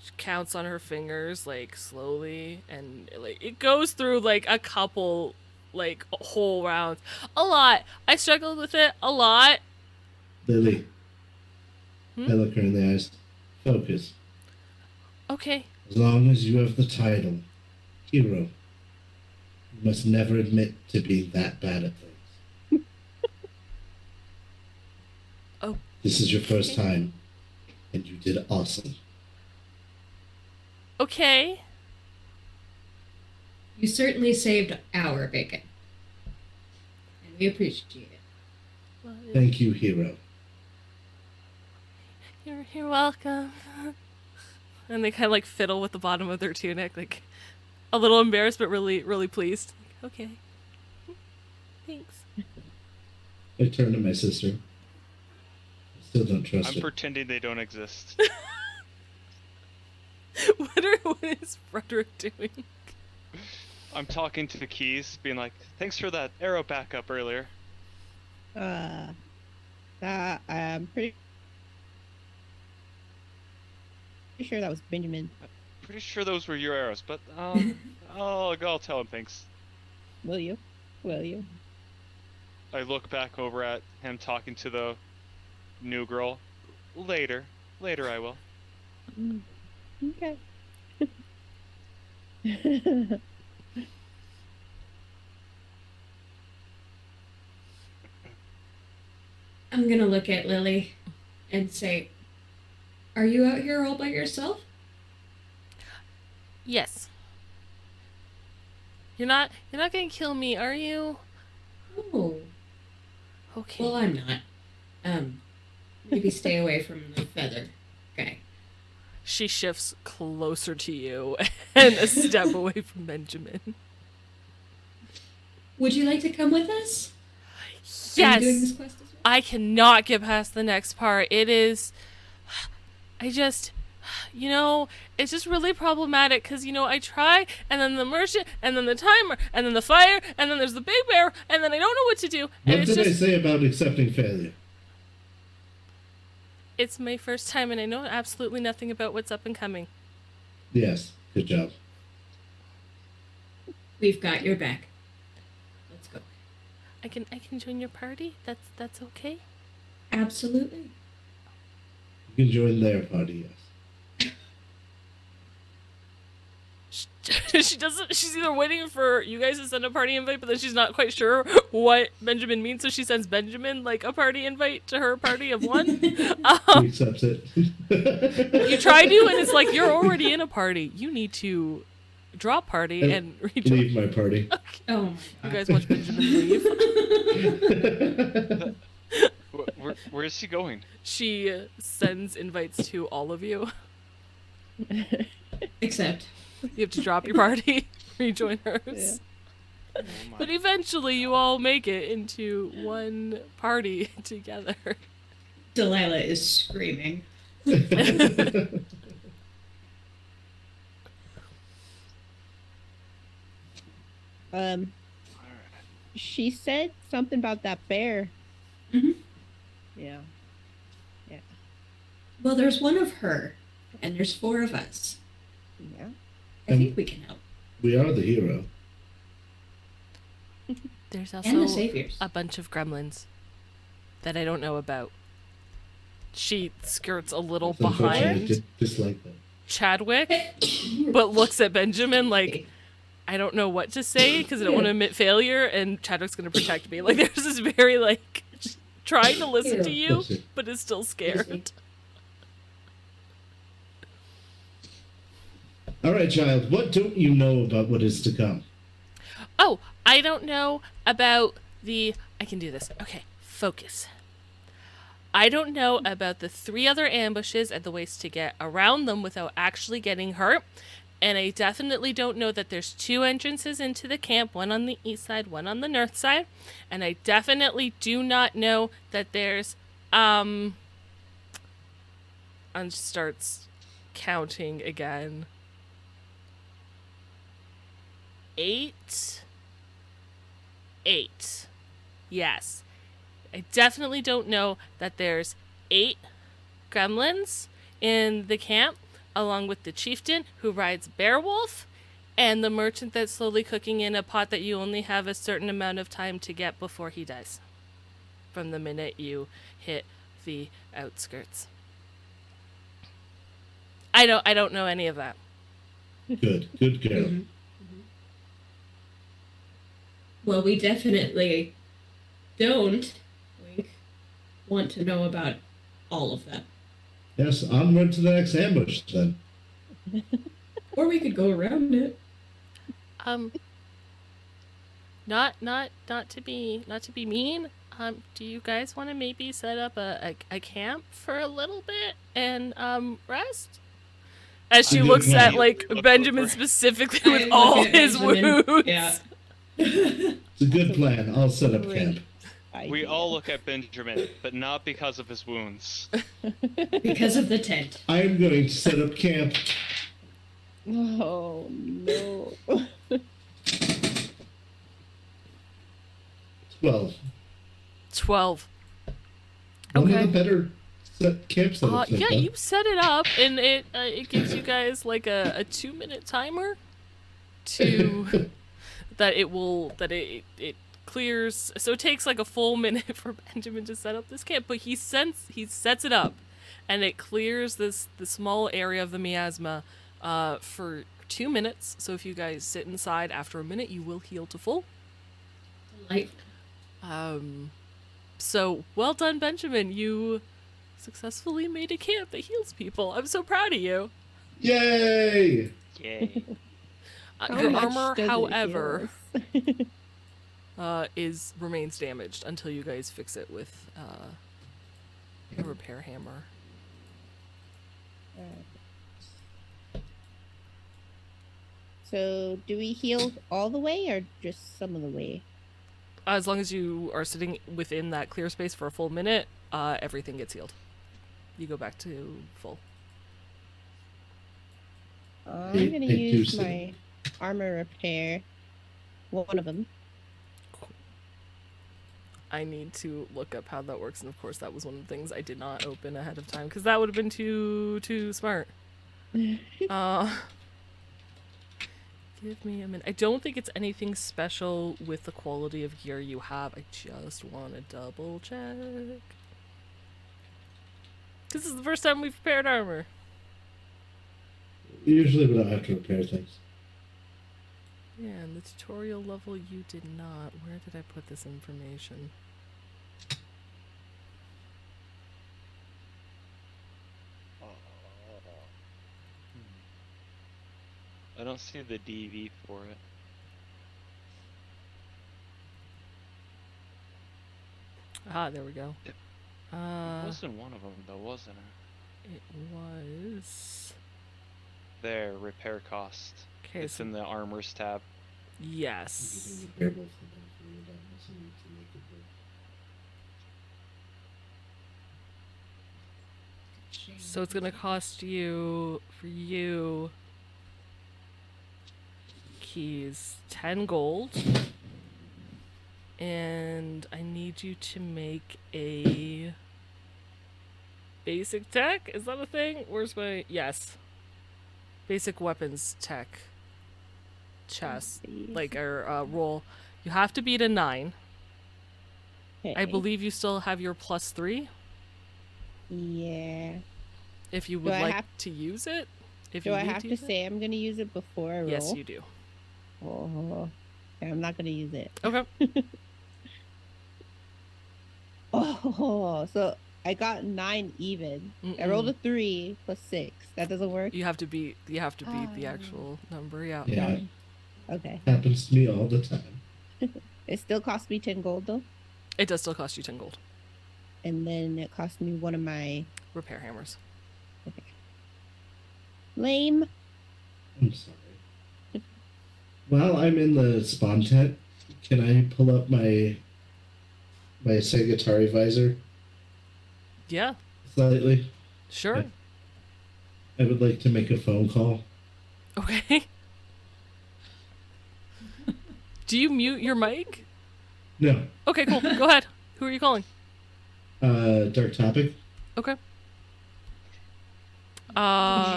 She counts on her fingers, like, slowly, and, like, it goes through, like, a couple, like, whole rounds. A lot. I struggled with it a lot. Lily. Hmm? I look her in the eyes. Focus. Okay. As long as you have the title, hero, you must never admit to being that bad at things. Oh. This is your first time, and you did awesome. Okay. You certainly saved our bacon. And we appreciate it. Well, Thank you, hero. You're welcome. And they kind of like fiddle with the bottom of their tunic, like a little embarrassed but really, really pleased. Like, okay. Thanks. I turn to my sister. I still don't trust I'm her. pretending they don't exist. What is Frederick doing? I'm talking to the keys, being like, thanks for that arrow backup earlier. I'm pretty sure that was Benjamin. Pretty sure those were your arrows, but I'll tell him thanks. Will you? Will you? I look back over at him talking to the new girl. Later I will. Okay. I'm gonna look at Lily and say, are you out here all by yourself? Yes. You're not gonna kill me, are you? Oh. Okay. Well, I'm not. Maybe stay away from the feather guy. She shifts closer to you and a step away from Benjamin. Would you like to come with us? Are you doing this Yes. quest as well? I cannot get past the next part. It is... it's just really problematic because, I try, and then the merchant, and then the timer, and then the fire, and then there's the big bear, and then I don't know what to do. And What it's did I just... say about accepting failure? It's my first time, and I know absolutely nothing about what's up and coming. Yes, good job. We've got your back. Let's go. I can join your party. That's okay. Absolutely. You can join their party, yes. She doesn't. She's either waiting for you guys to send a party invite, but then she's not quite sure what Benjamin means, so she sends Benjamin like a party invite to her party of one. He accepts it. You try to, and it's like you're already in a party. You need to drop party and rejoin. Leave my party. Oh my You god. guys watch Benjamin leave. Where is he going? She sends invites to all of you. Except. You have to drop your party, rejoin hers. Oh my. But eventually, you all make it into one party together. Delilah is screaming. She said something about that bear. Mhm. Yeah. Well, there's one of her, and there's 4 of us. Yeah. I think we can help. We are the hero. There's And the also saviors. a bunch of gremlins that I don't know about. She skirts a little It's unfortunate, I behind dislike them. Chadwick, but looks at Benjamin like, I don't know what to say because I don't want to admit failure, and Chadwick's going to protect me. Like, there's this very, like, trying to listen to you, but is still scared. All right, child. What don't you know about what is to come? Oh, I don't know about the... I can do this. Okay, focus. I don't know about the 3 other ambushes and the ways to get around them without actually getting hurt. And I definitely don't know that there's 2 entrances into the camp, one on the east side, one on the north side. And I definitely do not know that there's... And starts counting again. 8. Yes. I definitely don't know that there's 8 gremlins in the camp, along with the chieftain who rides Beowulf, and the merchant that's slowly cooking in a pot that you only have a certain amount of time to get before he dies. From the minute you hit the outskirts. I don't know any of that. Good girl. Mhm. Well, we definitely don't want to know about all of that. Yes, onward to the next ambush then. Or we could go around it. Not to be mean. Do you guys want to maybe set up a camp for a little bit and rest? As she I do looks agree. at like Look Benjamin over. specifically I with look all at his Benjamin. wounds. Yeah. It's a good plan. I'll set up camp. We all look at Benjamin, but not because of his wounds. Because of the tent. I am going to set up camp. Oh no. 12. 12. One Okay. of the better camp setups. Yeah, I've done. you set it up, and it gives you guys like a 2-minute timer to it clears. So it takes like a full minute for Benjamin to set up this camp, but he sets it up, and it clears the small area of the miasma for 2 minutes. So if you guys sit inside after a minute, you will heal to full. Delightful. So well done, Benjamin. You successfully made a camp that heals people. I'm so proud of you. Yay! Yay. How Your much armor, does it however, heal us? remains damaged until you guys fix it with a repair hammer. So, do we heal all the way or just some of the way? As long as you are sitting within that clear space for a full minute, everything gets healed. You go back to full. I'm Hey- gonna hey, use Tuesday. my armor repair. One of them. I need to look up how that works, and of course that was one of the things I did not open ahead of time because that would have been too smart. If Give me a minute. I don't think it's anything special with the quality of gear you have. I just want to double check. This is the first time we've paired armor. Usually we don't have to repair things. Yeah, and the tutorial level you did not. Where did I put this information? I don't see the DV for it. Ah, there we go. It Uh, wasn't one of them though, wasn't it? it was. There, repair cost. Okay, It's so in the armors tab. yes. Repair both of them for you, that doesn't need to make it work. So it's gonna cost you, for you, keys, 10 gold. And I need you to make a basic tech? Is that a thing? Where's my... Yes. Basic weapons tech. Chest. Like, or, roll. You have to beat a 9. I Okay. believe you still have your +3. Yeah. If you Do would I like have- to use it. If Do you I need have to use it. say I'm gonna use it before I roll? Yes, you do. Oh, okay, I'm not gonna use it. Okay. Oh, so I got 9 even. I rolled a Mm-mm. 3 plus 6. That doesn't work. You have to beat the actual number, yeah. Yeah, Okay. happens to me all the time. It still cost me 10 gold though, It does still cost you 10 gold. and then it cost me one of my Repair hammers. lame. I'm sorry. While I'm in the spawn tent, can I pull up my Segatari visor Yeah, slightly? sure. I would like to make a phone call. Okay. Do you mute your mic? No. Okay, cool. Go ahead. Who are you calling? Dark topic. Okay.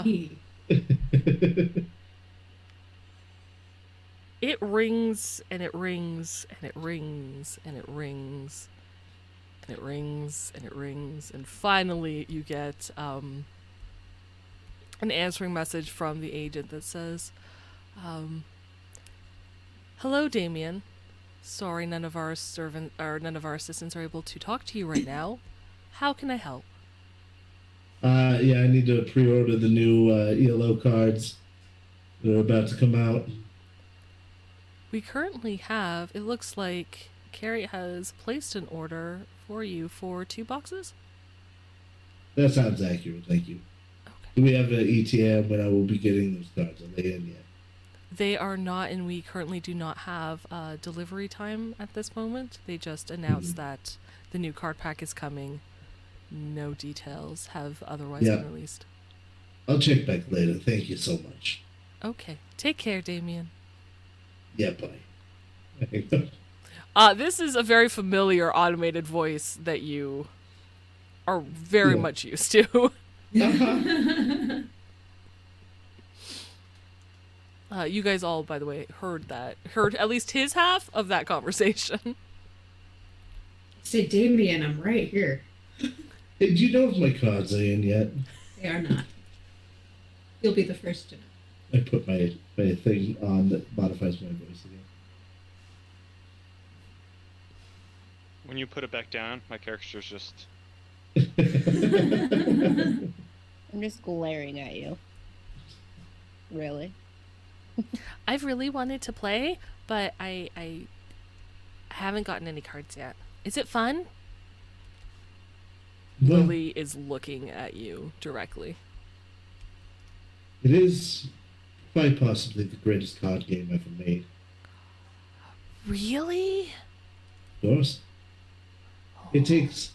Gee. It rings and it rings and it rings and it rings and it rings and it rings and finally you get an answering message from the agent that says, "Hello, Damien. Sorry, none of our assistants are able to talk to you right now. How can I help?" Yeah, I need to pre-order the new ELO cards. They're about to come out. We currently have, it looks like Carrie has placed an order for you for 2 boxes. That sounds accurate. Thank you. Okay. Do we have an ETA when I will be getting those cards? Are they in yet? They are not, and we currently do not have delivery time at this moment. They just announced that the new card pack is coming. No details have otherwise Yeah. been released. I'll check back later. Thank you so much. Okay. Take care, Damien. Yeah, bye. This is a very familiar automated voice that you are very Yeah. much used to. You guys all, by the way, heard at least his half of that conversation. Say, Damien, I'm right here. Hey, do you know if my cards are in yet? They are not. You'll be the first to know. I put my thing on that modifies my voice again. When you put it back down, my character's just... I'm just glaring at you. Really? I've really wanted to play, but I haven't gotten any cards yet. Is it fun? Well, Lily is looking at you directly. it is quite possibly the greatest card game ever made. Really? Of course. It takes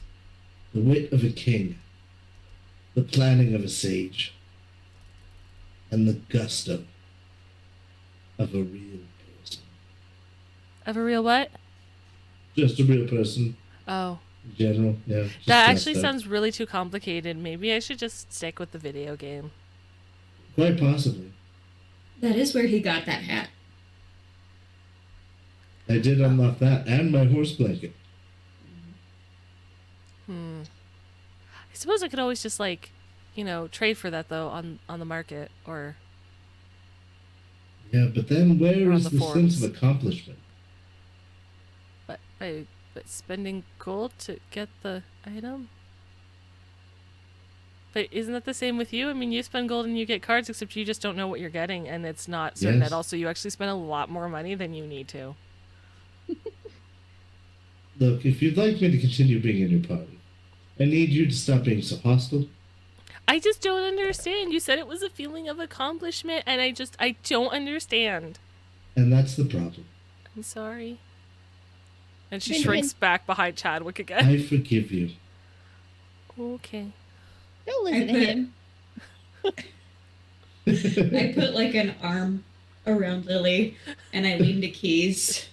the wit of a king, the planning of a sage, and the gusto of a real person. Of a real what? Just a real person Oh. in general. Yeah. just That dressed actually up. sounds really too complicated. Maybe I should just stick with the video game. Quite possibly. That is where he got that hat. I did unlock that and my horse blanket. I suppose I could always just like, trade for that though on the market or Yeah, but then where Or on is the the sense forums. of accomplishment? but spending gold to get the item. But isn't that the same with you? I mean, you spend gold and you get cards, except you just don't know what you're getting, and it's not certain Yes. that also you actually spend a lot more money than you need to. Look, if you'd like me to continue being in your party, I need you to stop being so hostile. I just don't understand. You said it was a feeling of accomplishment, and I don't understand. And that's the problem. I'm sorry. And she Benjamin. shrinks back behind Chadwick again. I forgive you. Okay. Don't listen to put- him. I put like an arm around Lily and I lean to Keys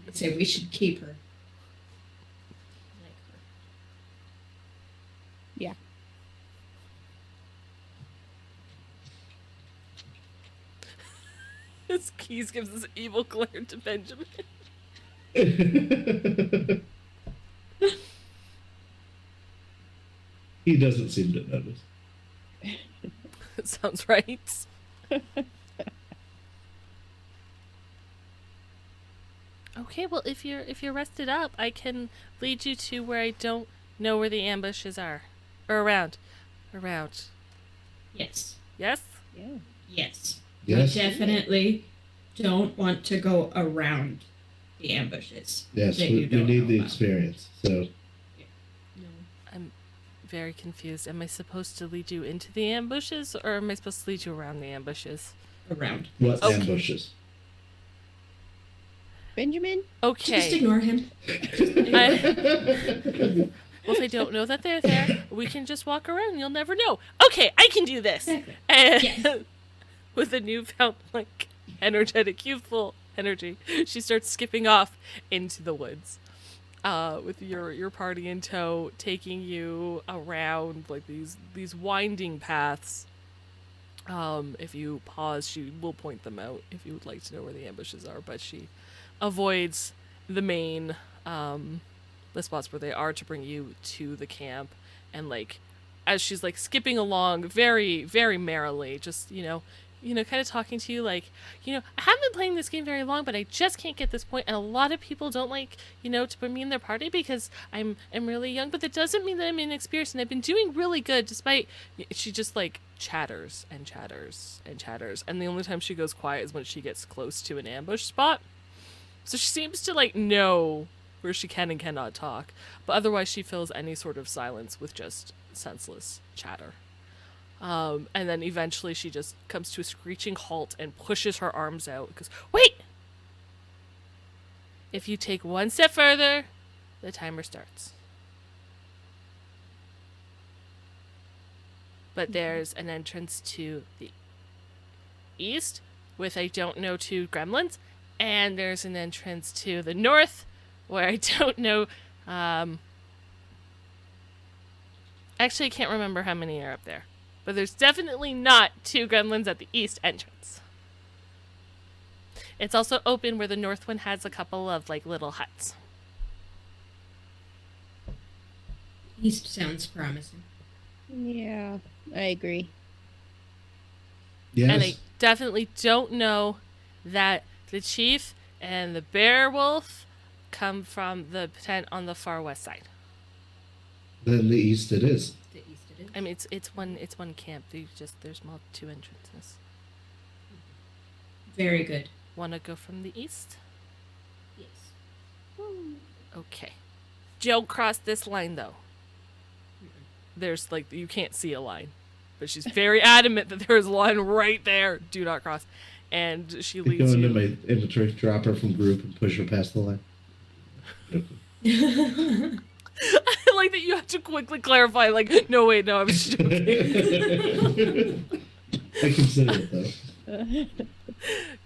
and say we should keep her. I like her. Yeah. This Keys gives this evil glare to Benjamin. He doesn't seem to notice. Sounds right. Okay, well if you're rested up, I can lead you to where I don't know where the ambushes are. Or around. Around. Yes. Yes? Yeah. Yes. Yes? I definitely don't want to go around the ambushes. Yes, that we you don't need know the about. experience. So, No. I'm very confused. Am I supposed to lead you into the ambushes or am I supposed to lead you around the ambushes? Around. what Okay. ambushes? Benjamin? Just Okay. ignore him. Well, if I don't know that they're there, we can just walk around. You'll never know. Okay, I can do this. Exactly. And Yes. with a newfound, like, energetic, youthful energy, she starts skipping off into the woods. With your party in tow, taking you around like these winding paths. If you pause, she will point them out if you would like to know where the ambushes are, but she avoids the main the spots where they are to bring you to the camp. And like as she's like skipping along very, very merrily, just kind of talking to you like, I haven't been playing this game very long, but I just can't get this point, and a lot of people don't like, to put me in their party because I'm really young, but that doesn't mean that I'm inexperienced, and I've been doing really good despite. She just like chatters and chatters and chatters, and the only time she goes quiet is when she gets close to an ambush spot. So she seems to like know where she can and cannot talk, but otherwise she fills any sort of silence with just senseless chatter. And then eventually she just comes to a screeching halt and pushes her arms out and goes, "Wait! If you take one step further, the timer starts." But there's an entrance to the east with I don't know 2 gremlins, and there's an entrance to the north where I don't know. Actually, I can't remember how many are up there. But there's definitely not 2 gremlins at the east entrance. It's also open where the north one has a couple of like little huts. East sounds promising. Yeah, I agree. Yes. And I definitely don't know that the chief and the bear wolf come from the tent on the far west side. Then the east it is. The east it is. I mean, it's one camp. There's more 2 entrances. Very good. Want to go from the east? Yes. Okay. Don't cross this line though. There's like you can't see a line, but she's very adamant that there is a line right there. Do not cross, and she I go leads into you. my inventory, drop her from group, and push her past the line. I like that you have to quickly clarify. Like, no, wait, no, I was joking. I consider it though.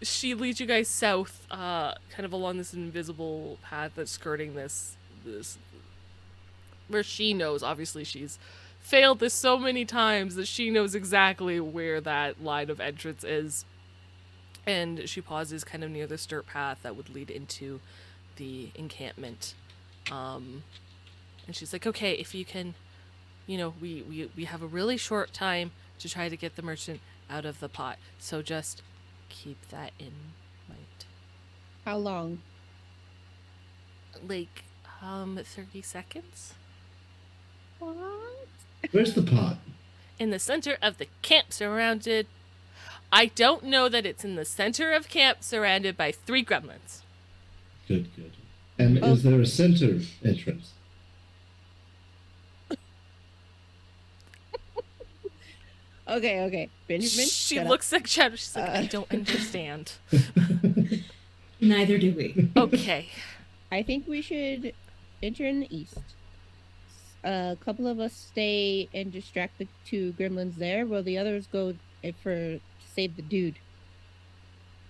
She leads you guys south, kind of along this invisible path that's skirting this, where she knows. Obviously, she's failed this so many times that she knows exactly where that line of entrance is. And she pauses kind of near the dirt path that would lead into the encampment. And she's like, okay, if you can, we have a really short time to try to get the merchant out of the pot. So just keep that in mind. How long? Like, 30 seconds? What? Where's the pot? In the center of the camp, surrounded. I don't know that it's in the center of camp, surrounded by 3 gremlins. Good. And is there a center entrance? Okay. Benjamin, She shut looks like Shadow. She's like, I don't understand. Neither do we. Okay. I think we should enter in the east. A couple of us stay and distract the 2 gremlins there, while the others go to save the dude.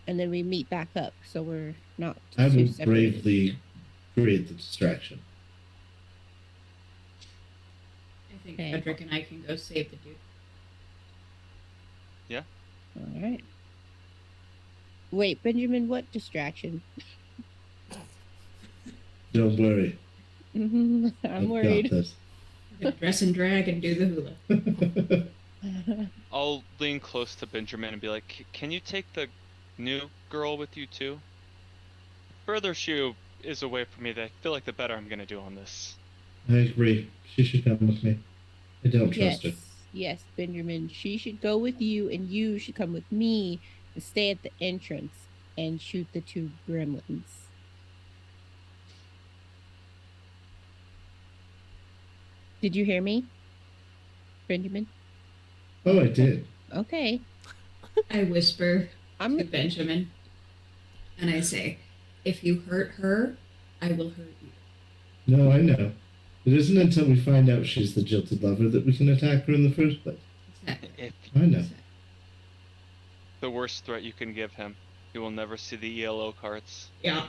And then we meet back up, so we're not I too will separated. bravely create the distraction. I think Okay. Frederick and I can go save the dude. All right. Wait, Benjamin, what distraction? Don't worry. I'm I've worried. got this. We can dress and drag and do the hula. I'll lean close to Benjamin and be like, can you take the new girl with you too? Further she is away from me, I feel like the better I'm gonna do on this. I agree. She should come with me. I don't trust her. Yes, Benjamin. She should go with you, and you should come with me and stay at the entrance and shoot the 2 gremlins. Did you hear me, Benjamin? Oh, I did. Okay. I whisper I'm to Benjamin, and I say, if you hurt her, I will hurt you. No, I know. It isn't until we find out she's the jilted lover that we can attack her in the first place. Exactly. If I know. the worst threat you can give him, he will never see the ELO cards. Yeah.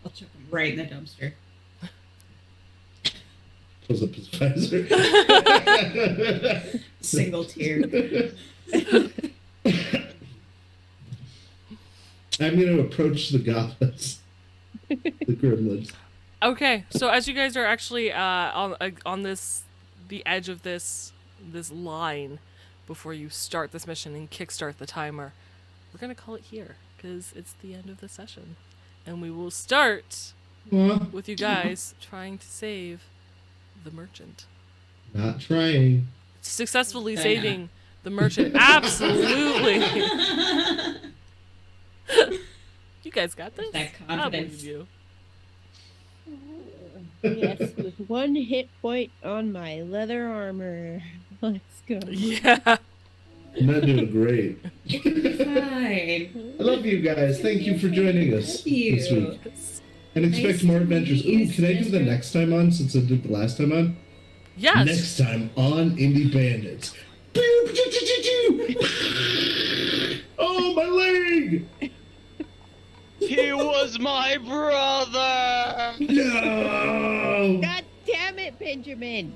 I'll chuck him right in the dumpster. Pulls up his visor. Single tear. I'm going to approach the goblins. The gremlins. Okay, so as you guys are actually on the edge of this line before you start this mission and kickstart the timer, we're gonna call it here because it's the end of the session, and we will start with you guys trying to save the merchant. Not trying. Successfully saving the merchant. Absolutely. You guys got this. That I confidence. believe you. yes, with 1 hit point on my leather armor. Let's go. Yeah. I'm not doing great. Fine. I love you guys. Thank you for joining us Thank you. this week. And expect Nice more to adventures. meet you, Ooh, can I do the sister. next time on since I did the last time on? Yes. Next time on Indie Bandits. Oh, my leg! He was my brother! No! God damn it, Benjamin!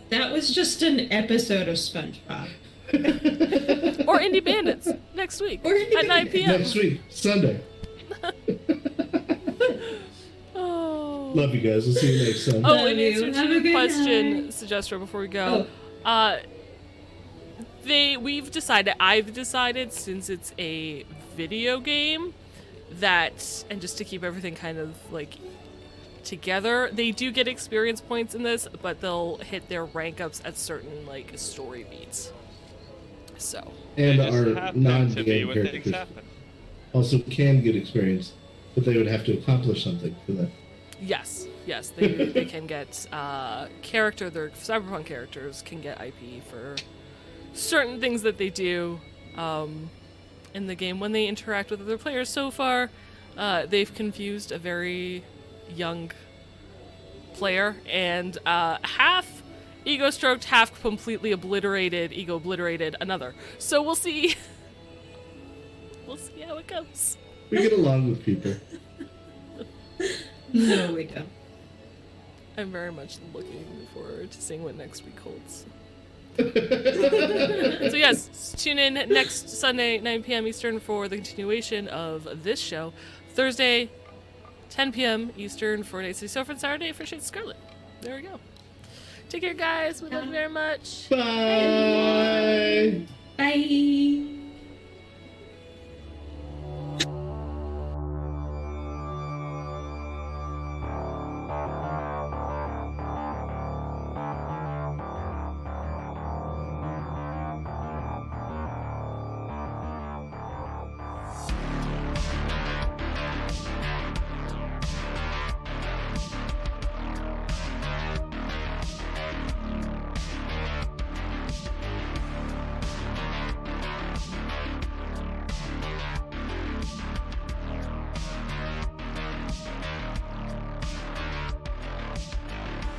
That was just an episode of SpongeBob. Or Indie Bandits next week Or Indie at 9 Bandits. p.m. Next week, Sunday. Oh. Love you guys. We'll see you next time. Oh, Love in you. answer Have to a your good question, night. Suggestra, before we go, I've decided, since it's a video game, that, and just to keep everything kind of like together, they do get experience points in this, but they'll hit their rank ups at certain like story beats. So And They just our happen to be non-game when things characters happen. also can get experience, but they would have to accomplish something for that. yes, they can get their Cyberpunk characters can get IP for certain things that they do in the game when they interact with other players. So far, they've confused a very young player, and half ego stroked, half completely ego obliterated another. So we'll see. We'll see how it goes. We get along with people. No, we don't. I'm very much looking forward to seeing what next week holds. So yes, tune in next Sunday, 9 p.m. Eastern for the continuation of this show. Thursday, 10 p.m. Eastern for Day City Sofa, and Saturday for Shades of Scarlet. There we go. Take care, guys. We love you very much. Bye. Bye.